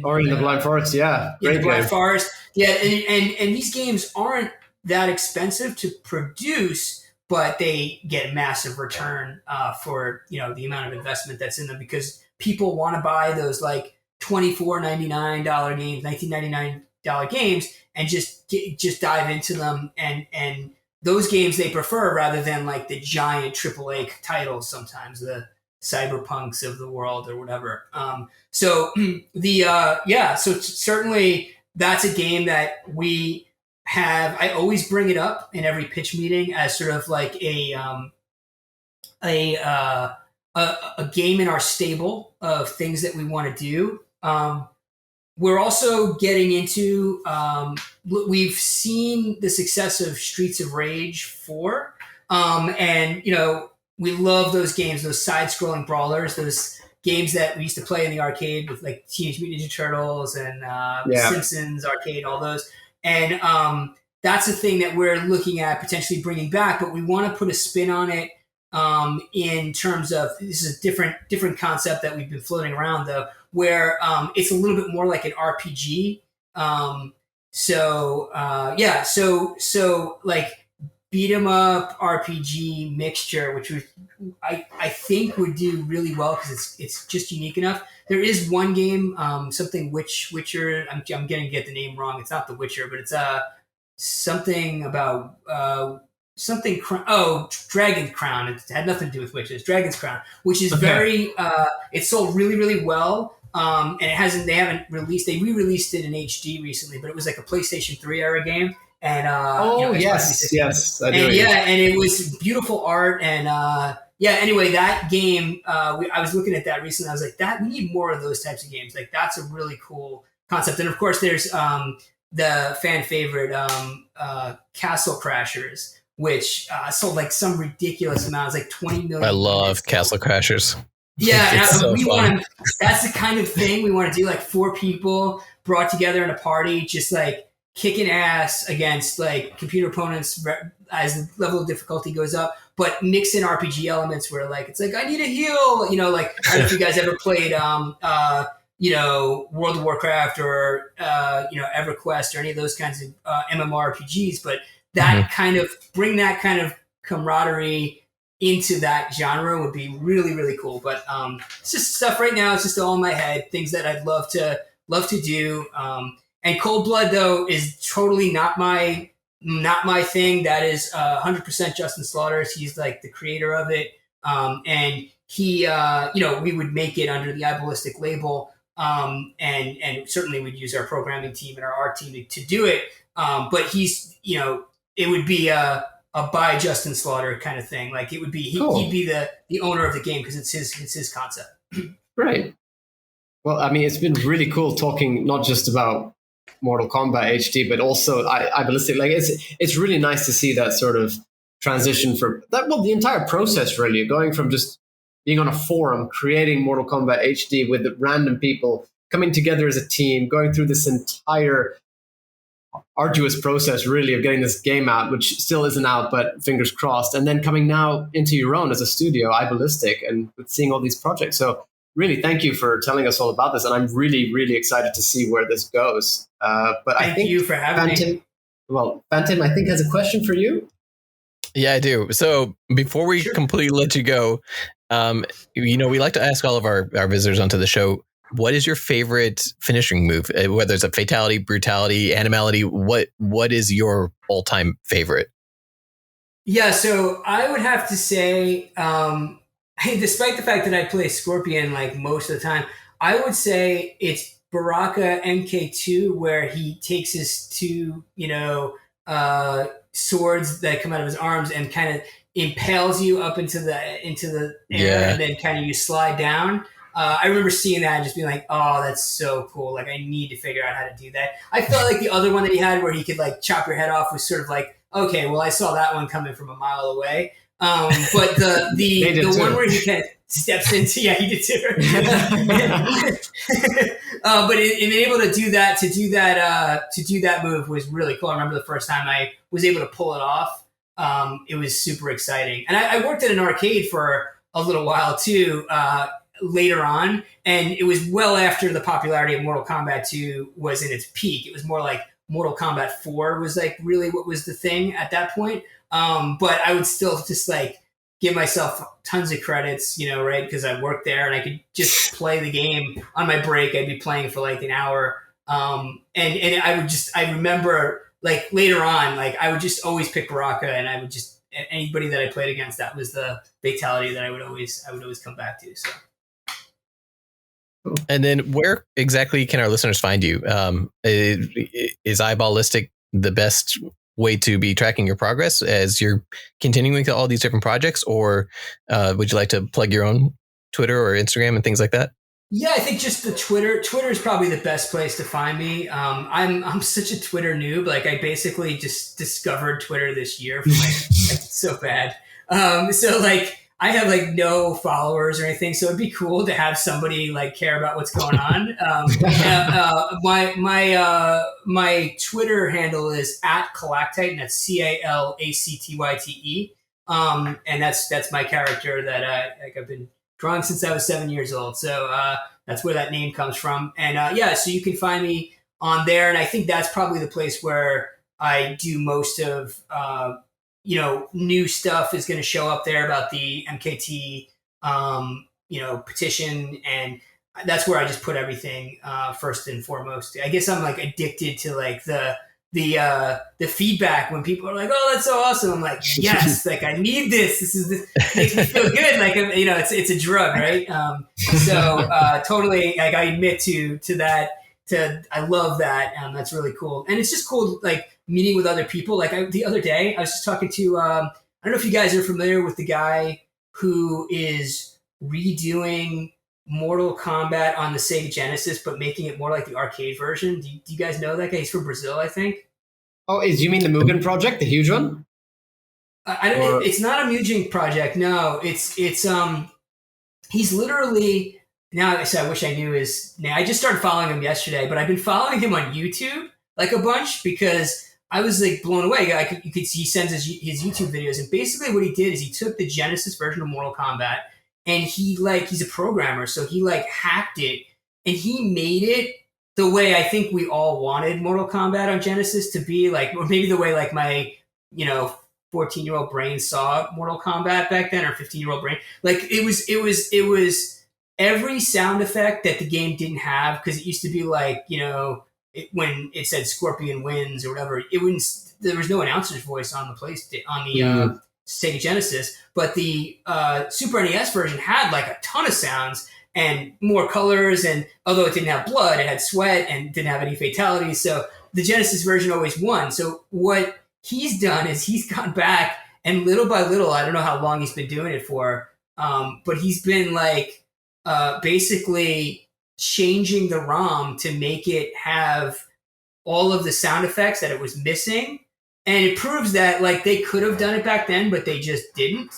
Blind Forest, great Blind Forest, and these games aren't that expensive to produce, but they get massive return for the amount of investment that's in them, because people want to buy those like $24.99 games, $19.99 games, and just dive into them, and those games they prefer rather than like the giant AAA titles, sometimes the Cyberpunks of the world or whatever. So certainly that's a game that we have. I always bring it up in every pitch meeting as sort of like a game in our stable of things that we want to do. We're also getting into, we've seen the success of Streets of Rage 4. And, we love those games, those side-scrolling brawlers, those games that we used to play in the arcade with like Teenage Mutant Ninja Turtles and Simpsons arcade, all those. And that's a thing that we're looking at potentially bringing back, but we want to put a spin on it in terms of, this is a different concept that we've been floating around though, where it's a little bit more like an RPG. So like beat 'em up RPG mixture, which I think would do really well because it's just unique enough. There is one game, something Witcher. I'm gonna get the name wrong. It's not The Witcher, but it's something about Dragon's Crown. It had nothing to do with witches. Dragon's Crown, which is very it sold really, really well. And they haven't released. They re-released it in HD recently, but it was like a PlayStation 3 era game. And yes, I do. And it was beautiful art. And anyway, that game, I was looking at that recently. I was like, we need more of those types of games. Like, that's a really cool concept. And of course, there's the fan favorite Castle Crashers, which sold like some ridiculous amount. It's like 20 million. I love Castle Crashers. Yeah, that's the kind of thing we want to do. Like 4 people brought together in a party, just like kicking ass against like computer opponents as the level of difficulty goes up, but mix in RPG elements where like it's like I need a heal. Like I don't know if you guys ever played World of Warcraft or EverQuest or any of those kinds of MMORPGs, but that kind of bring that kind of camaraderie into that genre would be really, really cool. But it's just stuff right now. It's just all in my head, things that I'd love to do. And Cold Blood though is totally not my thing. That is 100% Justin Slaughter's. He's like the creator of it. And he, we would make it under the Eyeballistic label. And certainly we'd use our programming team and our art team to do it. But he's, it would be a by Justin Slaughter kind of thing. Like it would be, he'd be the owner of the game because it's his concept. Right. Well, I mean, it's been really cool talking not just about Mortal Kombat HD, but also Eyeballistic. Like it's really nice to see that sort of transition from that. Well, the entire process really going from just being on a forum, creating Mortal Kombat HD with random people coming together as a team, going through this entire arduous process really of getting this game out, which still isn't out, but fingers crossed. And then coming now into your own as a studio, Eyeballistic, and seeing all these projects. So really, thank you for telling us all about this. And I'm really, really excited to see where this goes. But thank you for having me. Well, FANTiM, I think has a question for you. Yeah, I do. So before we completely let you go, we like to ask all of our visitors onto the show, what is your favorite finishing move? Whether it's a fatality, brutality, animality, what is your all-time favorite? Yeah, so I would have to say, despite the fact that I play Scorpion like most of the time, I would say it's Baraka MK2, where he takes his 2, swords that come out of his arms and kind of impales you up into the air, and then kind of you slide down. I remember seeing that and just being like, oh, that's so cool. Like, I need to figure out how to do that. I felt like the other one that he had where he could like chop your head off was sort of like, okay, well, I saw that one coming from a mile away. But the one where he kind of steps into, he did too. But being able to do that move was really cool. I remember the first time I was able to pull it off. It was super exciting. And I worked at an arcade for a little while too, later on. And it was well after the popularity of Mortal Kombat 2 was in its peak. It was more like Mortal Kombat 4 was like really what was the thing at that point. But I would still just like give myself tons of credits, right? Because I worked there and I could just play the game on my break. I'd be playing for like an hour. And I remember like later on, like I would just always pick Baraka, and I would just, anybody that I played against, that was the fatality that I would always come back to. So. And then where exactly can our listeners find you? Is Eyeballistic the best way to be tracking your progress as you're continuing to all these different projects, or would you like to plug your own Twitter or Instagram and things like that? Yeah, I think just the Twitter is probably the best place to find me. I'm such a Twitter noob. Like I basically just discovered Twitter this year for it's so bad. So like I have like no followers or anything, so it'd be cool to have somebody like care about what's going on. My Twitter handle is @Calactite, and that's CALACTYTE. And that's my character that I've been drawing since I was 7 years old. So that's where that name comes from. And so you can find me on there, and I think that's probably the place where I do most of new stuff is going to show up there about the MKT, petition. And that's where I just put everything first and foremost. I guess I'm like addicted to like the feedback when people are like, "Oh, that's so awesome." I'm like, yes, like I need this. This makes me feel good. Like, it's a drug, right? So totally, like I admit to that. I love that. That's really cool. And it's just cool, like meeting with other people. Like the other day, I was just talking to, I don't know if you guys are familiar with the guy who is redoing Mortal Kombat on the Sega Genesis, but making it more like the arcade version. Do you guys know that guy? He's from Brazil, I think. Oh, you mean the Mugen project, the huge one? It's not a Mugen project. No, it's he's literally, now I wish I knew his name. I just started following him yesterday, but I've been following him on YouTube like a bunch because I was like blown away. You could see he sends his YouTube videos, and basically what he did is he took the Genesis version of Mortal Kombat, and he's a programmer, so he like hacked it and he made it the way I think we all wanted Mortal Kombat on Genesis to be, like, or maybe the way like my 14-year-old brain saw Mortal Kombat back then, or 15-year-old brain. Like it was every sound effect that the game didn't have, because it used to be like, when it said Scorpion wins or whatever, there was no announcer's voice on the Sega Genesis, but the Super NES version had like a ton of sounds and more colors, and although it didn't have blood, it had sweat and didn't have any fatalities, so the Genesis version always won. So what he's done is he's gone back, and little by little, I don't know how long he's been doing it for, but he's been like basically changing the ROM to make it have all of the sound effects that it was missing. And it proves that like they could have done it back then, but they just didn't.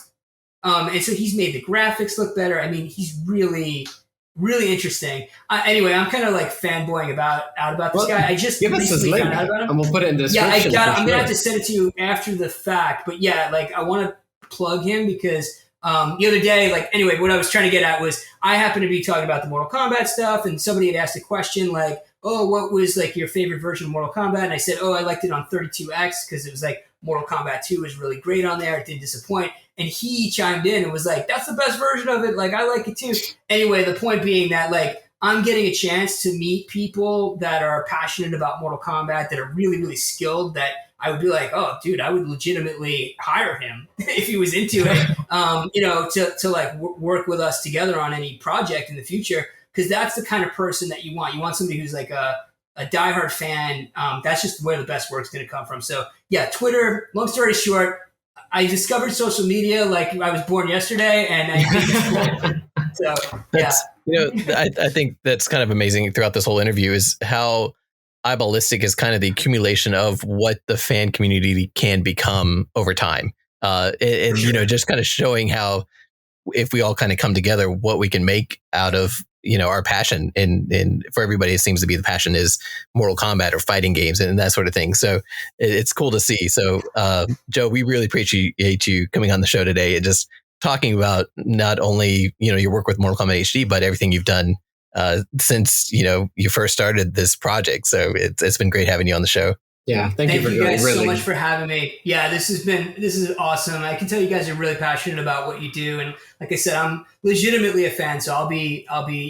And so he's made the graphics look better. I mean, he's really, really interesting. Anyway, I'm kind of like fanboying about this guy. I just recently found out about him. And we'll put it in the description. Yeah, I'm gonna have to send it to you after the fact. But yeah, like I want to plug him because the other day, like, anyway, what I was trying to get at was I happened to be talking about the Mortal Kombat stuff, and somebody had asked a question like, "Oh, what was like your favorite version of Mortal Kombat?" And I said, "Oh, I liked it on 32X because it was like Mortal Kombat 2 was really great on there. It didn't disappoint." And he chimed in and was like, "That's the best version of it. Like, I like it too." Anyway, the point being that like I'm getting a chance to meet people that are passionate about Mortal Kombat, that are really, really skilled, that I would be like, "Oh, dude, I would legitimately hire him if he was into it, to like work with us together on any project in the future." Because that's the kind of person that you want. You want somebody who's like a diehard fan. That's just where the best work's going to come from. So yeah, Twitter, long story short, I discovered social media like I was born yesterday, and I think it's cool. So yeah. I think that's kind of amazing throughout this whole interview is how Eyeballistic is kind of the accumulation of what the fan community can become over time. And just kind of showing how if we all kind of come together, what we can make out of, you know, our passion. And for everybody, it seems to be the passion is Mortal Kombat or fighting games and that sort of thing. So it's cool to see. So, Joe, we really appreciate you coming on the show today and just talking about not only, you know, your work with Mortal Kombat HD, but everything you've done since, you know, you first started this project. So it's been great having you on the show. Yeah, thank you guys so much for having me. Yeah, this is awesome. I can tell you guys are really passionate about what you do, and like I said, I'm legitimately a fan. So I'll be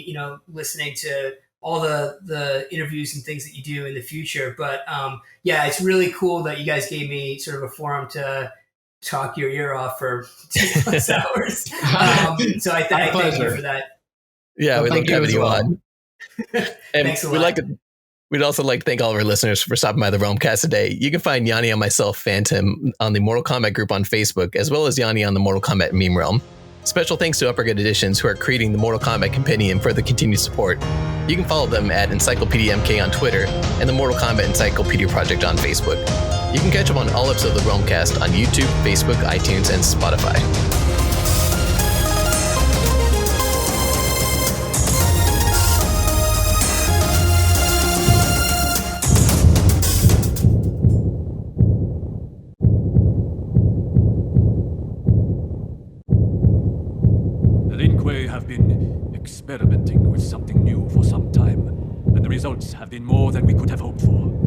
you know, listening to all the interviews and things that you do in the future. But yeah, it's really cool that you guys gave me sort of a forum to talk your ear off for 2+ hours. So I thank you for that. Yeah, we'd love to have you on. And thanks a lot. We'd also like to thank all of our listeners for stopping by the Realm Kast today. You can find Yanni and myself, FANTiM, on the Mortal Kombat group on Facebook, as well as Yanni on the Mortal Kombat meme realm. Special thanks to Uppercut Editions, who are creating the Mortal Kombat Kompendium for the continued support. You can follow them at Encyclopedia MK on Twitter and the Mortal Kombat Encyclopedia Project on Facebook. You can catch up on all episodes of the Realm Kast on YouTube, Facebook, iTunes, and Spotify. Have been experimenting with something new for some time, and the results have been more than we could have hoped for.